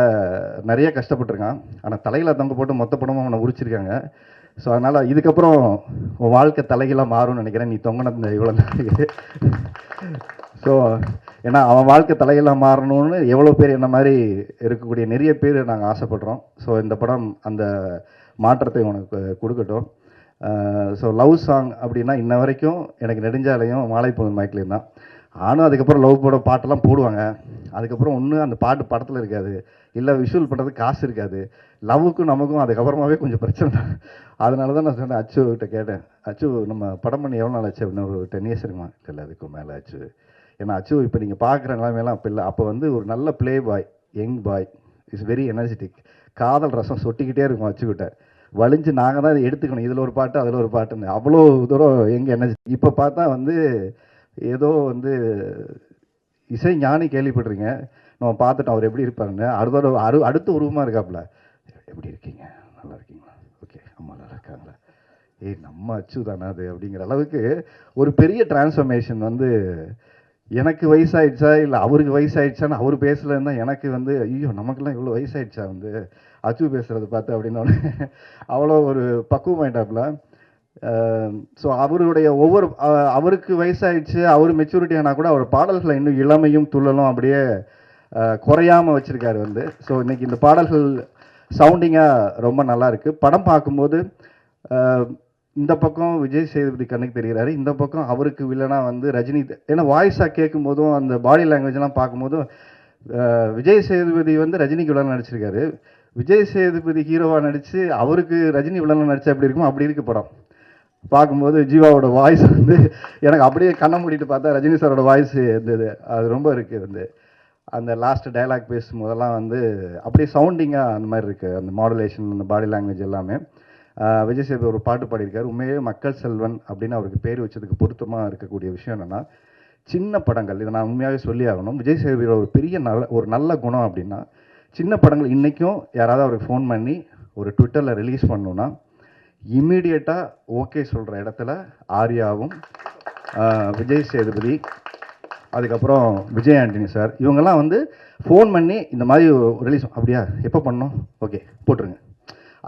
நிறைய கஷ்டப்பட்டுருக்கான். ஆனால் தலையில் தொங்க போட்டு மொத்த படமும் அவனை உரிச்சிருக்காங்க. ஸோ அதனால் இதுக்கப்புறம் உன் வாழ்க்கை தலைகளாக மாறும்னு நினைக்கிறேன், நீ தொங்கின இவ்வளோ நாளைக்கு. ஸோ ஏன்னா அவன் வாழ்க்கை தலைகளாக மாறணும்னு எவ்வளோ பேர் என்ன மாதிரி இருக்கக்கூடிய நிறைய பேர் நாங்கள் ஆசைப்படுறோம். ஸோ இந்த படம் அந்த மாற்றத்தை உனக்கு கொடுக்கட்டும். ஸோ லவ் சாங் அப்படின்னா இன்ன வரைக்கும் எனக்கு நெடுஞ்சாலையும் மாலைப்பொழுது மயக்கலையும் தான். ஆனும் அதுக்கப்புறம் லவ் போட பாட்டெல்லாம் போடுவாங்க. அதுக்கப்புறம் ஒன்று அந்த பாட்டு படத்தில் இருக்காது, இல்லை விஷுவல் பண்ணுறதுக்கு காசு இருக்காது. லவ்வுக்கும் நமக்கும் அதுக்கப்புறமாவே கொஞ்சம் பிரச்சனை தான். அதனால தான் நான் சொன்னேன், அச்சு கிட்ட கேட்டேன், அச்சு நம்ம படம் பண்ணி எவ்வளோ நாள் ஆச்சு அப்படின்னு. ஒரு 10 years இருக்குமா? இல்லை அதுக்கும் மேலே ஆச்சு. ஏன்னா அச்சு இப்போ நீங்கள் பார்க்குற நிலைமையெல்லாம் அப்போ இல்லை. அப்போ வந்து ஒரு நல்ல play boy, young boy, is very energetic. காதல் ரசம் சொட்டிக்கிட்டே இருக்கும் அச்சுக்கிட்ட. வலிஞ்சு நாங்கள் தான் இதை எடுத்துக்கணும், இதில் ஒரு பாட்டு அதில் ஒரு பாட்டுன்னு. அவ்வளோ தூரம் எங்கே எனர்ஜி. இப்போ பார்த்தா வந்து ஏதோ வந்து இசை ஞானி கேள்விப்பட்டிருங்க, நம்ம பார்த்துட்டோம் அவர் எப்படி இருப்பாருன்னு. அடுத்த உருவமாக இருக்காப்புல. எப்படி இருக்கீங்க, நல்லா இருக்கீங்களா, ஓகே அம்மா நல்லா இருக்காங்களா, நம்ம அச்சு தானே அது அப்படிங்கிற அளவுக்கு ஒரு பெரிய டிரான்ஸ்ஃபர்மேஷன் வந்து. எனக்கு வயசாயிடுச்சா இல்லை அவருக்கு வயசாயிடுச்சான்னு அவர் பேசலன்னா எனக்கு வந்து ஐயோ நமக்குலாம் இவ்வளோ வயசாயிடுச்சா வந்து அச்சு பேசுகிறத பார்த்து அப்படின்னோடனே அவ்வளோ ஒரு பக்குவமாயிட்டாப்புல. ஸோ அவருடைய அவருக்கு வயசாயிடுச்சு, அவர் மெச்சூரிட்டி ஆனால் கூட அவர் பாடல்களை இன்னும் இளமையும் துள்ளலும் அப்படியே குறையாமல் வச்சுருக்காரு வந்து. ஸோ இன்றைக்கி இந்த பாடல்கள் சவுண்டிங்காக ரொம்ப நல்லா இருக்குது. படம் பார்க்கும்போது இந்த பக்கம் விஜய் சேதுபதி கண்ணுக்கு தெரிகிறாரு, இந்த பக்கம் அவருக்கு வில்லனா வந்து ரஜினி. ஏன்னா வாய்ஸாக கேட்கும் போதும் அந்த பாடி லாங்குவேஜ்லாம் பார்க்கும்போதும் விஜய் சேதுபதி வந்து ரஜினிக்கு வில்லனா நடிச்சிருக்காரு. விஜய் சேதுபதி ஹீரோவாக நடித்து அவருக்கு ரஜினி வில்லனா நடித்தா எப்படி இருக்குமோ அப்படி இருக்குது படம். பார்க்கும்போது ஜீவாவோட வாய்ஸ் வந்து எனக்கு அப்படியே கண்ணை மூடிட்டு பார்த்தா ரஜினி சாரோட வாய்ஸ் இருந்தது. அது ரொம்ப இருக்குது வந்து. அந்த லாஸ்ட் டைலாக் பேசும்போதெல்லாம் வந்து அப்படியே சவுண்டிங்காக அந்த மாதிரி இருக்குது, அந்த மாடுலேஷன், அந்த பாடி லாங்குவேஜ் எல்லாமே. விஜய் சேதுபதி ஒரு பாட்டு பாடியிருக்காரு. உண்மையே மக்கள் செல்வன் அப்படின்னு அவருக்கு பேர் வச்சதுக்கு பொருத்தமாக இருக்கக்கூடிய விஷயம் என்னென்னா, சின்ன படங்கள், இதை நான் உண்மையாகவே சொல்லி ஆகணும், விஜய் சேதுபதியோட ஒரு பெரிய ஒரு நல்ல குணம் அப்படின்னா, சின்ன படங்கள் இன்றைக்கும் யாராவது அவருக்கு ஃபோன் பண்ணி ஒரு ட்விட்டரில் ரிலீஸ் பண்ணணுன்னா இம்மீடியட்டாக ஓகே சொல்கிற இடத்துல ஆர்யாவும், விஜய் சேதுபதி, அதுக்கப்புறம் விஜய் ஆண்டனி சார், இவங்கெல்லாம் வந்து ஃபோன் பண்ணி இந்த மாதிரி ரிலீஸ் அப்படியா எப்போ பண்ணோம், ஓகே போட்டுருங்க.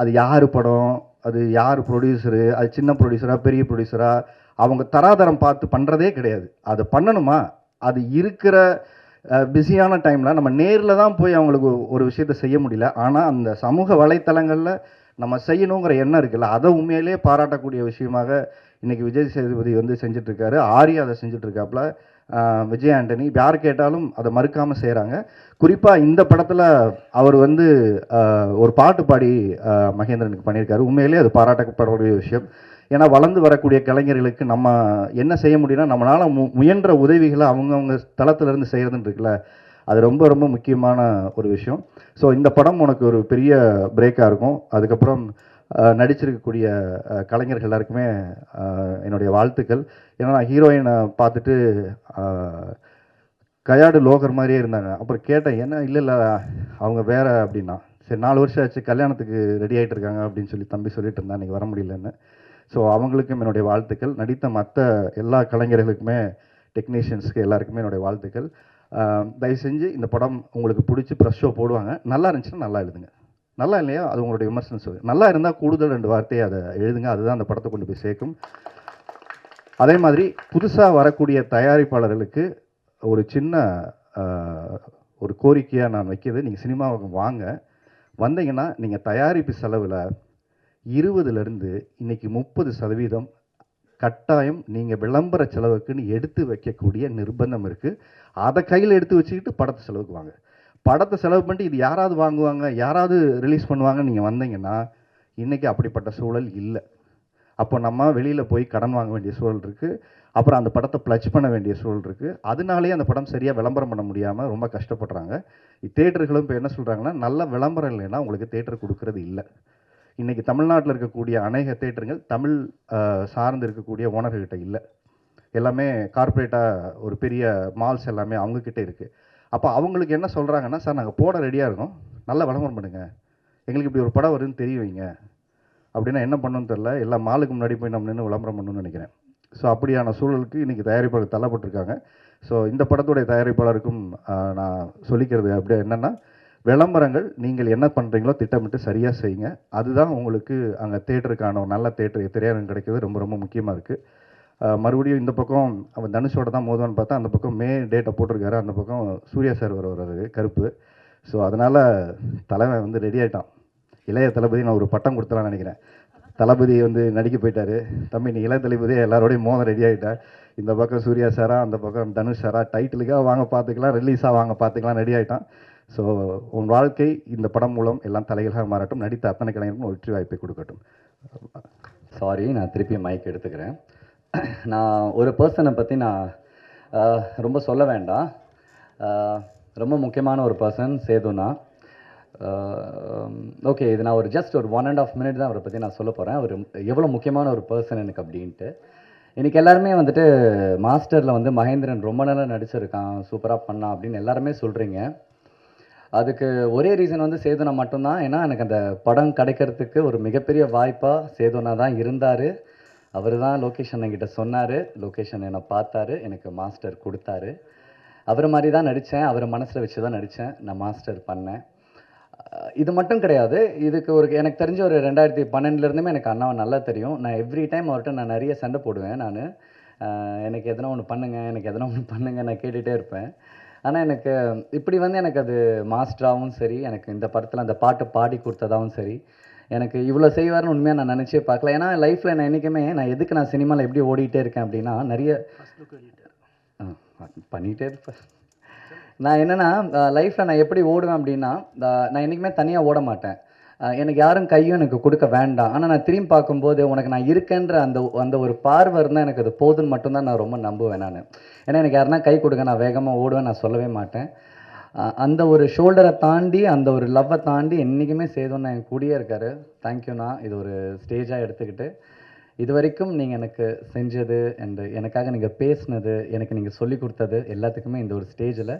அது யார் படம், அது யார் ப்ரொடியூசரு, அது சின்ன ப்ரொடியூசராக பெரிய ப்ரொடியூசராக, அவங்க தராதரம் பார்த்து பண்ணுறதே கிடையாது. அது பண்ணணுமா, அது இருக்கிற பிஸியான டைமில் நம்ம நேரில் தான் போய் அவங்களுக்கு ஒரு விஷயத்தை செய்ய முடியல. ஆனால் அந்த சமூக வலைத்தளங்களில் நம்ம செய்யணுங்கிற எண்ணம் இருக்குல்ல, அதை உண்மையிலேயே பாராட்டக்கூடிய விஷயமாக இன்றைக்கி விஜய் சேதுபதி வந்து செஞ்சிட்ருக்காரு. ஆர்யா அதை செஞ்சிட்ருக்காப்புல. விஜய் ஆண்டனி யார் கேட்டாலும் அதை மறுக்காமல் செய்கிறாங்க. குறிப்பாக இந்த படத்தில் அவர் வந்து ஒரு பாட்டு பாடி மகேந்திரனுக்கு பண்ணியிருக்காரு. உண்மையிலேயே அது பாராட்டப்படக்கூடிய விஷயம். ஏன்னா வளர்ந்து வரக்கூடிய கலைஞர்களுக்கு நம்ம என்ன செய்ய முடியும்னா, நம்மளால் முயன்ற உதவிகளை அவங்கவுங்க தளத்திலேருந்து செய்கிறதுன்னு இருக்குல்ல, அது ரொம்ப ரொம்ப முக்கியமான ஒரு விஷயம். ஸோ இந்த படம் உனக்கு ஒரு பெரிய பிரேக்காக இருக்கும். அதுக்கப்புறம் நடிச்சிருக்கக்கூடிய கலைஞர்கள் எல்லாருக்குமே என்னுடைய வாழ்த்துக்கள். ஏன்னா நான் ஹீரோயினை பார்த்துட்டு கையாடு லோகர் மாதிரியே இருந்தாங்க. அப்புறம் கேட்டேன், என்ன இல்லை அவங்க வேற அப்படின்னா, சரி 4 வருஷம் ஆச்சு கல்யாணத்துக்கு ரெடி ஆகிட்டு இருக்காங்க அப்படின்னு சொல்லி தம்பி சொல்லிட்டு இருந்தா, இன்றைக்கி வர முடியலன்னு. ஸோ அவங்களுக்கும் என்னுடைய வாழ்த்துக்கள். நடித்த மற்ற எல்லா கலைஞர்களுக்குமே, டெக்னீஷியன்ஸுக்கு எல்லாருக்குமே என்னுடைய வாழ்த்துக்கள். தயவு செஞ்சு இந்த படம் உங்களுக்கு பிடிச்சி ப்ரெஷ் ஷோ போடுவாங்க, நல்லா இருந்துச்சுன்னா நல்லா எழுதுங்க, நல்லா இல்லையா அது உங்களுடைய விமர்சனம் சொல்லுங்கள். நல்லா இருந்தால் கூடுதல் 2 வார்த்தையை அதை எழுதுங்க, அதுதான் அந்த படத்தை கொண்டு போய் சேர்க்கும். அதே மாதிரி புதுசாக வரக்கூடிய தயாரிப்பாளர்களுக்கு ஒரு சின்ன ஒரு கோரிக்கையாக நான் வைக்கிறது, நீங்கள் சினிமாவுக்கு வாங்க, வந்தீங்கன்னா நீங்கள் தயாரிப்பு செலவில் 20லேருந்து இன்றைக்கி 30% கட்டாயம் நீங்கள் விளம்பர செலவுக்குன்னு எடுத்து வைக்கக்கூடிய நிர்பந்தம் இருக்குது. அதை கையில் எடுத்து வச்சுக்கிட்டு படத்தை செலவுக்கு வாங்க. படத்தை செலவு பண்ணிட்டு இது யாராவது வாங்குவாங்க, யாராவது ரிலீஸ் பண்ணுவாங்கன்னு நீங்கள் வந்தீங்கன்னா, இன்றைக்கி அப்படிப்பட்ட சூழல் இல்லை. அப்போ நம்ம வெளியில் போய் கடன் வாங்க வேண்டிய சூழல் இருக்குது. அப்புறம் அந்த படத்தை ப்ளச் பண்ண வேண்டிய சூழல் இருக்குது. அதனாலேயே அந்த படம் சரியாக விளம்பரம் பண்ண முடியாமல் ரொம்ப கஷ்டப்படுறாங்க. தேட்டர்களும் இப்போ என்ன சொல்கிறாங்கன்னா, நல்ல விளம்பரம் இல்லைன்னா உங்களுக்கு தேட்டர் கொடுக்கறது இல்லை. இன்றைக்கி தமிழ்நாட்டில் இருக்கக்கூடிய அநேக தேட்டருங்கள் தமிழ் சார்ந்து இருக்கக்கூடிய ஓனர்கிட்ட இல்லை. எல்லாமே கார்ப்பரேட்டாக ஒரு பெரிய மால்ஸ் எல்லாமே அவங்கக்கிட்ட இருக்குது. அப்போ அவங்களுக்கு என்ன சொல்கிறாங்கன்னா, சார் நாங்கள் போட ரெடியாக இருக்கோம், நல்ல விளம்பரம் பண்ணுங்கள், எங்களுக்கு இப்படி ஒரு படம் வருதுன்னு தெரிய வைங்க. அப்படின்னா என்ன பண்ணணும்னு தெரில, எல்லா மாலுக்கு முன்னாடி போய் நம்ம நின்று விளம்பரம் பண்ணணும்னு நினைக்கிறேன். ஸோ அப்படியான சூழலுக்கு இன்றைக்கி தயாரிப்பாளர் தள்ளப்பட்டிருக்காங்க. ஸோ இந்த படத்துடைய தயாரிப்பாளருக்கும் நான் சொல்லிக்கிறது அப்படியே என்னென்னா, விளம்பரங்கள் நீங்கள் என்ன பண்ணுறீங்களோ திட்டமிட்டு சரியாக செய்யுங்க. அதுதான் உங்களுக்கு அங்கே தேட்டருக்கான ஒரு நல்ல திரையரங்கு கிடைக்கிறது ரொம்ப ரொம்ப முக்கியமாக இருக்குது. மறுபடியும் இந்த பக்கம் அவன் தனுஷோட தான் மோதுவான்னு பார்த்தா, அந்த பக்கம் மே டேட்டை போட்டிருக்காரு, அந்த பக்கம் சூர்யா சார் வர்றாரு கருப்பு. ஸோ அதனால் தலைவன் வந்து ரெடி ஆகிட்டான். இளைய தளபதி நான் ஒரு பட்டம் கொடுத்தலான்னு நினைக்கிறேன். தளபதி வந்து நடிக்க போயிட்டார், தம்பி நீ இளைய தளபதியே எல்லாரோடையும் மோத ரெடி ஆகிட்டேன். இந்த பக்கம் சூர்யா சாரா, அந்த பக்கம் தனுஷ் சாரா, டைட்டிலுக்காக வாங்க பார்த்துக்கலாம், ரிலீஸாக வாங்க பார்த்துக்கலாம், ரெடி ஆகிட்டான். ஸோ உன் வாழ்க்கை இந்த படம் மூலம் எல்லாம் தலைகளாக மாறட்டும், நடித்த அத்தனை கலைஞருக்கும் வெற்றி வாய்ப்பை கொடுக்கட்டும்.
சாரி, நான் திருப்பி மைக் எடுத்துக்கிறேன். நான் ஒரு பர்சனை பற்றி நான் ரொம்ப சொல்ல வேண்டாம். ரொம்ப முக்கியமான ஒரு பர்சன் சேதுனா. ஓகே, இது நான் ஒரு ஜஸ்ட் ஒரு 1.5 மினிட் தான் அவரை பற்றி நான் சொல்ல போகிறேன். அவர் எவ்வளோ முக்கியமான ஒரு பர்சன் எனக்கு அப்படின்ட்டு. இன்றைக்கி எல்லாருமே வந்துட்டு மாஸ்டரில் வந்து மகேந்திரன் ரொம்ப நல்லா நடிச்சிருக்கான், சூப்பராக பண்ணான் அப்படின்னு எல்லாருமே சொல்கிறீங்க. அதுக்கு ஒரே ரீசன் வந்து சேதுனா மட்டும்தான். ஏன்னா எனக்கு அந்த படம் கிடைக்கிறதுக்கு ஒரு மிகப்பெரிய வாய்ப்பாக சேதுனா தான் இருந்தார். அவர் தான் லொக்கேஷன் என்கிட்ட சொன்னார், லொக்கேஷன் என்னை பார்த்தாரு, எனக்கு மாஸ்டர் கொடுத்தாரு. அவர் மாதிரி தான் நடித்தேன், அவர் மனசில் வச்சு தான் நடித்தேன், நான் மாஸ்டர் பண்ணேன். இது மட்டும் கிடையாது, இதுக்கு ஒரு எனக்கு தெரிஞ்ச ஒரு 2012 எனக்கு அண்ணாவை நல்லா தெரியும். நான் எவ்ரி டைம் அவர்கிட்ட நான் நிறைய சண்டை போடுவேன். நான் எனக்கு எதனா ஒன்று பண்ணுங்கள், எனக்கு எதனா ஒன்று பண்ணுங்கள் நான் கேட்டுகிட்டே இருப்பேன். ஆனால் எனக்கு இப்படி வந்து எனக்கு அது மாஸ்டராகவும் சரி, எனக்கு இந்த படத்தில் அந்த பாட்டு பாடி கொடுத்ததாகவும் சரி, எனக்கு இவ்வளோ செய்வார்னு உண்மையாக நான் நினச்சே பார்க்கல. ஏன்னா லைஃப்பில் நான் என்றைக்குமே எதுக்கு நான் சினிமாவில் எப்படி ஓடிக்கிட்டே இருக்கேன் அப்படின்னா, நிறைய பண்ணிகிட்டே இருப்பேன். நான் என்னென்னா லைஃப்பில் நான் எப்படி ஓடுவேன் அப்படின்னா, நான் என்றைக்குமே தனியாக ஓட மாட்டேன். எனக்கு யாரும் கையும் எனக்கு கொடுக்க வேண்டாம். ஆனால் நான் திரும்பி பார்க்கும்போது உனக்கு நான் இருக்கேன்ற அந்த ஒரு பார்வை இருந்தால் எனக்கு அது போதுன்னு மட்டும்தான் நான் ரொம்ப நம்புவேன் நான். ஏன்னா எனக்கு யாருன்னா கை கொடுங்க, நான் வேகமாக ஓடுவேன், நான் சொல்லவே மாட்டேன். அந்த ஒரு ஷோல்டரை தாண்டி, அந்த ஒரு லவ்வை தாண்டி என்றைக்குமே சேதுன்னா என் கூடயே இருக்கார். தேங்க்யூண்ணா, இது ஒரு ஸ்டேஜாக எடுத்துக்கிட்டு இது வரைக்கும் நீங்கள் எனக்கு செஞ்சது அண்ட் எனக்காக நீங்கள் பேசுனது, எனக்கு நீங்கள் சொல்லிக் கொடுத்தது எல்லாத்துக்குமே இந்த ஒரு ஸ்டேஜில்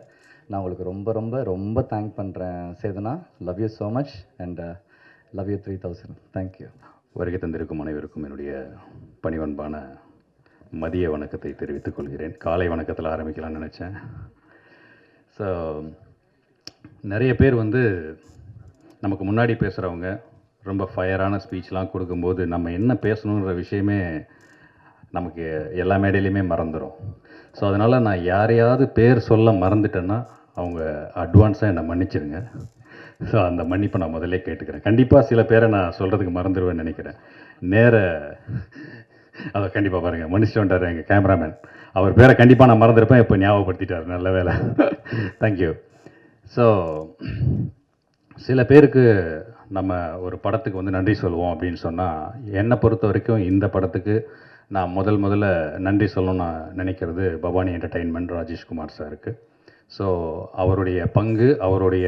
நான் உங்களுக்கு ரொம்ப ரொம்ப ரொம்ப தேங்க் பண்ணுறேன் சேதுனா. Love you so much and love you 3000. Thank you.
வருகை தந்திருக்கும் அனைவருக்கும் என்னுடைய பணிவன்பான மதிய வணக்கத்தை தெரிவித்துக் கொள்கிறேன். காலை வணக்கத்தில் ஆரம்பிக்கலாம்னு நினச்சேன். ஸோ நிறைய பேர் வந்து நமக்கு முன்னாடி பேசுகிறவங்க ரொம்ப ஃபயரான ஸ்பீச்லாம் கொடுக்கும்போது நம்ம என்ன பேசணுன்ற விஷயமே நமக்கு எல்லா மேடையிலையுமே மறந்துடும். ஸோ அதனால் நான் யாரையாவது பேர் சொல்ல மறந்துட்டேன்னா அவங்க அட்வான்ஸாக என்னை மன்னிச்சிருங்க. ஸோ அந்த மன்னிப்பை நான் முதல்ல கேட்டுக்கிறேன். கண்டிப்பாக சில பேரை நான் சொல்கிறதுக்கு மறந்துடுவேன்னு நினைக்கிறேன். அதை கண்டிப்பாக பாருங்கள், மன்னிச்சுட்டு வந்துட்டார் எங்கள் கேமராமேன். அவர் பேரை கண்டிப்பாக நான் மறந்துருப்பேன், இப்போ ஞாபகப்படுத்திட்டார். நல்ல வேலை. தேங்க்யூ. ஸோ சில பேருக்கு நம்ம ஒரு படத்துக்கு வந்து நன்றி சொல்லுவோம் அப்படின்னு சொன்னால், என்னை பொறுத்த வரைக்கும் இந்த படத்துக்கு நான் முதல்ல நன்றி சொல்லணும்னு நான் நினைக்கிறது பவானி என்டர்டெயின்மெண்ட் ராஜேஷ்குமார் சாருக்கு. ஸோ அவருடைய பங்கு, அவருடைய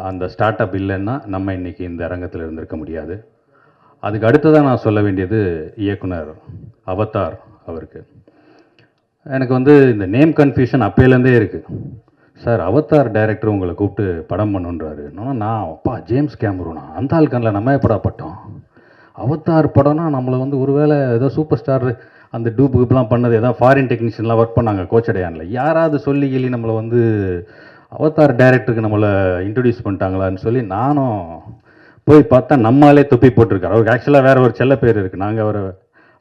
அந்த ஸ்டார்ட் அப் இல்லைன்னா நம்ம இன்றைக்கி இந்த அரங்கத்தில் இருந்திருக்க முடியாது. அதுக்கு அடுத்ததாக நான் சொல்ல வேண்டியது இயக்குனர் அவதார் அவருக்கு. எனக்கு வந்து இந்த நேம் கன்ஃபியூஷன் அப்பையிலேருந்தே இருக்குது. சார் அவதார் டைரக்டர் உங்களை கூப்பிட்டு படம் பண்ணுன்றாரு. நான் அப்பா ஜேம்ஸ் கேமரூனா, அந்த ஆள்கனில் நம்ம எப்படா பட்டோம். அவதார் படம்னா நம்மளை வந்து ஒருவேளை ஏதோ சூப்பர் ஸ்டார் அந்த டூப்புக்குலாம் பண்ணது ஏதாவது ஃபாரின் டெக்னீஷியன்லாம் ஒர்க் பண்ணாங்க கோச்சடையானில், யாராவது சொல்லி கேள்வி நம்மளை வந்து அவதார் டைரக்டருக்கு நம்மளை இன்ட்ரடியூஸ் பண்ணிட்டாங்களான்னு சொல்லி நானும் போய் பார்த்தா நம்மளாலே தொப்பி போட்டிருக்காரு. அவருக்கு ஆக்சுவலாக வேறு ஒரு செல்ல பேர் இருக்குது, நாங்கள் அவரை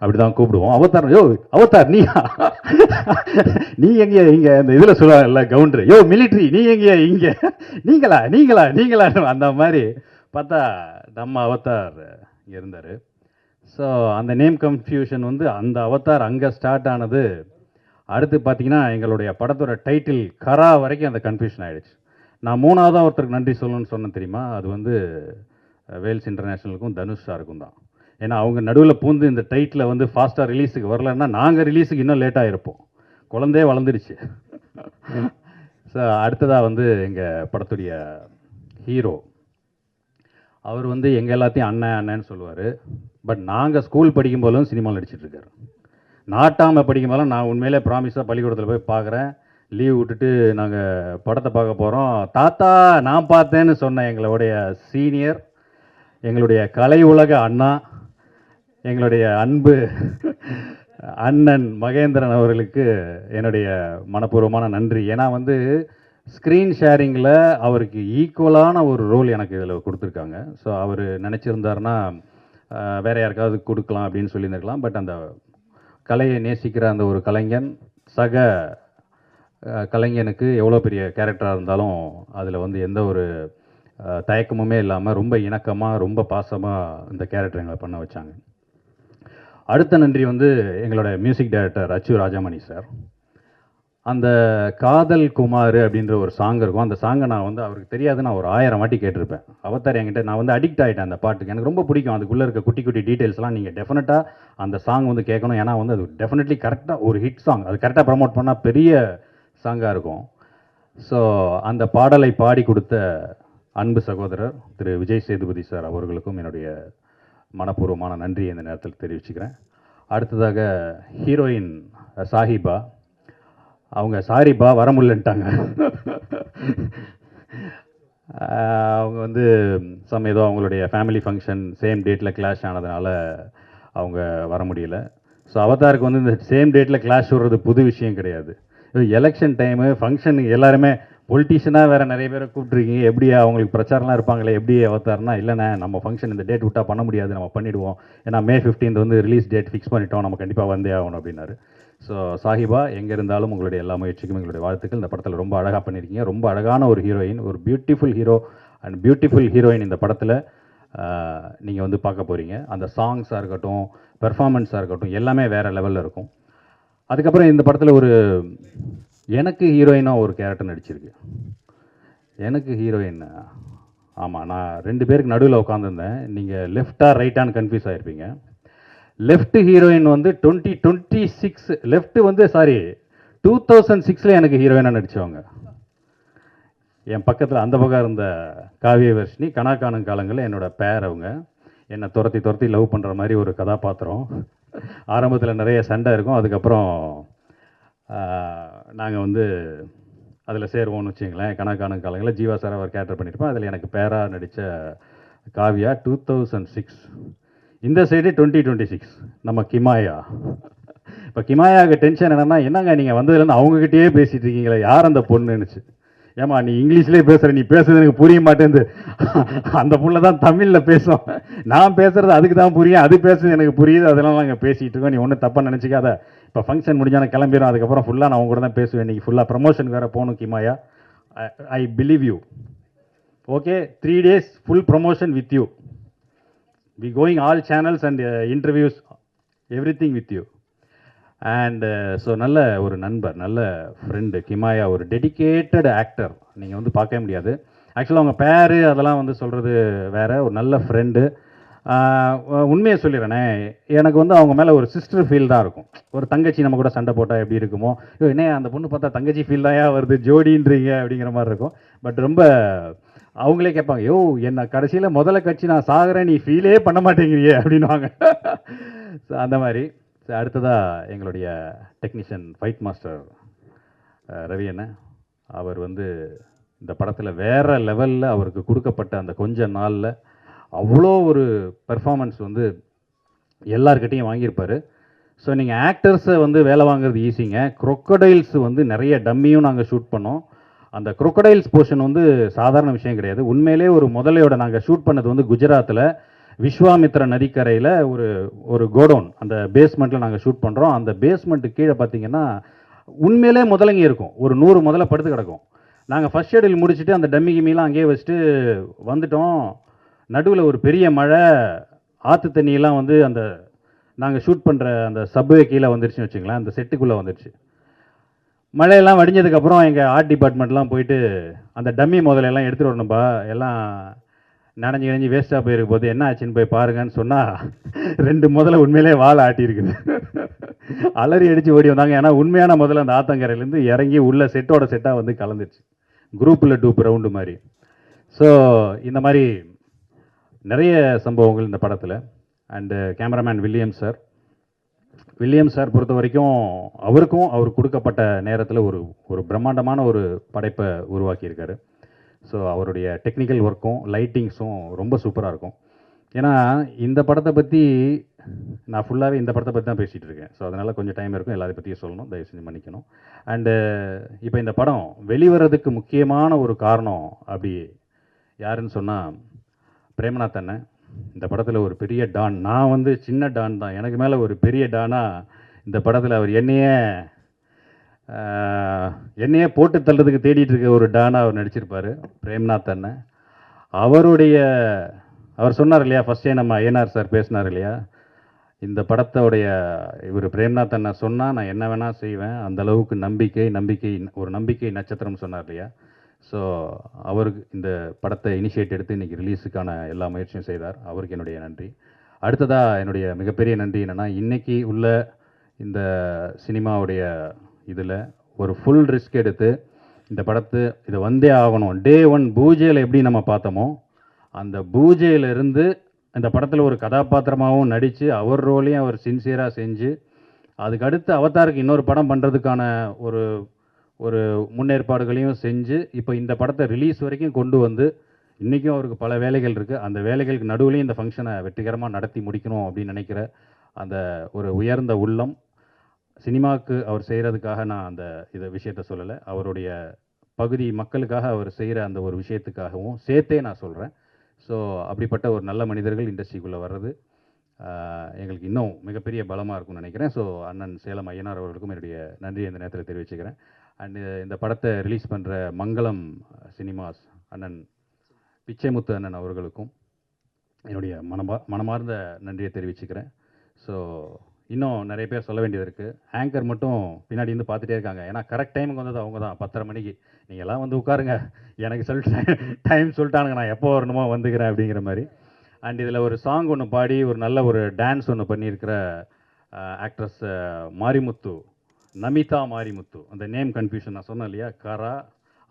அப்படி தான் கூப்பிடுவோம். அவதார், யோ அவதார் நீ எங்கேயா இங்கே இந்த இதில் சொல்லுவாங்கல்ல கவுண்டர், யோ மிலிட்ரி நீ எங்கேயா இங்கே, நீங்களான்னு அந்த மாதிரி பார்த்தா நம்ம அவதார் இங்கே இருந்தார். ஸோ அந்த நேம் கன்ஃபியூஷன் வந்து அந்த அவதார் அங்கே ஸ்டார்ட் ஆனது. அடுத்து பார்த்தீங்கன்னா எங்களுடைய படத்தோட டைட்டில் கரா வரைக்கும் அந்த கன்ஃபியூஷன் ஆகிடுச்சு. நான் மூணாவதாக ஒருத்தருக்கு நன்றி சொல்லணும்னு சொன்னேன் தெரியுமா, அது வந்து வேல்ஸ் இன்டர்நேஷ்னலுக்கும் தனுஷ் சாருக்கும் தான். ஏன்னா அவங்க நடுவில் பூந்து இந்த டைட்டில் வந்து ஃபாஸ்ட்டாக ரிலீஸுக்கு வரலன்னா நாங்கள் ரிலீஸுக்கு இன்னும் லேட்டாக இருப்போம். குழந்தையே வளர்ந்துடுச்சு. ஸோ அடுத்ததாக வந்து எங்கள் படத்துடைய ஹீரோ, அவர் வந்து எங்கள் எல்லாத்தையும் அண்ணன்னு சொல்லுவார். பட் நாங்கள் ஸ்கூல் படிக்கும் போதும் சினிமாவில் நடிச்சிட்ருக்காரு. நாட்டாமல் படிக்கும் போதெல்லாம் நான் உண்மையிலே ப்ராமிஸாக பள்ளிக்கூடத்தில் போய் பார்க்குறேன், லீவ் விட்டுட்டு நாங்கள் படத்தை பார்க்க போகிறோம், தாத்தா நான் பார்த்தேன்னு சொன்ன எங்களுடைய சீனியர், எங்களுடைய கலை உலக அண்ணா, எங்களுடைய அன்பு அண்ணன் மகேந்திரன் அவர்களுக்கு என்னுடைய மனப்பூர்வமான நன்றி. ஏன்னா வந்து ஸ்க்ரீன் ஷேரிங்கில் அவருக்கு ஈக்குவலான ஒரு ரோல் எனக்கு இதில் கொடுத்துருக்காங்க. ஸோ அவர் நினச்சிருந்தாருன்னா வேறு யாருக்காவது கொடுக்கலாம் அப்படின்னு சொல்லியிருந்திருக்கலாம். பட் அந்த கலையை நேசிக்கிற அந்த ஒரு கலைஞன் சக கலைஞனுக்கு எவ்வளோ பெரிய கேரக்டராக இருந்தாலும் அதில் வந்து எந்த ஒரு தயக்கமுமே இல்லாமல் ரொம்ப இணக்கமாக ரொம்ப பாசமாக இந்த கேரக்டர் எங்களை பண்ண வச்சாங்க. அடுத்த நன்றி வந்து எங்களோட மியூசிக் டைரக்டர் அச்சு ராஜாமணி சார். அந்த காதல் குமார் அப்படின்ற ஒரு சாங் இருக்கும். அந்த சாங்கை நான் வந்து அவருக்கு தெரியாது, நான் ஒரு 1000 வாட்டி கேட்டிருப்பேன். அவதார் என்கிட்ட நான் வந்து அடிக்ட் ஆகிட்டேன் அந்த பாட்டுக்கு. எனக்கு ரொம்ப பிடிக்கும் அதுக்குள்ளே இருக்க குட்டி குட்டி டீட்டெயில்ஸ்லாம். நீங்கள் டெஃபினட்டாக அந்த சாங் வந்து கேட்கணும். ஏன்னா வந்து அது டெஃபினெட்லி கரெக்டாக ஒரு ஹிட் சாங், அது கரெக்டாக ப்ரமோட் பண்ணால் பெரிய சாங்காக இருக்கும். ஸோ அந்த பாடலை பாடி கொடுத்த அன்பு சகோதரர் திரு விஜய் சேதுபதி சார் அவர்களுக்கும் என்னுடைய மனப்பூர்வமான நன்றியை இந்த நேரத்தில் தெரிவிச்சுக்கிறேன். அடுத்ததாக ஹீரோயின் சாஹிபா, அவங்க சாரிபா வர முடியலன்ட்டாங்க. அவங்க வந்து ஏதோ அவங்களுடைய ஃபேமிலி ஃபங்க்ஷன் சேம் டேட்டில் கிளாஷ் ஆனதுனால அவங்க வர முடியல. ஸோ அவதாருக்கு வந்து இந்த சேம் டேட்டில் கிளாஷ் விடுறது புது விஷயம் கிடையாது. எலெக்ஷன் டைமு ஃபங்க்ஷன் எல்லாருமே பொலிட்டீஷியனாக வேறு நிறைய பேரை கூப்பிட்ருக்கீங்க, எப்படி அவங்களுக்கு பிரச்சாரம்லாம் இருப்பாங்களே, எப்படி அவதார்னா இல்லைண்ணே நம்ம ஃபங்க்ஷன் இந்த டேட் விட்டால் பண்ண முடியாது, நம்ம பண்ணிவிடுவோம், ஏன்னா May 15 வந்து ரிலீஸ் டேட் ஃபிக்ஸ் பண்ணிட்டோம், நம்ம கண்டிப்பாக வந்தே ஆகணும் அப்படின்னாரு. ஸோ சாஹிபா எங்கே இருந்தாலும் உங்களுடைய எல்லா முயற்சிக்கும் எங்களுடைய வாழ்த்துக்கள். இந்த படத்தில் ரொம்ப அழகாக பண்ணியிருக்கீங்க. ரொம்ப அழகான ஒரு ஹீரோயின், ஒரு beautiful hero and beautiful heroine இந்த படத்தில் நீங்கள் வந்து பார்க்க போகிறீங்க. அந்த சாங்ஸாக இருக்கட்டும், பெர்ஃபார்மன்ஸாக இருக்கட்டும், எல்லாமே வேறு லெவலில் இருக்கும். அதுக்கப்புறம் இந்த படத்தில் ஒரு எனக்கு ஹீரோயினாக ஒரு கேரக்டர் நடிச்சிருக்கு. எனக்கு ஹீரோயின், ஆமாம், நான் 2 பேருக்கு நடுவில் உட்காந்துருந்தேன். நீங்கள் லெஃப்டாக ரைட்டான்னு கன்ஃபியூஸ் ஆகிருப்பீங்க. லெஃப்ட் ஹீரோயின் வந்து 2026 லெஃப்ட் வந்து 2006 எனக்கு ஹீரோயினாக நடித்தவங்க. என் பக்கத்தில் அந்த பக்கம் இருந்த காவியவர்ஷினி கணக்காணும் காலங்களில் என்னோட பேர் அவங்க. என்னை துரத்தி லவ் பண்ணுற மாதிரி ஒரு கதாபாத்திரம். ஆரம்பத்தில் நிறைய சண்டை இருக்கும், அதுக்கப்புறம் நாங்கள் வந்து அதில் சேருவோம்னு வச்சுங்களேன். கணக்கான காலங்களில் ஜீவா சார் அவர் கேரக்டர் பண்ணியிருப்பேன். அதில் எனக்கு பேரா நடித்த காவ்யா 2006. இந்த சைடு 2026 நம்ம கிமாயா. இப்போ கிமாயாவுக்கு டென்ஷன் என்னங்க நீங்கள் வந்ததுலேருந்து அவங்ககிட்டயே பேசிகிட்டு இருக்கீங்களே, யார் அந்த பொண்ணுன்னுச்சு. ஏமா நீ இங்கிலீஷ்லேயே பேசுகிற, நீ பேசுறது எனக்கு புரிய மாட்டேங்குது. அந்த புள்ள தான் தமிழில் பேசும், நான் பேசுகிறது அதுக்கு தான் புரியும், அது பேசுறது எனக்கு புரியுது, அதெல்லாம் நாங்கள் பேசிகிட்டு இருக்கோம். நீ ஒன்றும் தப்பாக நினச்சிக்காத. இப்போ ஃபங்க்ஷன் முடிஞ்சால் நான் கிளம்பிடும், அதுக்கப்புறம் ஃபுல்லாக நான் அவங்க கூட தான் பேசுவேன். இன்றைக்கி ஃபுல்லாக ப்ரமோஷன் வேறு போகணும் கிமாயா. I believe you. Okay, 3 days full promotion with you. We going all channels and interviews, everything with you. And so நல்ல ஒரு நண்பர், நல்ல ஃப்ரெண்டு கிமாயா. ஒரு டெடிக்கேட்டட் ஆக்டர், நீங்கள் வந்து பார்க்கவே முடியாது. ஆக்சுவலாக அவங்க பேர் அதெல்லாம் வந்து சொல்கிறது வேறு. ஒரு நல்ல ஃப்ரெண்டு. உண்மையை சொல்லிடுறேனே, எனக்கு வந்து அவங்க மேலே ஒரு சிஸ்டர் ஃபீல் தான் இருக்கும். ஒரு தங்கச்சி நம்ம கூட சண்டை போட்டால் எப்படி இருக்குமோ, என்ன அந்த பொண்ணு பார்த்தா தங்கச்சி ஃபீல் தான் வருது, ஜோடின்றீங்க அப்படிங்கிற மாதிரி இருக்கும். பட் ரொம்ப அவங்களே கேட்பாங்க, யோ என்ன கடைசியில் முதல்ல கட்சி நான் சாகிறேன், நீ ஃபீலே பண்ண மாட்டேங்கிறியே அப்படின்வாங்க. ஸோ அந்த மாதிரி. ஸோ அடுத்ததாக எங்களுடைய டெக்னீஷியன் ஃபைட் மாஸ்டர் ரவி அண்ணன். அவர் வந்து இந்த படத்தில் வேறு லெவலில் அவருக்கு கொடுக்கப்பட்ட அந்த கொஞ்ச நாளில் அவ்வளோ ஒரு பெர்ஃபார்மன்ஸ் வந்து எல்லார்கிட்டையும் வாங்கியிருப்பார். ஸோ நீங்கள் ஆக்டர்ஸை வந்து வேலை வாங்குறது ஈஸிங்க. crocodiles வந்து நிறைய டம்மியும் நாங்கள் ஷூட் பண்ணோம். அந்த crocodiles போர்ஷன் வந்து சாதாரண விஷயம் கிடையாது. உண்மையிலே ஒரு முதலையோட நாங்கள் ஷூட் பண்ணது வந்து குஜராத்தில் விஸ்வாமித்ரா நதிக்கரையில் ஒரு கோடவுன், அந்த பேஸ்மெண்ட்டில் நாங்கள் ஷூட் பண்ணுறோம். அந்த பேஸ்மெண்ட்டு கீழே பார்த்தீங்கன்னா உண்மையிலே முதலைங்க இருக்கும், ஒரு 100 முதல்ல படுத்து கிடக்கும். நாங்கள் ஃபஸ்ட் ஷெடியூல் முடிச்சுட்டு அந்த டம்மி கிம்மிலாம் அங்கேயே வச்சுட்டு வந்துட்டோம். நடுவில் ஒரு பெரிய மழை, ஆற்று தண்ணியெல்லாம் வந்து அந்த நாங்கள் ஷூட் பண்ணுற அந்த சப்வே கீழே வந்துருச்சுன்னு வச்சுங்களேன், அந்த செட்டுக்குள்ளே வந்துருச்சு. மழையெல்லாம் வடிஞ்சதுக்கப்புறம் எங்கள் ஆர்ட் டிபார்ட்மெண்ட்லாம் போயிட்டு அந்த டம்மி முதலையெல்லாம் எடுத்துகிட்டு வரணும்பா, எல்லாம் நனைஞ்சு வேஸ்ட்டாக போயிருக்க போது என்ன ஆச்சுன்னு போய் பாருங்கன்னு சொன்னால் 2 முதல்ல உண்மையிலே வாழை ஆட்டியிருக்குது. அலறி அடித்து ஓடி வந்தாங்க. ஏன்னா உண்மையான முதல்ல அந்த ஆத்தங்கரையிலேருந்து இறங்கி உள்ள செட்டோட செட்டாக வந்து கலந்துருச்சு, குரூப்பில் டூப் ரவுண்டு மாதிரி. ஸோ இந்த மாதிரி நிறைய சம்பவங்கள் இந்த படத்தில். அண்டு கேமராமேன் வில்லியம் சார் பொறுத்த வரைக்கும் அவருக்கும் அவர் கொடுக்கப்பட்ட நேரத்தில் ஒரு பிரம்மாண்டமான ஒரு படைப்பை உருவாக்கியிருக்காரு. ஸோ அவருடைய டெக்னிக்கல் ஒர்க்கும் லைட்டிங்ஸும் ரொம்ப சூப்பராக இருக்கும். ஏன்னா இந்த படத்தை பற்றி நான் ஃபுல்லாகவே இந்த படத்தை பற்றி தான் பேசிகிட்டு இருக்கேன். ஸோ அதனால் கொஞ்சம் டைம் இருக்கும், எல்லாத்தையும் பற்றியும் சொல்லணும், தயவு செஞ்சு மன்னிக்கணும். அண்டு இப்போ இந்த படம் வெளிவரதுக்கு முக்கியமான ஒரு காரணம் அப்படி யாருன்னு சொன்னால் பிரேமநாத் அண்ணன். இந்த படத்தில் ஒரு பெரிய டான், நான் வந்து சின்ன டான் தான், எனக்கு மேலே ஒரு பெரிய டானாக இந்த படத்தில் அவர் என்னையே போட்டு தள்ளுறதுக்கு தேடிட்டு இருக்க ஒரு டானாக அவர் நடிச்சிருப்பார் பிரேம்நாத் அண்ணன். அவர் சொன்னார் இல்லையா, ஃபஸ்ட்டே நம்ம ஐயனார் சார் பேசினார் இல்லையா, இந்த படத்தோடைய இவர் பிரேம்நாத் அண்ணன் சொன்னால் நான் என்ன வேணால் செய்வேன், அந்தளவுக்கு நம்பிக்கை நட்சத்திரம் சொன்னார் இல்லையா. ஸோ அவருக்கு இந்த படத்தை இனிஷியேட் எடுத்து இன்றைக்கி ரிலீஸுக்கான எல்லா முயற்சியும் செய்தார். அவருக்கு என்னுடைய நன்றி. அடுத்ததாக என்னுடைய மிகப்பெரிய நன்றி என்னென்னா, இன்றைக்கி உள்ள இந்த சினிமாவுடைய இதில் ஒரு ஃபுல் ரிஸ்க் எடுத்து இந்த இதை வந்தே ஆகணும். Day 1 பூஜையில் எப்படி நம்ம பார்த்தோமோ, அந்த பூஜையிலிருந்து இந்த படத்தில் ஒரு கதாபாத்திரமாகவும் நடித்து அவர் ரோலையும் அவர் சின்சியராக செஞ்சு, அதுக்கு அடுத்து அவதாருக்கு இன்னொரு படம் பண்ணுறதுக்கான ஒரு முன்னேற்பாடுகளையும் செஞ்சு, இப்போ இந்த படத்தை ரிலீஸ் வரைக்கும் கொண்டு வந்து, இன்றைக்கும் அவருக்கு பல வேலைகள் இருக்குது, அந்த வேலைகளுக்கு நடுவுலையும் இந்த ஃபங்க்ஷனை வெற்றிகரமாக நடத்தி முடிக்கணும் அப்படின்னு நினைக்கிற அந்த ஒரு உயர்ந்த உள்ளம். சினிமாவுக்கு அவர் செய்கிறதுக்காக நான் அந்த விஷயத்தை சொல்லலை, அவருடைய பகுதி மக்களுக்காக அவர் செய்கிற அந்த ஒரு விஷயத்துக்காகவும் சேர்த்தே நான் சொல்கிறேன். ஸோ அப்படிப்பட்ட ஒரு நல்ல மனிதர்கள் இண்டஸ்ட்ரிக்குள்ளே வர்றது எங்களுக்கு இன்னும் மிகப்பெரிய பலமாக இருக்கும்னு நினைக்கிறேன். ஸோ அண்ணன் சேலம் ஐயனார் அவர்களுக்கும் என்னுடைய நன்றியை இந்த நேரத்தில் தெரிவிச்சுக்கிறேன். அண்டு இந்த படத்தை ரிலீஸ் பண்ணுற மங்களம் சினிமாஸ் அண்ணன் பிச்சைமுத்து அண்ணன் அவர்களுக்கும் என்னுடைய மனமார்ந்த நன்றியை தெரிவிச்சுக்கிறேன். ஸோ இன்னும் நிறைய பேர் சொல்ல வேண்டியது இருக்குது. ஆங்கர் மட்டும் பின்னாடி இருந்து பார்த்துட்டே இருக்காங்க. ஏன்னா கரெக்ட் டைமுக்கு வந்தது அவங்க தான், 10:30 மணிக்கு. நீங்கள் எல்லாம் வந்து உட்காருங்க, எனக்கு டைம் சொல்லிட்டானுங்க, நான் எப்போ வரணுமோ வந்துக்கிறேன் அப்படிங்கிற மாதிரி. அண்ட் இதில் ஒரு சாங் ஒன்று பாடி ஒரு நல்ல ஒரு டான்ஸ் ஒன்று பண்ணியிருக்கிற ஆக்ட்ரஸ் மாரிமுத்து, நமிதா மாரிமுத்து. அந்த நேம் கன்ஃபியூஷன் நான் சொன்னேன் இல்லையா, கரா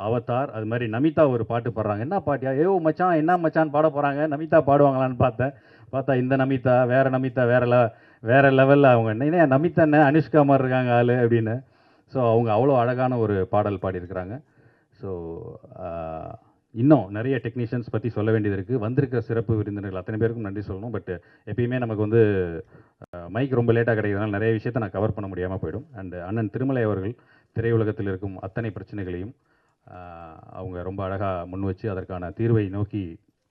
அவதார், அது மாதிரி நமிதா ஒரு பாட்டு பாடுறாங்க. என்ன பாட்டியா? ஏ மச்சான் என்ன மச்சான் பாட போகிறாங்க, நமிதா பாடுவாங்களான்னு பார்த்தா இந்த நமிதா வேற லெவலில் அவங்க என்ன நமிதா என்ன அனுஷ்கா மாதிரி இருக்காங்க ஆளு அப்படின்னு. ஸோ அவங்க அவ்வளோ அழகான ஒரு பாடல் பாடியிருக்கிறாங்க. ஸோ இன்னும் நிறைய டெக்னீஷியன்ஸ் பற்றி சொல்ல வேண்டியது இருக்குது. வந்திருக்கிற சிறப்பு விருந்தினர்கள் அத்தனை பேருக்கும் நன்றி சொல்லணும். பட் எப்பயுமே நமக்கு வந்து மைக் ரொம்ப லேட்டாக கிடைக்கிறதுனால நிறைய விஷயத்தை நான் கவர் பண்ண முடியாமல் போயிடும். அண்ட் அண்ணன் திருமலை அவர்கள் திரையுலகத்தில் இருக்கும் அத்தனை பிரச்சனைகளையும் அவங்க ரொம்ப அழகாக முன் வச்சு அதற்கான தீர்வை நோக்கி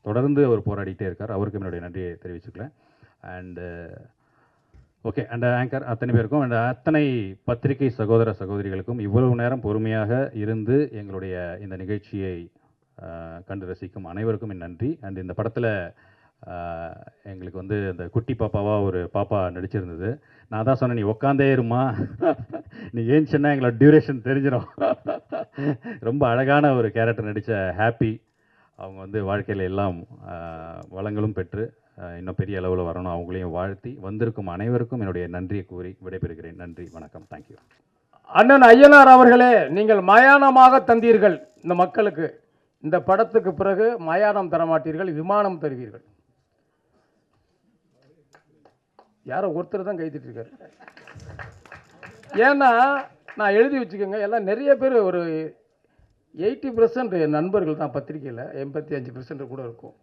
தொடர்ந்து அவர் போராடிட்டே இருக்கார். அவருக்கு என்னுடைய நன்றியை தெரிவிச்சுக்கிறேன். அண்டு ஓகே, அண்ட் ஆங்கர் அத்தனை பேருக்கும் அண்ட் அத்தனை பத்திரிகை சகோதர சகோதரிகளுக்கும் இவ்வளவு நேரம் பொறுமையாக இருந்து எங்களுடைய இந்த நிகழ்ச்சியை கண்டு ரசிக்கும் அனைவருக்கும் என் நன்றி. அண்ட் இந்த படத்தில் எங்களுக்கு வந்து இந்த குட்டி பாப்பாவாக ஒரு பாப்பா நடிச்சிருந்தது. நான் தான் சொன்னேன், நீ உட்காந்தே இருமா, நீ ஏன் சொன்னால் எங்களோட டியூரேஷன் தெரிஞ்சிடும். ரொம்ப அழகான ஒரு கேரக்டர் நடித்த ஹாப்பி அவங்க வந்து வாழ்க்கையில் எல்லாம் வளங்களும் பெற்று இன்னும் பெரிய அளவில் வரணும். அவங்களையும் வாழ்த்தி வந்திருக்கும் அனைவருக்கும் என்னுடைய நன்றியை கூறி விடைபெறுகிறேன். நன்றி, வணக்கம், தேங்க்யூ.
அண்ணன் ஐயனார் அவர்களே, நீங்கள் மயானமாக தந்தீர்கள் இந்த மக்களுக்கு. இந்த படத்துக்கு பிறகு மயானம் தரமாட்டீர்கள், விமானம் தருவீர்கள். யாரோ ஒருத்தர் தான் கைத்திட்டு இருக்காரு. ஏன்னா நான் எழுதி வச்சுக்கோங்க, எல்லாம் நிறைய பேர் ஒரு 80% நண்பர்கள் தான் பத்திரிகையில், 85% கூட இருக்கும்.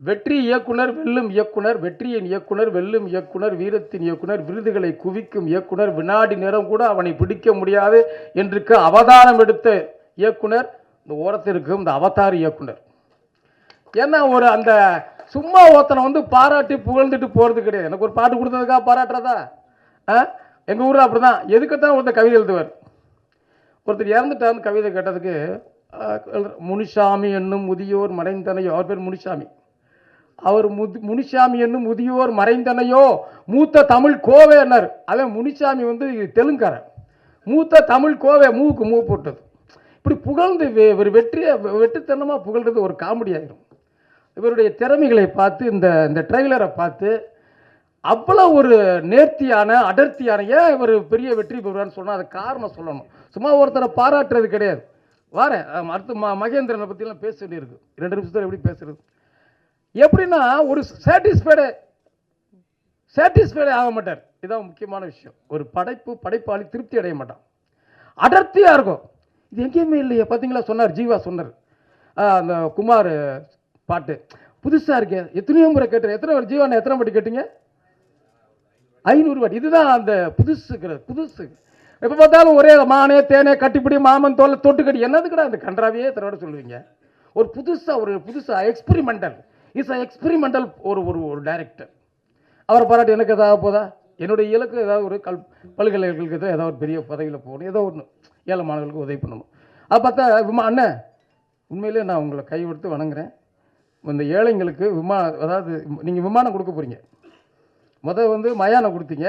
வெற்றி இயக்குனர் வெல்லும் இயக்குனர், வெற்றியின் இயக்குனர் வெல்லும் இயக்குனர், வீரத்தின் இயக்குனர், விருதுகளை குவிக்கும் இயக்குனர், வினாடி நேரம் கூட அவனை பிடிக்க முடியாது என்று அவதாரம் எடுத்த இயக்குனர் இந்த ஓரத்திற்கும் இந்த அவதார் இயக்குனர். ஏன்னா ஒரு அந்த சும்மா ஒருத்தனை வந்து பாராட்டி புகழ்ந்துட்டு போகிறது கிடையாது. எனக்கு ஒரு பாட்டு கொடுத்ததுக்காக பாராட்டுறதா? எங்கள் ஊரில் அப்படி தான். எதுக்குத்தான் ஒருத்தர் கவிதை எழுதுவார். ஒருத்தர் இறந்துட்டான்னு கவிதை கேட்டதுக்கு முனிசாமி என்னும் முதியோர் மறைந்தனையோ, அவர் பேர் முனிசாமி, அவர் முனிசாமி என்னும் முதியோர் மறைந்தனையோ மூத்த தமிழ் கோவேனர். அவன் முனிசாமி வந்து தெலுங்காரன், மூத்த தமிழ் கோவை, மூக்கு மூ போட்டது. இப்படி புகழ்ந்து ஒரு வெற்றித்தனமாக புகழ்றது ஒரு காமெடி ஆகிடும். இவருடைய திறமைகளை பார்த்து இந்த ட்ரெய்லரை பார்த்து அவ்வளோ ஒரு நேர்த்தியான அடர்த்தியான, ஏன் இவர் பெரிய வெற்றி பெறுவார்னு சொன்னால் அது காரணம் சொல்லணும். சும்மா ஒருத்தரை பாராட்டுறது கிடையாது. வாரேன் அடுத்து மகேந்திரனை பற்றிலாம் பேச வேண்டியிருக்கு. 2 நிமிஷத்தில் எப்படி பேசுறது? எப்படின்னா ஒரு சாட்டிஸ்ஃபைடே ஆக மாட்டார். இதுதான் முக்கியமான விஷயம். ஒரு படைப்பாளி திருப்தி அடைய மாட்டான். அடர்த்தியாக இருக்கும். இது எங்கேயுமே இல்லையே பார்த்தீங்களா? சொன்னார், ஜீவா சொன்னார், அந்த குமார் பாட்டு புதுசாக இருக்கே, எத்தனையோ முறை கேட்டேன். எத்தனை ஜீவான எத்தனை வாட்டி கேட்டீங்க? 500 வாட்டி. இதுதான் அந்த புதுசு. எப்போ பார்த்தாலும் ஒரே மானே தேனே கட்டிப்பிடி மாமன் தோலை தொட்டு கட்டி, என்னதுக்குடா அந்த கன்றாவையே தரோட சொல்லுவீங்க? ஒரு புதுசாக எக்ஸ்பெரிமெண்டல் ஒரு டைரக்டர். அவரை பாராட்டி எனக்கு எதாவது போதா? என்னுடைய இலக்கு ஏதாவது ஒரு பல்கலைக்கழகத்தில் ஏதாவது ஒரு பெரிய பதவியில் போகணும், ஏதோ ஒன்று ஏழை மாணவர்களுக்கு உதவி பண்ணணும். அது பார்த்தா அண்ணன் உண்மையிலே நான் உங்களை கை கொடுத்து வணங்குறேன். இந்த ஏழைங்களுக்கு அதாவது நீங்கள் விமானம் கொடுக்க போகிறீங்க. வந்து மயானம் கொடுத்தீங்க.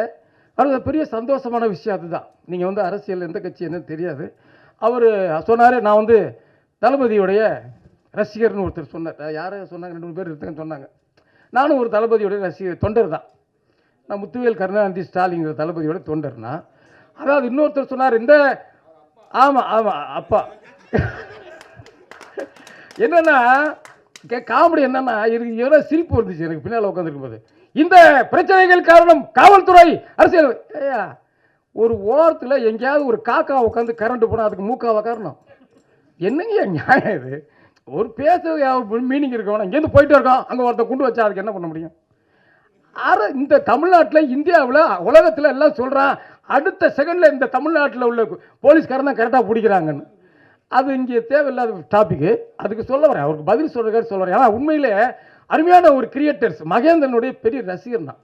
அது பெரிய சந்தோஷமான விஷயம். அதுதான் நீங்கள் வந்து அரசியல் எந்த கட்சி என்னன்னு தெரியாது. அவர் சொன்னார், நான் வந்து தளபதியுடைய ரசிகர்னு ஒருத்தர் சொன்னார். யார் சொன்னாங்க? 2 பேர் இருக்குன்னு சொன்னாங்க. நானும் ஒரு தளபதியுடைய ரசிகர் தொண்டர் தான். நான் முத்துவேல் கருணாநிதி ஸ்டாலிங்கிற தளபதியோட தொண்டர்னா. அதாவது இன்னொருத்தர் சொன்னார், இந்த ஆமாம் அப்பா என்னன்னா காமெடி என்னன்னா, எவ்வளோ சிரிப்பு வந்துச்சு எனக்கு பின்னால் உட்காந்துருக்கும் போது. இந்த பிரச்சனைகள் காரணம் காவல்துறை, அரசியல். ஐயா, ஒரு ஓரத்தில் எங்கேயாவது ஒரு காக்கா உட்காந்து கரண்ட் போனால் அதுக்கு மூக்காவா காரணம்? என்னங்க நியாயம் இது? ஒரு பேச மீனிங் இருக்கணும். இங்கேருந்து போயிட்டு இருக்கோம், அங்கே ஒருத்தர் கொண்டு வச்சா அதுக்கு என்ன பண்ண முடியும்? இந்த தமிழ்நாட்டில், இந்தியாவில், உலகத்தில் எல்லாம் சொல்கிறான், அடுத்த செகண்டில் இந்த தமிழ்நாட்டில் உள்ள போலீஸ்காரன் தான் கரெக்டாக பிடிக்கிறாங்கன்னு. அது இங்கே தேவையில்லாத டாபிக்கு. அதுக்கு சொல்ல வரேன், அவருக்கு பதில் சொல்கிறேன் சொல்ல வரேன். ஆனால் உண்மையிலே அருமையான ஒரு கிரியேட்டர்ஸ். மகேந்திரனுடைய பெரிய ரசிகர் தான்.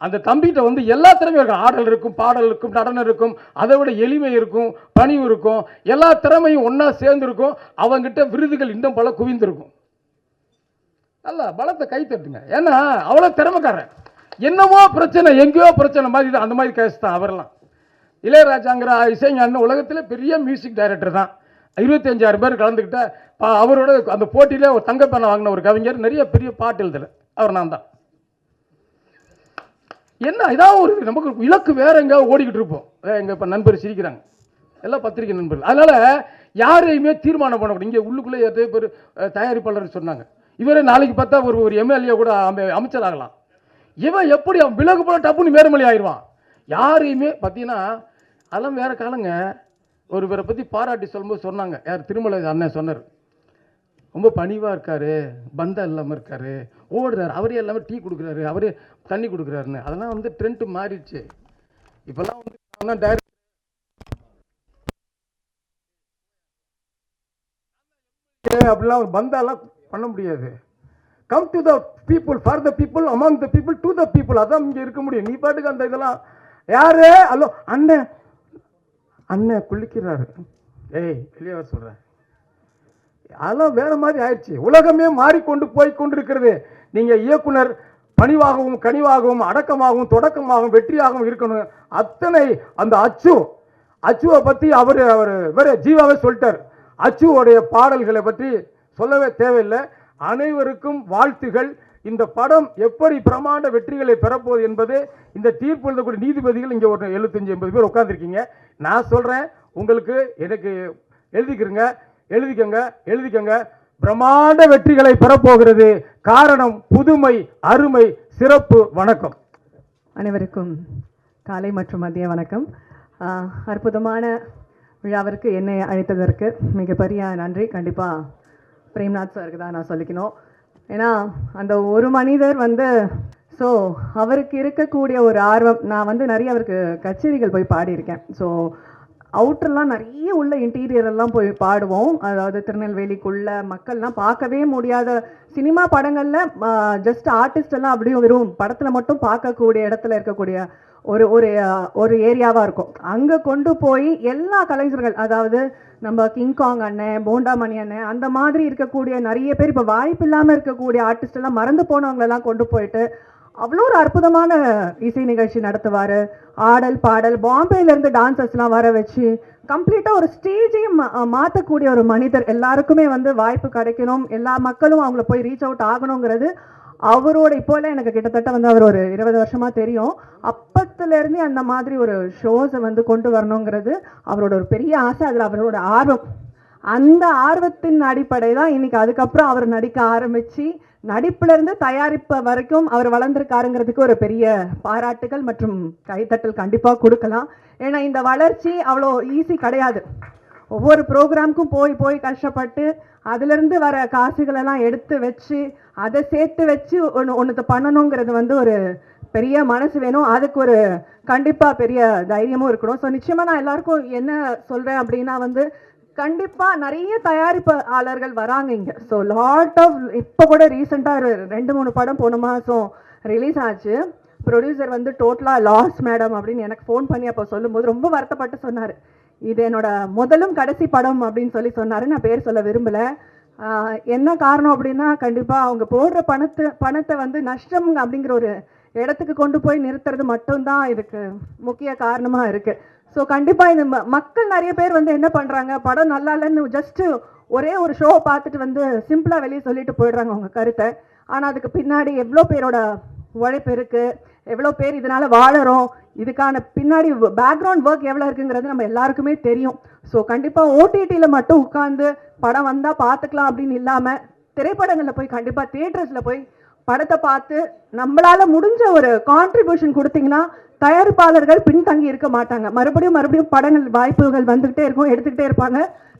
அந்த தம்பிகிட்ட வந்து எல்லா திறமையும் இருக்கும். ஆடல் இருக்கும், பாடல் இருக்கும், நடனம் இருக்கும், அதை விட எளிமை இருக்கும், பணிவு இருக்கும், எல்லா திறமையும் ஒன்றா சேர்ந்துருக்கும். அவங்ககிட்ட விருதுகள் இன்னும் பல குவிந்திருக்கும். நல்லா பலத்தை கை தட்டுங்க. ஏன்னா அவ்வளோ திறமைக்காரன். என்னமோ பிரச்சனை, எங்கேயோ பிரச்சனை மாதிரி தான். அந்த மாதிரி கேஸ் தான் அவரெல்லாம். இளையராஜாங்கிற இசைஞான உலகத்தில் பெரிய மியூசிக் டைரக்டர் தான். 25,000 பேர் கலந்துக்கிட்ட அவரோட அந்த போட்டியில் ஒரு தங்கப்பேனை வாங்கின ஒரு கவிஞர். நிறைய பெரிய பாட்டு எழுதலை அவர் நான் தான். என்ன இதான் ஒரு நமக்கு இலக்கு வேற எங்கே ஓடிக்கிட்டு இருப்போம். எங்கள் இப்போ நண்பர் சிரிக்கிறாங்க. எல்லாம் பத்திரிகை நண்பர்கள். அதனால் யாரையுமே தீர்மானம் பண்ணக்கூடாது. இங்கே உள்ளுக்குள்ளே எத்தனை பேர் தயாரிப்பாளர் சொன்னாங்க, இவரே நாளைக்கு பார்த்தா ஒரு எம்எல்ஏ கூட அமைச்சர் ஆகலாம். இவன் எப்படி அவன் விலகு போல டப்புன்னு மேரமொழி ஆயிடுவான். யாரையுமே பார்த்தீங்கன்னா அதெல்லாம் வேற காலங்க. ஒரு இவரை பற்றி பாராட்டி சொல்லும்போது சொன்னாங்க, யார் திருமலை அண்ணன் சொன்னார், ரொம்ப பணிவாக இருக்காரு, பந்தம் இல்லாமல் இருக்காரு, ஓடுறாரு, அவரே எல்லாமே டீ கொடுக்குறாரு, அவரே தண்ணி கொடுக்குறாருன்னு. அதெல்லாம் வந்து ட்ரெண்ட் மாறிடுச்சு. இப்போல்லாம் வந்து டைரக்ட் அப்படிலாம் பந்தாலாம் பண்ண முடியாது. Come to the people, for the people, among the people, to the people. அதான் இங்கே இருக்க முடியும். நீ பாட்டுக்கு அந்த இதெல்லாம் யாரு அல்லோ அண்ணன் அண்ணன் குளிக்கிறாரு, ஏய் வெளியே வர சொல்கிறேன், அதெல்லாம் வேற மாதிரி ஆயிடுச்சு. உலகமே மாறிக்கொண்டு போய் கொண்டிருக்கிறது. நீங்கள் இயக்குனர் பணிவாகவும் கனிவாகவும் அடக்கமாகவும் தொடக்கமாகவும் வெற்றியாகவும் இருக்கணும். அத்தனை அந்த அச்சுவை பற்றி அவர் வேற ஜீவாவே சொல்லிட்டார். அச்சுவோடைய பாடல்களை பற்றி சொல்லவே தேவையில்லை. அனைவருக்கும் வாழ்த்துகள். இந்த படம் எப்படி பிரமாண்ட வெற்றிகளை பெறப்போகுது என்பது இந்த தீர்ப்பு எழுதக்கூடிய நீதிபதிகள் இங்கே ஒரு 75-80 பேர் உட்காந்துருக்கீங்க. நான் சொல்கிறேன் உங்களுக்கு, எனக்கு எழுதிக்கங்க. பிரம்மாண்ட வெற்றிகளை பெறப்போகிறது. காரணம் புதுமை, அருமை, சிறப்பு. வணக்கம்.
அனைவருக்கும் காலை மற்றும் மதிய வணக்கம். அற்புதமான விழாவிற்கு என்னை அழைத்ததற்கு மிகப்பெரிய நன்றி. கண்டிப்பாக பிரேம்நாத் சாருக்கு தான் நான் சொல்லிக்கணும். ஏன்னா அந்த ஒரு மனிதர் வந்து அவருக்கு இருக்கக்கூடிய ஒரு ஆர்வம். நான் வந்து நிறைய அவருக்கு கச்சேரிகள் போய் பாடியிருக்கேன். அவுட்டர்லாம் நிறைய உள்ள இன்டீரியரெல்லாம் போய் பாடுவோம். அதாவது திருநெல்வேலிக்குள்ள மக்கள்லாம் பார்க்கவே முடியாத சினிமா படங்களில் ஜஸ்ட் ஆர்டிஸ்ட் எல்லாம் அப்படியும் வெறும் படத்தில் மட்டும் பார்க்கக்கூடிய இடத்துல இருக்கக்கூடிய ஒரு ஒரு ஒரு ஏரியாவாக இருக்கும். அங்கே கொண்டு போய் எல்லா கலைஞர்கள், அதாவது நம்ம கிங்காங் அண்ணன், போண்டாமணி அண்ணன், அந்த மாதிரி இருக்கக்கூடிய நிறைய பேர் இப்போ வாய்ப்பு இல்லாமல் இருக்கக்கூடிய ஆர்டிஸ்ட் எல்லாம் மறந்து போனவங்களெல்லாம் கொண்டு போயிட்டு அவ்வளோ ஒரு அற்புதமான இசை நிகழ்ச்சி நடத்துவார். ஆடல் பாடல், பாம்பேலேருந்து டான்சர்ஸ்லாம் வர வச்சு கம்ப்ளீட்டாக ஒரு ஸ்டேஜையும் மாற்றக்கூடிய ஒரு மனிதர். எல்லாருக்குமே வந்து வாய்ப்பு கிடைக்கணும், எல்லா மக்களும் அவங்கள போய் ரீச் அவுட் ஆகணுங்கிறது அவரோட. இப்போல்லாம் எனக்கு கிட்டத்தட்ட வந்து அவர் ஒரு 20 வருஷமாக தெரியும். அப்பத்துலேருந்தே அந்த மாதிரி ஒரு ஷோஸை வந்து கொண்டு வரணுங்கிறது அவரோட ஒரு பெரிய ஆசை. அதில் அவரோட ஆர்வம், அந்த ஆர்வத்தின் அடிப்படை தான் இன்னைக்கு அதுக்கப்புறம் அவர் நடிக்க ஆரம்பித்து நடிப்புலேருந்து தயாரிப்பு வரைக்கும் அவர் வளர்ந்துருக்காருங்கிறதுக்கு ஒரு பெரிய பாராட்டுகள் மற்றும் கைத்தட்டல் கண்டிப்பாக கொடுக்கலாம். ஏன்னா இந்த வளர்ச்சி அவ்வளோ ஈஸி கிடையாது. ஒவ்வொரு ப்ரோக்ராமுக்கும் போய் கஷ்டப்பட்டு அதிலிருந்து வர காசுகளெல்லாம் எடுத்து வச்சு அதை சேர்த்து வச்சு ஒன்றுத்தை பண்ணணுங்கிறது வந்து ஒரு பெரிய மனசு வேணும். அதுக்கு ஒரு கண்டிப்பாக பெரிய தைரியமும் இருக்கணும். நிச்சயமாக நான் எல்லாருக்கும் என்ன சொல்கிறேன் அப்படின்னா வந்து கண்டிப்பாக நிறைய தயாரிப்பாளர்கள் வராங்க இங்கே. லாட் ஆஃப் இப்போ கூட ரீசெண்டாக 2-3 படம் போன மாதம் ரிலீஸ் ஆச்சு. ப்ரொடியூசர் வந்து டோட்டலாக லாஸ் மேடம் அப்படின்னு எனக்கு ஃபோன் பண்ணி அப்போ சொல்லும்போது ரொம்ப வருத்தப்பட்டு சொன்னார், இது என்னோட முதலும் கடைசி படம் அப்படின்னு சொன்னார். நான் பேர் சொல்ல விரும்பலை. என்ன காரணம் அப்படின்னா கண்டிப்பாக அவங்க போடுற பணத்தை வந்து நஷ்டம் அப்படிங்கிற ஒரு இடத்துக்கு கொண்டு போய் நிறுத்துறது மட்டும்தான் இதுக்கு முக்கிய காரணமாக இருக்குது. கண்டிப்பாக இது மக்கள் நிறைய பேர் வந்து என்ன பண்ணுறாங்க, படம் நல்லா இல்லைன்னு ஜஸ்ட்டு ஒரே ஒரு ஷோவை பார்த்துட்டு வந்து சிம்பிளாக வெளியே சொல்லிட்டு போயிடுறாங்க அவங்க கருத்தை. ஆனால் அதுக்கு பின்னாடி எவ்வளோ பேரோட உழைப்பு இருக்குது, எவ்வளோ பேர் இதனால் வாழறோம், இதுக்கான பின்னாடி பேக்ரவுண்ட் ஒர்க் எவ்வளோ இருக்குங்கிறது நம்ம எல்லாருக்குமே தெரியும். கண்டிப்பாக ஓடிடியில் மட்டும் உட்காந்து படம் வந்தால் பார்த்துக்கலாம் அப்படின்னு இல்லாமல் திரைப்படங்களில் போய் கண்டிப்பாக தியேட்டர்ஸில் போய் படத்தை பார்த்து நம்மளால் முடிஞ்ச ஒரு கான்ட்ரிபியூஷன் கொடுத்தீங்கன்னா தயாரிப்பாளர்கள் பின்தங்கி இருக்க மாட்டாங்க. மறுபடியும் படங்கள் வாய்ப்புகள் வந்துக்கிட்டே இருக்கும், எடுத்துக்கிட்டே இருப்பாங்க,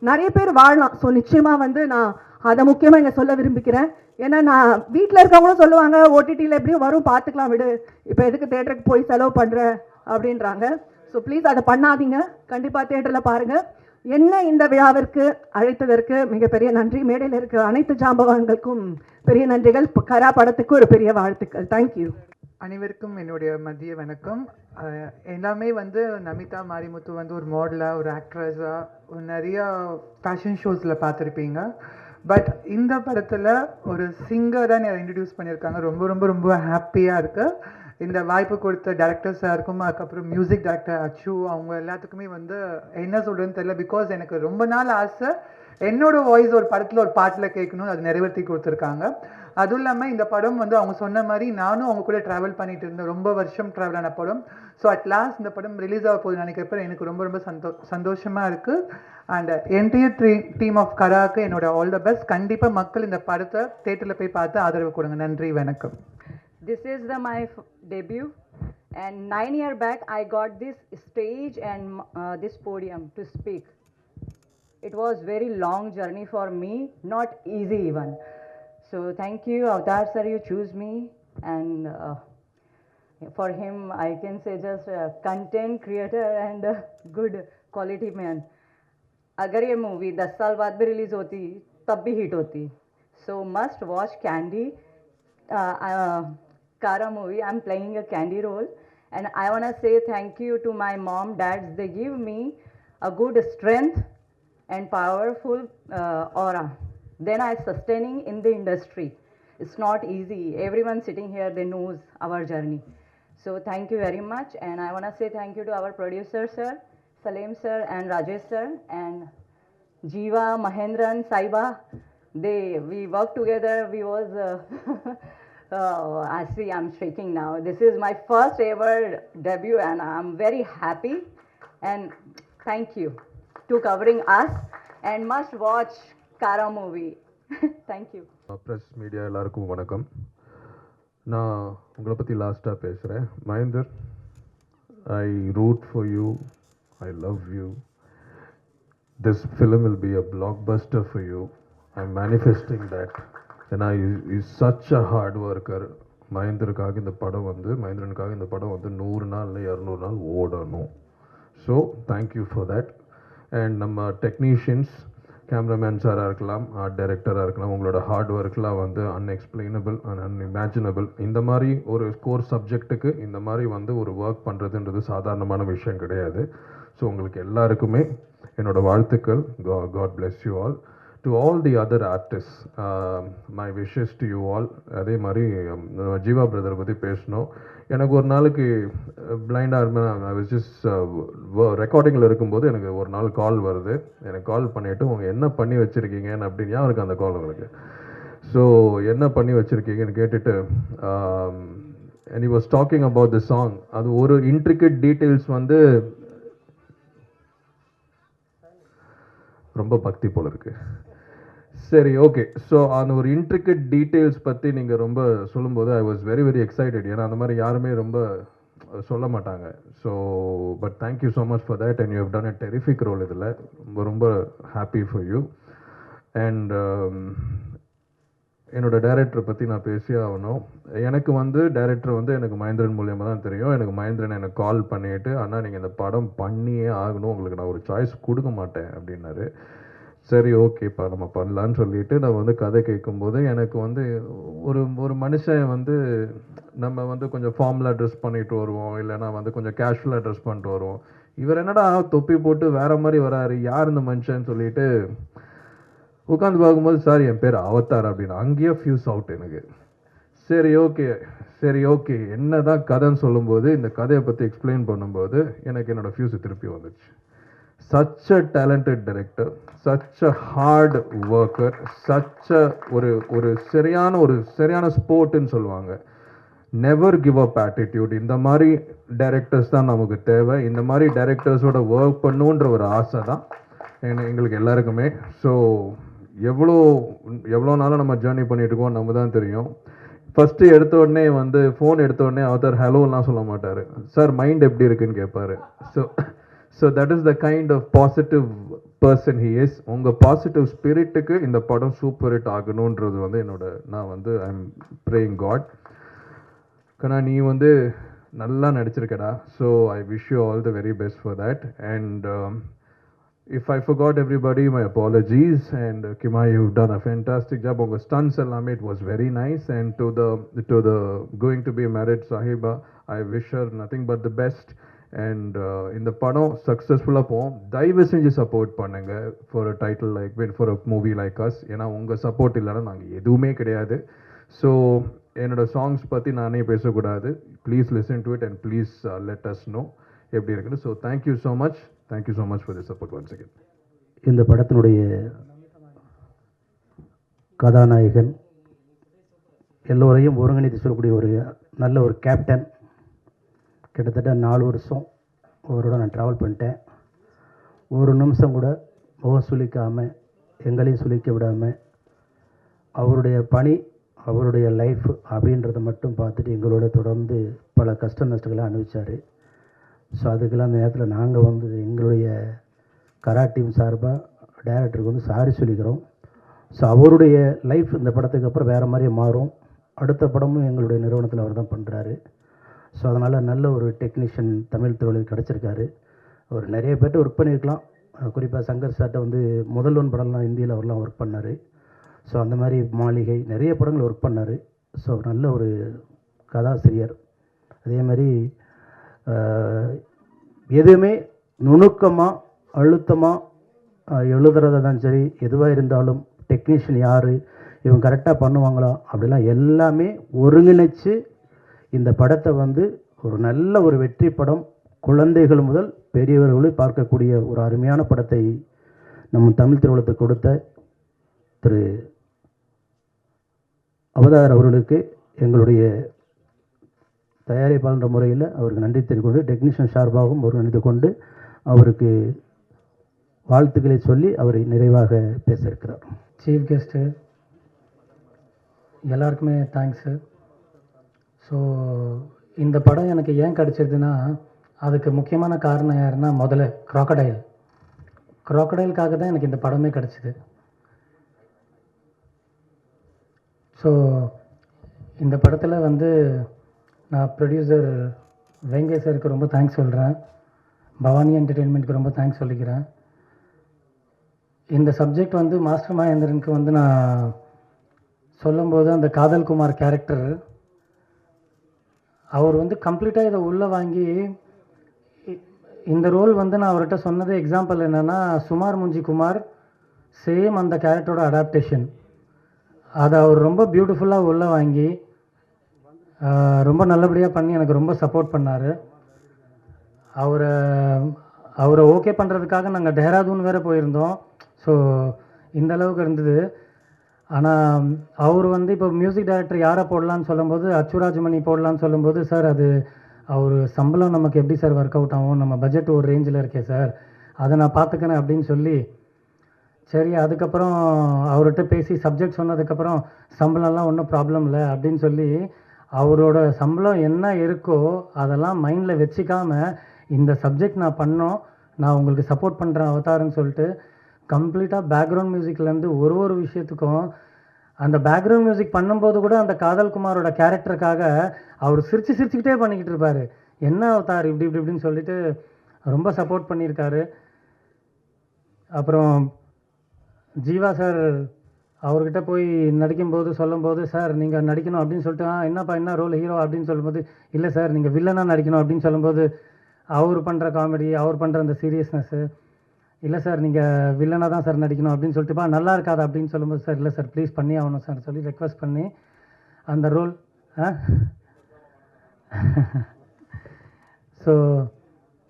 நிறைய பேர் வாழலாம். நிச்சயமாக வந்து நான் அதை முக்கியமாக இங்கே சொல்ல விரும்பிக்கிறேன். ஏன்னா நான் வீட்டில் இருக்கவங்களும் சொல்லுவாங்க, ஓடிடியில் எப்படியும் வரும் பார்த்துக்கலாம் விடு, இப்போ எதுக்கு தேட்டருக்கு போய் செலவு பண்ணுற அப்படின்றாங்க. ப்ளீஸ் அதை பண்ணாதீங்க, கண்டிப்பாக தேட்டரில் பாருங்கள். என்ன இந்த விழாவிற்கு அழைத்ததற்கு மிகப்பெரிய நன்றி. மேடையில் இருக்க அனைத்து ஜாம்பவான்களுக்கும் பெரிய நன்றிகள். கரா படத்துக்கு ஒரு பெரிய வாழ்த்துக்கள். தேங்க்யூ.
அனைவருக்கும் என்னுடைய மதிய வணக்கம். எல்லாமே வந்து நமிதா மாரிமுத்து வந்து ஒரு மாடலாக, ஒரு ஆக்ட்ரஸாக நிறைய ஃபேஷன் ஷோஸில் பார்த்துருப்பீங்க. பட் இந்த படத்தில் ஒரு சிங்கராக இன்ட்ரடியூஸ் பண்ணியிருக்காங்க. ரொம்ப ரொம்ப ரொம்ப ஹாப்பியாக இருக்குது. இந்த வாய்ப்பு கொடுத்த டேரக்டர் சாருக்கும் அதுக்கப்புறம் மியூசிக் டைரக்டர் அச்சு அவங்க எல்லாத்துக்குமே வந்து என்ன சொல்கிறதுன்னு தெரியல. பிகாஸ் எனக்கு ரொம்ப நாள் ஆசை என்னோட வாய்ஸ் ஒரு படத்தில் ஒரு பாட்டில் கேட்கணும்னு அது நிறைவேற்றி கொடுத்துருக்காங்க. அதுவும் இல்லாமல் இந்த படம் வந்து அவங்க சொன்ன மாதிரி நானும் அவங்க கூட ட்ராவல் பண்ணிட்டு இருந்தேன், ரொம்ப வருஷம் ட்ராவல் ஆன படம். ஸோ அட் லாஸ்ட் இந்த படம் ரிலீஸ் ஆக போகுது நினைக்கிறப்ப எனக்கு ரொம்ப ரொம்ப சந்தோஷமாக இருக்குது. அண்ட் என்டையர் டீம் ஆஃப் கராக்கு என்னோட ஆல் த பெஸ்ட். கண்டிப்பாக மக்கள் இந்த படத்தை தேட்டரில் போய் பார்த்து ஆதரவு கொடுங்க. நன்றி, வணக்கம்.
This is my debut, and 9 years back I got this stage and this podium to speak. It was very long journey for me, not easy even. So thank you, Avatar sir, you choose me, and for him I can say just a content creator and a good quality man. अगर ये movie 10 साल बाद भी release होती तब भी hit होती. So must watch Candy. Kara movie, I'm playing a Candy role, and I want to say thank you to my mom, dads. They give me a good strength and powerful aura. Then I sustaining in the industry. It's not easy. Everyone sitting here, they knows our journey. So thank you very much, and I want to say thank you to our producer sir, Salim sir and Rajesh sir, and Jeeva, Mahendran, Saiba. We worked together. We was I see I'm shaking now. This is my first ever debut and I'm very happy, and thank you to covering us, and must watch Kara movie. Thank you.
Press media எல்லாருக்கும் வணக்கம். நான் உங்களை பற்றி லாஸ்ட்டாக பேசுகிறேன். Mahendar, I root for you, I love you. This film will be a blockbuster for you. I am manifesting that. ஏன்னா is such a hard worker. மகேந்திரனுக்காக இந்த படம் வந்து 100 நாள் இல்லை 200 நாள் ஓடணும். So thank you for that. And நம்ம டெக்னீஷியன்ஸ், கேமராமேன் சாராக இருக்கலாம், ஆர்ட் டைரக்டராக இருக்கலாம், உங்களோட ஹார்ட் ஒர்க்லாம் வந்து அன்எக்ஸ்பிளைனபிள் அண்ட் அன்இமேஜினபிள். இந்த மாதிரி ஒரு கோர் சப்ஜெக்ட்டுக்கு இந்த மாதிரி வந்து ஒரு ஒர்க் பண்ணுறதுன்றது சாதாரணமான விஷயம் கிடையாது. ஸோ உங்களுக்கு எல்லாருக்குமே என்னோடய வாழ்த்துக்கள். God bless you all. To all the other artists, my wishes to you all. அதே மாதிரி ஜீவா பிரதரை பற்றி பேசணும். எனக்கு ஒரு நாளைக்கு பிளைண்டாக இருந்தேன். ஐ வாஸ் ஜஸ்ட் ரெக்கார்டிங்கில் இருக்கும்போது எனக்கு ஒரு நாள் கால் வருது. எனக்கு கால் பண்ணிவிட்டு உங்கள் என்ன பண்ணி வச்சுருக்கீங்கன்னு அப்படின்னு யாருக்கு அந்த கால் உங்களுக்கு. ஸோ என்ன பண்ணி வச்சுருக்கீங்கன்னு கேட்டுட்டு and he was talking about the song. அது ஒரு இன்ட்ரிகேட் டீட்டெயில்ஸ் வந்து ரொம்ப பக்தி போல் இருக்குது. சரி, ஓகே. ஸோ அந்த ஒரு இன்ட்ரிகேட் டீட்டெயில்ஸ் பற்றி நீங்கள் ரொம்ப சொல்லும்போது I was very very excited. ஏன்னா அந்த மாதிரி யாருமே ரொம்ப சொல்ல மாட்டாங்க. So but thank you so much for that, and you have done a terrific role. இதில் ரொம்ப ரொம்ப ஹாப்பி ஃபார் யூ. அண்ட் என்னோடய டைரக்டரை பற்றி நான் பேசியே ஆகணும். எனக்கு வந்து டைரக்டர் வந்து எனக்கு மகேந்திரன் மூலியமாக தான் தெரியும். எனக்கு மகேந்திரன் எனக்கு கால் பண்ணிவிட்டு, அண்ணா நீங்கள் இந்த படம் பண்ணியே ஆகணும், உங்களுக்கு நான் ஒரு சாய்ஸ் கொடுக்க மாட்டேன் அப்படின்னாரு. சரி, ஓகேப்பா நம்ம பண்ணலான்னு சொல்லிவிட்டு நான் வந்து கதை கேட்கும்போது எனக்கு வந்து ஒரு மனுஷன் வந்து நம்ம வந்து கொஞ்சம் ஃபார்மலாக ட்ரெஸ் பண்ணிட்டு வருவோம், இல்லைனா வந்து கொஞ்சம் கேஷுவலாக ட்ரெஸ் பண்ணிட்டு வருவோம். இவர் என்னடா தொப்பி போட்டு வேறு மாதிரி வராரு, யார் இந்த மனுஷன்னு சொல்லிட்டு உட்காந்து பார்க்கும்போது, சார் என் பேர் அவதார் அப்படின்னு அங்கேயே ஃபியூஸ் அவுட் எனக்கு. சரி ஓகே என்ன தான் கதைன்னு சொல்லும்போது, இந்த கதையை பற்றி எக்ஸ்பிளைன் பண்ணும்போது எனக்கு என்னோடய ஃபியூஸு திருப்பி வந்துச்சு. such a talented director, such a hard worker, such a ஒரு சரியான ஸ்போர்ட்னு சொல்லுவாங்க. Never give up attitude. இந்த மாதிரி டைரக்டர்ஸ் தான் நமக்கு தேவை. இந்த மாதிரி டைரக்டர்ஸோட ஒர்க் பண்ணுன்ற ஒரு ஆசை தான் எங்களுக்கு எல்லாருக்குமே. ஸோ எவ்வளோ நாளாக நம்ம ஜேர்னி பண்ணிட்டு இருக்கோம் நம்ம தான் தெரியும். ஃபஸ்ட்டு எடுத்த உடனே வந்து ஃபோன் எடுத்த உடனே அவதார் ஹலோலாம் சொல்ல மாட்டார், சார் மைண்ட் எப்படி இருக்குன்னு கேட்பாரு. So that is the kind of positive person he is. உங்கள் பாசிட்டிவ் ஸ்பிரிட்டுக்கு இந்த படம் சூப்பர் ஹிட் ஆகணுன்றது வந்து நான் வந்து ஐ எம் ப்ரேயிங் காட். கண்ணா நீ வந்து நல்லா நடிச்சிருக்கடா. So I wish you all the very best for that. And if I forgot everybody, my apologies. And Kima, you've done a fantastic job. Unga stunts ellame, it was very nice. And to the going to be married Sahiba, I wish her nothing but the best. And in the padam successful pom daivu senju support pannunga for a title like for a movie like us. Ena unga support illana naanga eduvume kedaiyadhu. So என்னோட songs பற்றி நானே பேசக்கூடாது. Please listen to it and please let us know எப்படி இருக்குன்னு. So thank you so much for the support once again.
இந்த படத்தினுடைய கதாநாயகன் எல்லோரையும் ஒருங்கிணைத்து சொல்லக்கூடிய ஒரு நல்ல ஒரு கேப்டன். கிட்டத்தட்ட 4 வருஷம் அவரோட நான் ட்ராவல் பண்ணிட்டேன். ஒரு நிமிஷம் கூட முகம் சுளிக்காமல், எங்களையும் சுளிக்க விடாமல், அவருடைய பணி, அவருடைய லைஃப் அப்படின்றத மட்டும் பார்த்துட்டு எங்களோட தொடர்ந்து பல கஷ்ட நஷ்டங்களை அனுபவிச்சார். ஸோ அதுக்கெல்லாம் அந்த நேரத்தில் நாங்கள் வந்து எங்களுடைய கரா டீம் சார்பாக டைரக்டருக்கு வந்து சாரி சொல்லிக்கிறோம். ஸோ அவருடைய லைஃப் இந்த படத்துக்கு அப்புறம் வேறு மாதிரியே மாறும். அடுத்த படமும் எங்களுடைய நிறுவனத்தில் அவர் தான் பண்ணுறாரு. ஸோ அதனால் நல்ல ஒரு டெக்னீஷியன் தமிழ் தொழில் கிடச்சிருக்காரு. அவர் நிறைய பேர்கிட்ட ஒர்க் பண்ணியிருக்கலாம். குறிப்பாக சங்கர் சார்கிட்ட வந்து முதல்வன் படம்லாம் இந்தியில் அவர்லாம் ஒர்க் பண்ணார். ஸோ அந்த மாதிரி மாளிகை நிறைய படங்கள் ஒர்க் பண்ணார். ஸோ நல்ல ஒரு கதாசிரியர். அதே மாதிரி எதுவுமே நுணுக்கமாக அழுத்தமாக எழுதுறதா தான் சரி, எதுவாக இருந்தாலும் டெக்னீஷியன் யார், இவங்க கரெக்டாக பண்ணுவாங்களா அப்படிலாம் எல்லாமே ஒருங்கிணைச்சு இந்த படத்தை வந்து ஒரு நல்ல ஒரு வெற்றி படம், குழந்தைகள் முதல் பெரியவர்களும் பார்க்கக்கூடிய ஒரு அருமையான படத்தை நம்ம தமிழ் திருவுலத்தை கொடுத்த திரு அவதார் அவர்களுக்கு எங்களுடைய தயாரிப்பாளர் முறையில் அவருக்கு நன்றி தெரிவிக்கொண்டு, டெக்னீஷியன் சார்பாகவும் ஒரு நன்றி கொண்டு அவருக்கு வாழ்த்துக்களை சொல்லி அவரை நிறைவாக பேச இருக்கிறார்.
சீஃப் கெஸ்ட்டு எல்லாருக்குமே தேங்க்ஸு. ஸோ இந்த படம் எனக்கு ஏன் கிடச்சிருதுன்னா, அதுக்கு முக்கியமான காரணம் யாருன்னா, முதல்ல க்ராக்கடைலுக்காக தான் எனக்கு இந்த படமே கிடச்சிது. ஸோ இந்த படத்தில் வந்து நான் ப்ரொடியூசர் வெங்கை சாருக்கு ரொம்ப தேங்க்ஸ் சொல்கிறேன். பவானி என்டர்டெயின்மெண்ட்டுக்கு ரொம்ப தேங்க்ஸ் சொல்லிக்கிறேன். இந்த சப்ஜெக்ட் வந்து மாஸ்டர் மகேந்திரனுக்கு வந்து நான் சொல்லும்போது, அந்த காதல் குமார் கேரக்டர் அவர் வந்து கம்ப்ளீட்டாக இதை உள்ளே வாங்கி இந்த ரோல் வந்து நான் அவர்கிட்ட சொன்னது எக்ஸாம்பிள் என்னென்னா, சுமார் முஞ்சி குமார் சேம் அந்த கேரக்டரோட அடாப்டேஷன். அதை அவர் ரொம்ப பியூட்டிஃபுல்லாக உள்ளே வாங்கி ரொம்ப நல்லபடியாக பண்ணி எனக்கு ரொம்ப சப்போர்ட் பண்ணார். அவரை ஓகே பண்ணுறதுக்காக நாங்கள் டெஹ்ராதூன் வேறு போயிருந்தோம். ஸோ இந்த அளவுக்கு இருந்தது. ஆனால் அவர் வந்து இப்போ மியூசிக் டைரக்டர் யாரை போடலான்னு சொல்லும்போது, அச்சுராஜ்மணி போடலான்னு சொல்லும்போது, சார் அது அவர் சம்பளம் நமக்கு எப்படி சார் ஒர்க் அவுட் ஆகும், நம்ம பட்ஜெட் ஒரு ரேஞ்சில் இருக்கே சார், அதை நான் பார்த்துக்கிறேன் அப்படின்னு சொல்லி, சரி அதுக்கப்புறம் அவர்கிட்ட பேசி சப்ஜெக்ட் சொன்னதுக்கப்புறம் சம்பளம்லாம் ஒன்றும் ப்ராப்ளம் இல்லை அப்படின்னு சொல்லி, அவரோட சம்பளம் என்ன இருக்கோ அதெல்லாம் மைண்டில் வச்சுக்காமல் இந்த சப்ஜெக்ட் நான் பண்ணோம், நான் உங்களுக்கு சப்போர்ட் பண்ணுறேன் அவதாருன்னு சொல்லிட்டு கம்ப்ளீட்டாக பேக்ரவுண்ட் மியூசிக்லேருந்து ஒரு விஷயத்துக்கும், அந்த பேக்ரவுண்ட் மியூசிக் பண்ணும்போது கூட அந்த காதல் குமாரோட கேரக்டருக்காக அவர் சிரிச்சுக்கிட்டே பண்ணிக்கிட்டு இருப்பார். என்ன அவதார் இப்படி இப்படின்னு சொல்லிட்டு ரொம்ப சப்போர்ட் பண்ணியிருக்காரு. அப்புறம் ஜீவா சார் அவர்கிட்ட போய் நடிக்கும்போது சொல்லும்போது, சார் நீங்கள் நடிக்கணும் அப்படின்னு சொல்லிட்டு, என்னப்பா என்ன ரோல் ஹீரோ அப்படின்னு சொல்லும்போது, இல்லை சார் நீங்கள் வில்லனாக நடிக்கணும் அப்படின்னு சொல்லும்போது, அவர் பண்ணுற காமெடி, அவர் பண்ணுற அந்த சீரியஸ்னஸ்ஸு, இல்லை சார் நீங்கள் வில்லனாக தான் சார் நடிக்கணும் அப்படின்னு சொல்லிட்டுப்பா நல்லா இருக்காது அப்படின்னு சொல்லும்போது, சார் இல்லை சார் ப்ளீஸ் பண்ணி ஆகணும் சார் சொல்லி ரெக்வஸ்ட் பண்ணி அந்த ரோல் ஸோ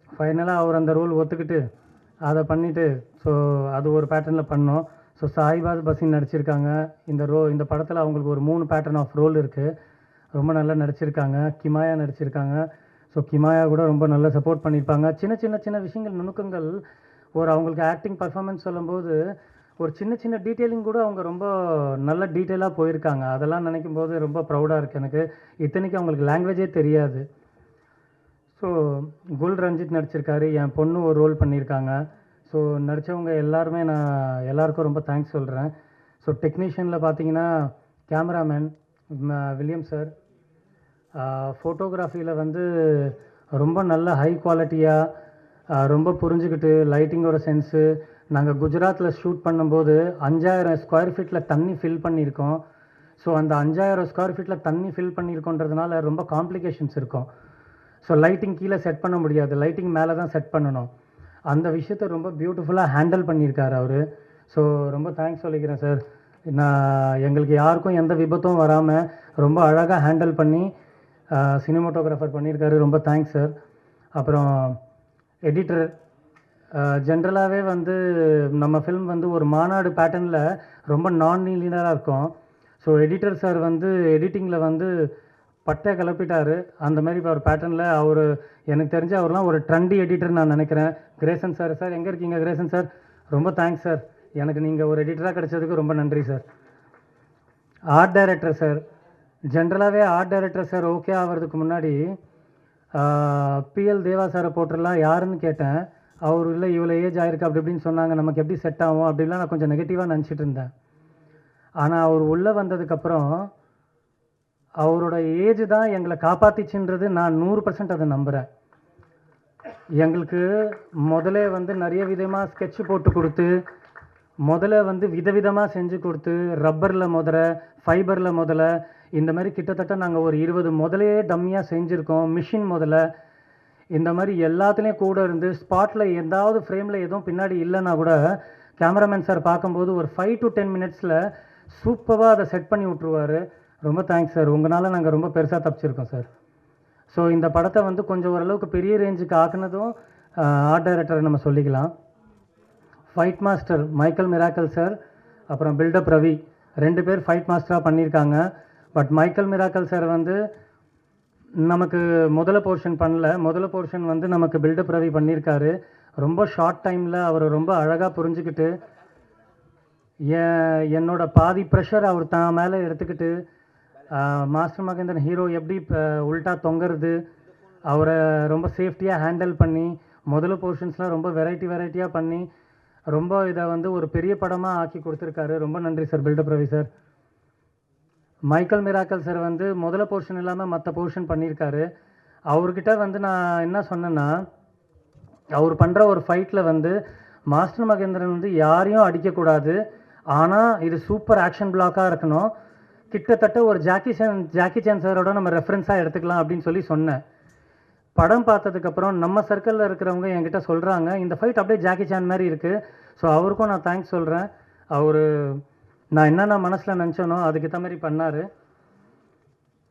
ஃபைனலாக அவர் அந்த ரோல் ஒத்துக்கிட்டு அதை பண்ணிவிட்டு, ஸோ அது ஒரு பேட்டர்னில் பண்ணோம். ஸோ சாய்பாஸ் பசின் நடிச்சிருக்காங்க இந்த படத்தில். அவங்களுக்கு ஒரு 3 பேட்டர்ன் ஆஃப் ரோல் இருக்குது. ரொம்ப நல்லா நடிச்சிருக்காங்க. கிமாயா நடிச்சிருக்காங்க. ஸோ கிமாயா கூட ரொம்ப நல்லா சப்போர்ட் பண்ணியிருப்பாங்க. சின்ன விஷயங்கள், நுணுக்கங்கள், அவங்களுக்கு ஆக்டிங் பர்ஃபார்மன்ஸ் சொல்லும்போது ஒரு சின்ன டீட்டெயிலிங் கூட அவங்க ரொம்ப நல்ல டீட்டெயிலாக போயிருக்காங்க. அதெல்லாம் நினைக்கும் போது ரொம்ப ப்ரௌடாக இருக்குது எனக்கு. இத்தனைக்கும் அவங்களுக்கு லாங்குவேஜே தெரியாது. ஸோ குல் ரஞ்சித் நடிச்சிருக்காரு. என் பொண்ணு ஒரு ரோல் பண்ணியிருக்காங்க. ஸோ நடித்தவங்க எல்லாருக்கும் ரொம்ப தேங்க்ஸ் சொல்கிறேன். ஸோ டெக்னீஷியனில் பார்த்தீங்கன்னா கேமராமேன் வில்லியம் சார், ஃபோட்டோகிராஃபியில் வந்து ரொம்ப நல்ல ஹை குவாலிட்டியாக ரொம்ப புரிஞ்சுக்கிட்டு, லைட்டிங்கோட சென்ஸு. நாங்கள் குஜராத்தில் ஷூட் பண்ணும்போது 5000 ஸ்கொயர் ஃபீட்டில் தண்ணி ஃபில் பண்ணியிருக்கோம். ஸோ அந்த 5000 ஸ்கொயர் ஃபீட்டில் தண்ணி ஃபில் பண்ணியிருக்கோன்றதுனால ரொம்ப காம்ப்ளிகேஷன்ஸ் இருக்கும். ஸோ லைட்டிங் கீழே செட் பண்ண முடியாது, லைட்டிங் மேலே தான் செட் பண்ணணும். அந்த விஷயத்தை ரொம்ப பியூட்டிஃபுல்லாக ஹேண்டில் பண்ணியிருக்காரு அவர். ஸோ ரொம்ப தேங்க்ஸ் சொல்லிக்கிறேன் சார்.
எங்களுக்கு யாருக்கும் எந்த விபத்தும் வராமல் ரொம்ப அழகாக ஹேண்டில் பண்ணி சினிமாட்டோகிராஃபர் பண்ணியிருக்காரு. ரொம்ப தேங்க்ஸ் சார். அப்புறம் எடிட்டர், ஜென்ரலாகவே வந்து நம்ம ஃபில்ம் வந்து ஒரு மாநாடு பேட்டர்னில் ரொம்ப நான் லீனியராக இருக்கும். ஸோ எடிட்டர் சார் வந்து எடிட்டிங்கில் வந்து பட்டை கிளப்பிட்டார். அந்த மாதிரி இப்போ ஒரு பேட்டர்னில் அவர் எனக்கு தெரிஞ்ச அவர்லாம் ஒரு ட்ரெண்டி எடிட்டர் நான் நினைக்கிறேன். கிரேசன் சார், சார் எங்கே இருக்கீங்க கிரேசன் சார்? ரொம்ப தேங்க்ஸ் சார், எனக்கு நீங்கள் ஒரு எடிட்டராக கிடைச்சதுக்கு ரொம்ப நன்றி சார். ஆர்ட் டைரக்டர் சார், ஜென்ரலாகவே ஆர்ட் டைரக்டர் சார் ஓகே ஆகிறதுக்கு முன்னாடி பிஎல் தேவா சாரை போட்டுடலாம் யாருன்னு கேட்டேன். அவர் இல்லை இவ்வளோ ஏஜ் ஆயிருக்கு அப்படி இப்படின்னு சொன்னாங்க, நமக்கு எப்படி செட் ஆகும் அப்படின்லாம் நான் கொஞ்சம் நெகட்டிவாக நினச்சிட்டு இருந்தேன். ஆனால் அவர் உள்ளே வந்ததுக்கப்புறம் அவரோட ஏஜ் தான் எங்களை காப்பாற்றிச்சுன்றது நான் 100% அதை நம்புகிறேன். எங்களுக்கு முதல்ல வந்து நிறைய விதமாக ஸ்கெட்சு போட்டு கொடுத்து, முதல்ல வந்து விதவிதமாக செஞ்சு கொடுத்து, ரப்பரில் முதல்ல, ஃபைபரில் முதல்ல, இந்த மாதிரி கிட்டத்தட்ட நாங்கள் ஒரு 20 முதலையே டம்மியாக செஞ்சுருக்கோம். மிஷின் முதல்ல இந்த மாதிரி எல்லாத்துலேயும் கூட இருந்து ஸ்பாட்டில் எதாவது ஃப்ரேமில் எதுவும் பின்னாடி இல்லைன்னா கூட கேமராமேன் சார் பார்க்கும்போது ஒரு 5 to 10 மினிட்ஸில் சூப்பராக அதை செட் பண்ணி விட்ருவார். ரொம்ப தேங்க்ஸ் சார், உங்களால் நாங்கள் ரொம்ப பெருசாக தப்பிச்சிருக்கோம் சார். ஸோ இந்த படத்தை வந்து கொஞ்சம் ஓரளவுக்கு பெரிய ரேஞ்சுக்கு ஆக்குனதும் ஆர்ட் டைரக்டரை நம்ம சொல்லிக்கலாம். Fight master Michael miracle sir, அப்புறம் பில்டப் ரவி, 2 பேர் ஃபைட் மாஸ்டராக பண்ணியிருக்காங்க. பட் மைக்கேல் மிராக்கல் சார் வந்து நமக்கு முதல்ல போர்ஷன் பண்ணல, முதல்ல போர்ஷன் வந்து நமக்கு பில்டப் ரவி பண்ணியிருக்காரு. ரொம்ப ஷார்ட் டைமில் அவர் ரொம்ப அழகாக புரிஞ்சுக்கிட்டு என்னோட பாதி ப்ரெஷர் அவர் தான் மேலே எடுத்துக்கிட்டு மாஸ்டர் மகேந்திரன் ஹீரோ எப்படி உல்ட்டா தொங்குறது அவரை ரொம்ப சேஃப்டியாக ஹேண்டில் பண்ணி முதல்ல போர்ஷன்ஸ்லாம் ரொம்ப வெரைட்டியாக பண்ணி ரொம்ப இதை வந்து ஒரு பெரிய படமாக ஆக்கி கொடுத்துருக்காரு. ரொம்ப நன்றி sir buildup Ravi sir. Michael miracle sir வந்து முதல்ல போர்ஷன் இல்லாமல் மற்ற போர்ஷன் பண்ணியிருக்காரு. அவர்கிட்ட வந்து நான் என்ன சொன்னேன்னா, அவர் பண்ணுற ஒரு ஃபைட்டில் வந்து மாஸ்டர் மகேந்திரன் வந்து யாரையும் அடிக்கக்கூடாது, ஆனால் இது சூப்பர் ஆக்ஷன் பிளாக்காக இருக்கணும், கிட்டத்தட்ட ஒரு ஜாக்கி சான் சாரோட நம்ம ரெஃபரன்ஸாக எடுத்துக்கலாம் அப்படின்னு சொல்லி சொன்னேன். படம் பார்த்ததுக்கப்புறம் நம்ம சர்க்கிளில் இருக்கிறவங்க என்கிட்ட சொல்கிறாங்க இந்த ஃபைட் அப்படியே ஜாக்கி சான் மாதிரி இருக்குது. ஸோ அவருக்கும் நான் தேங்க்ஸ் சொல்கிறேன். அவர் நான் என்னென்ன மனசில் நினச்சேனோ அதுக்கேற்ற மாதிரி பண்ணார்.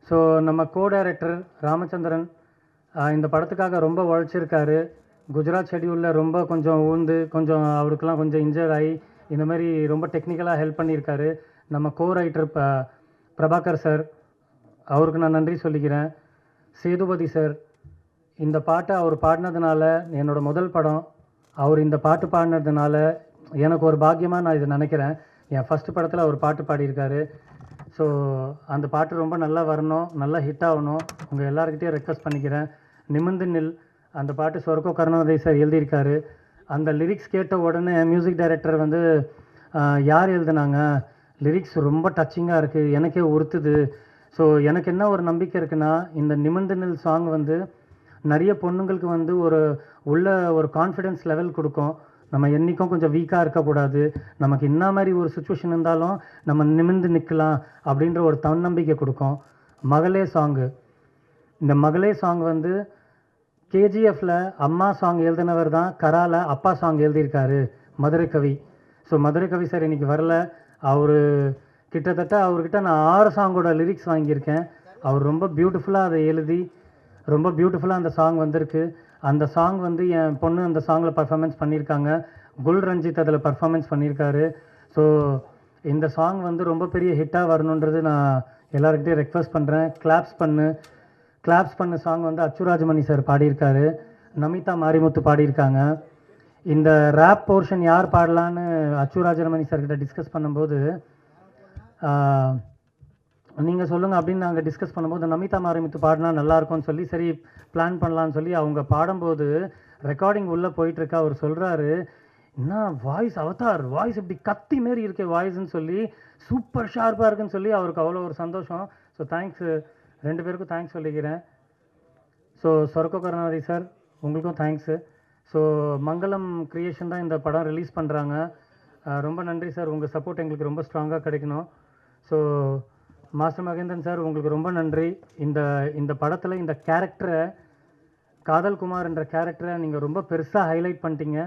ஸோ நம்ம கோ டைரக்டர் ராமச்சந்திரன் இந்த படத்துக்காக ரொம்ப உழைச்சிருக்காரு. குஜராத் ஷெட்யூலில் ரொம்ப கொஞ்சம் ஊந்து கொஞ்சம் அவருக்கெல்லாம் கொஞ்சம் இன்ஜர் ஆகி இந்த மாதிரி ரொம்ப டெக்னிக்கலாக ஹெல்ப் பண்ணியிருக்காரு. நம்ம கோ ரைட்டர் பிரபாகர் சார், அவருக்கு நான் நன்றி சொல்லிக்கிறேன். சேதுபதி சார், இந்த பாட்டை அவர் பாடினதுனால என்னோடய முதல் படம், அவர் இந்த பாட்டு பாடினதுனால எனக்கு ஒரு பாக்கியமாக நான் இதை நினைக்கிறேன். என் ஃபஸ்ட்டு படத்தில் அவர் பாட்டு பாடியிருக்காரு. ஸோ அந்த பாட்டு ரொம்ப நல்லா வரணும், நல்லா ஹிட் ஆகணும். உங்கள் எல்லாருக்கிட்டையும் ரெக்வஸ்ட் பண்ணிக்கிறேன். நிமிர்ந்து நில் அந்த பாட்டு சொர்க்கோ கருணாநிதி சார் எழுதியிருக்காரு. அந்த லிரிக்ஸ் கேட்ட உடனே மியூசிக் டைரக்டர் வந்து யார் எழுதுனாங்க, லிரிக்ஸ் ரொம்ப டச்சிங்காக இருக்குது, எனக்கே உறுத்துது. ஸோ எனக்கு என்ன ஒரு நம்பிக்கை இருக்குன்னா, இந்த நிமிர்ந்து நில் சாங் வந்து நிறைய பொண்ணுங்களுக்கு வந்து உள்ள ஒரு கான்ஃபிடென்ஸ் லெவல் கொடுக்கும். நம்ம என்றைக்கும் கொஞ்சம் வீக்காக இருக்கக்கூடாது, நமக்கு என்ன மாதிரி ஒரு சுச்சுவேஷன் இருந்தாலும் நம்ம நிமிர்ந்து நிற்கலாம் அப்படின்ற ஒரு தன்னம்பிக்கை கொடுக்கும். மகளே சாங்கு, இந்த மகளே சாங் வந்து கேஜிஎஃப்பில் அம்மா சாங் எழுதினவர் தான் கரால அப்பா சாங் எழுதியிருக்காரு மதுரை கவி. ஸோ மதுரை கவி சார் இன்றைக்கி வரல. அவர் கிட்டத்தட்ட அவர்கிட்ட நான் 6 சாங்கோட லிரிக்ஸ் வாங்கியிருக்கேன். அவர் ரொம்ப பியூட்டிஃபுல்லாக அதை எழுதி ரொம்ப பியூட்டிஃபுல்லாக அந்த சாங் வந்திருக்கு. அந்த சாங் வந்து என் பொண்ணு அந்த சாங்கில் பர்ஃபார்மன்ஸ் பண்ணியிருக்காங்க. குல் ரஞ்சித் அதில் பர்ஃபார்மன்ஸ் பண்ணியிருக்காரு. ஸோ இந்த சாங் வந்து ரொம்ப பெரிய ஹிட்டாக வரணுன்றது நான் எல்லாருக்கிட்டையும் ரெக்வஸ்ட் பண்ணுறேன். கிளாப்ஸ் பண்ண சாங் வந்து அச்சுராஜமணி சார் பாடியிருக்காரு, நமிதா மாரிமுத்து பாடியிருக்காங்க. இந்த ரேப் போர்ஷன் யார் பாடலான்னு அச்சுராஜமணி சார்கிட்ட டிஸ்கஸ் பண்ணும்போது நீங்கள் சொல்லுங்கள் அப்படின்னு நாங்கள் டிஸ்கஸ் பண்ணும்போது நமிதா மாரிமுத்து பாடினா நல்லாயிருக்கும்னு சொல்லி சரி பிளான் பண்ணலான்னு சொல்லி அவங்க பாடும்போது ரெக்கார்டிங் உள்ளே போயிட்டுருக்கு. அவர் சொல்கிறாரு, என்ன வாய்ஸ் அவதார் வாய்ஸ் இப்படி கத்தி மாரி இருக்கே வாய்ஸ்ன்னு சொல்லி, சூப்பர் ஷார்ப்பாக இருக்குன்னு சொல்லி அவருக்கு அவ்வளோ ஒரு சந்தோஷம். ஸோ தேங்க்ஸ், 2 பேருக்கும் தேங்க்ஸ் சொல்லிக்கிறேன். ஸோ சொர்க்கோ கருணாநிதி சார் உங்களுக்கும் தேங்க்ஸு. ஸோ மங்களம் கிரியேஷன் தான் இந்த படம் ரிலீஸ் பண்ணுறாங்க. ரொம்ப நன்றி சார், உங்கள் சப்போர்ட் எங்களுக்கு ரொம்ப ஸ்ட்ராங்காக கிடைக்கணும். ஸோ மாஸ்டர் மகேந்திரன் சார் உங்களுக்கு ரொம்ப நன்றி. இந்த படத்தில் இந்த கேரக்டரை, காதல் குமார் என்ற கேரக்டரை நீங்கள் ரொம்ப பெருசாக ஹைலைட் பண்ணிட்டீங்க.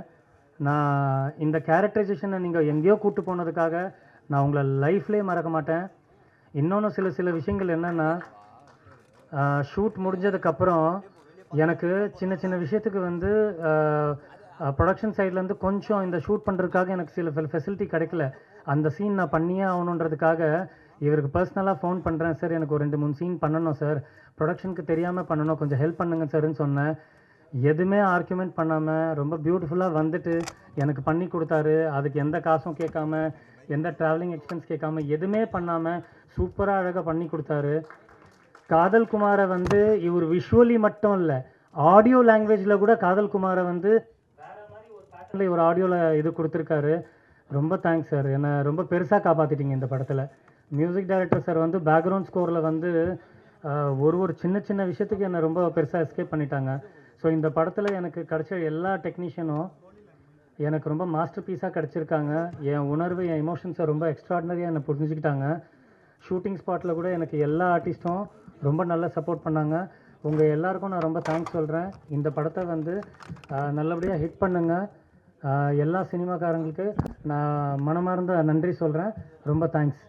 நான் இந்த கேரக்டரைசேஷனை நீங்கள் எங்கேயோ கூப்பிட்டு போனதுக்காக நான் உங்களை லைஃப்லேயே மறக்க மாட்டேன். இன்னொன்று சில விஷயங்கள் என்னென்னா, ஷூட் முடிஞ்சதுக்கப்புறம் எனக்கு சின்ன சின்ன விஷயத்துக்கு வந்து ப்ரொடக்ஷன் சைட்லேருந்து கொஞ்சம் இந்த ஷூட் பண்ணுறதுக்காக எனக்கு சில ஃபெசிலிட்டி கிடைக்கல. அந்த சீன் நான் பண்ணியே ஆகணுன்றதுக்காக இவருக்கு பர்சனலாக ஃபோன் பண்ணுறேன், சார் எனக்கு ஒரு 2-3 சீன் பண்ணணும் சார், ப்ரொடக்ஷனுக்கு தெரியாமல் பண்ணணும், கொஞ்சம் ஹெல்ப் பண்ணுங்க சார்ன்னு சொன்னேன். எதுவுமே ஆர்கியூமெண்ட் பண்ணாமல் ரொம்ப பியூட்டிஃபுல்லாக வந்துட்டு எனக்கு பண்ணி கொடுத்தாரு. அதுக்கு எந்த காசும் கேட்காம, எந்த ட்ராவலிங் எக்ஸ்பென்ஸ் கேட்காம, எதுவுமே பண்ணாமல் சூப்பராக அழகாக பண்ணி கொடுத்தாரு. காதல் குமாரை வந்து இவர் விஷுவலி மட்டும் இல்லை, ஆடியோ லாங்குவேஜில் கூட காதல் குமாரை வந்து வேறு மாதிரி ஒரு பேட்டர்னில் இவர் ஆடியோவில் இது கொடுத்துருக்காரு. ரொம்ப தேங்க்ஸ் சார், என்னை ரொம்ப பெருசாக காப்பாற்றிட்டீங்க இந்த படத்தில். மியூசிக் டைரக்டர் சார் வந்து பேக்ரவுண்ட் ஸ்கோரில் வந்து ஒரு சின்ன சின்ன விஷயத்துக்கு என்னை ரொம்ப பெருசாக எஸ்கேப் பண்ணிட்டாங்க. ஸோ இந்த படத்தில் எனக்கு கிடைச்ச எல்லா டெக்னீஷியனும் எனக்கு ரொம்ப மாஸ்டர் பீஸாக கிடச்சிருக்காங்க. என் உணர்வு, என் எமோஷன்ஸை ரொம்ப எக்ஸ்ட்ராடினரியாக என்னை புரிஞ்சுக்கிட்டாங்க. ஷூட்டிங் ஸ்பாட்டில் கூட எனக்கு எல்லா ஆர்டிஸ்ட்டும் ரொம்ப நல்லா சப்போர்ட் பண்ணாங்க. உங்கள் எல்லாருக்கும் நான் ரொம்ப தேங்க்ஸ் சொல்கிறேன். இந்த படத்தை வந்து நல்லபடியாக ஹிட் பண்ணுங்கள். எல்லா சினிமாக்காரங்களுக்கு நான் மனமார்ந்த நன்றி சொல்கிறேன். ரொம்ப தேங்க்ஸ்.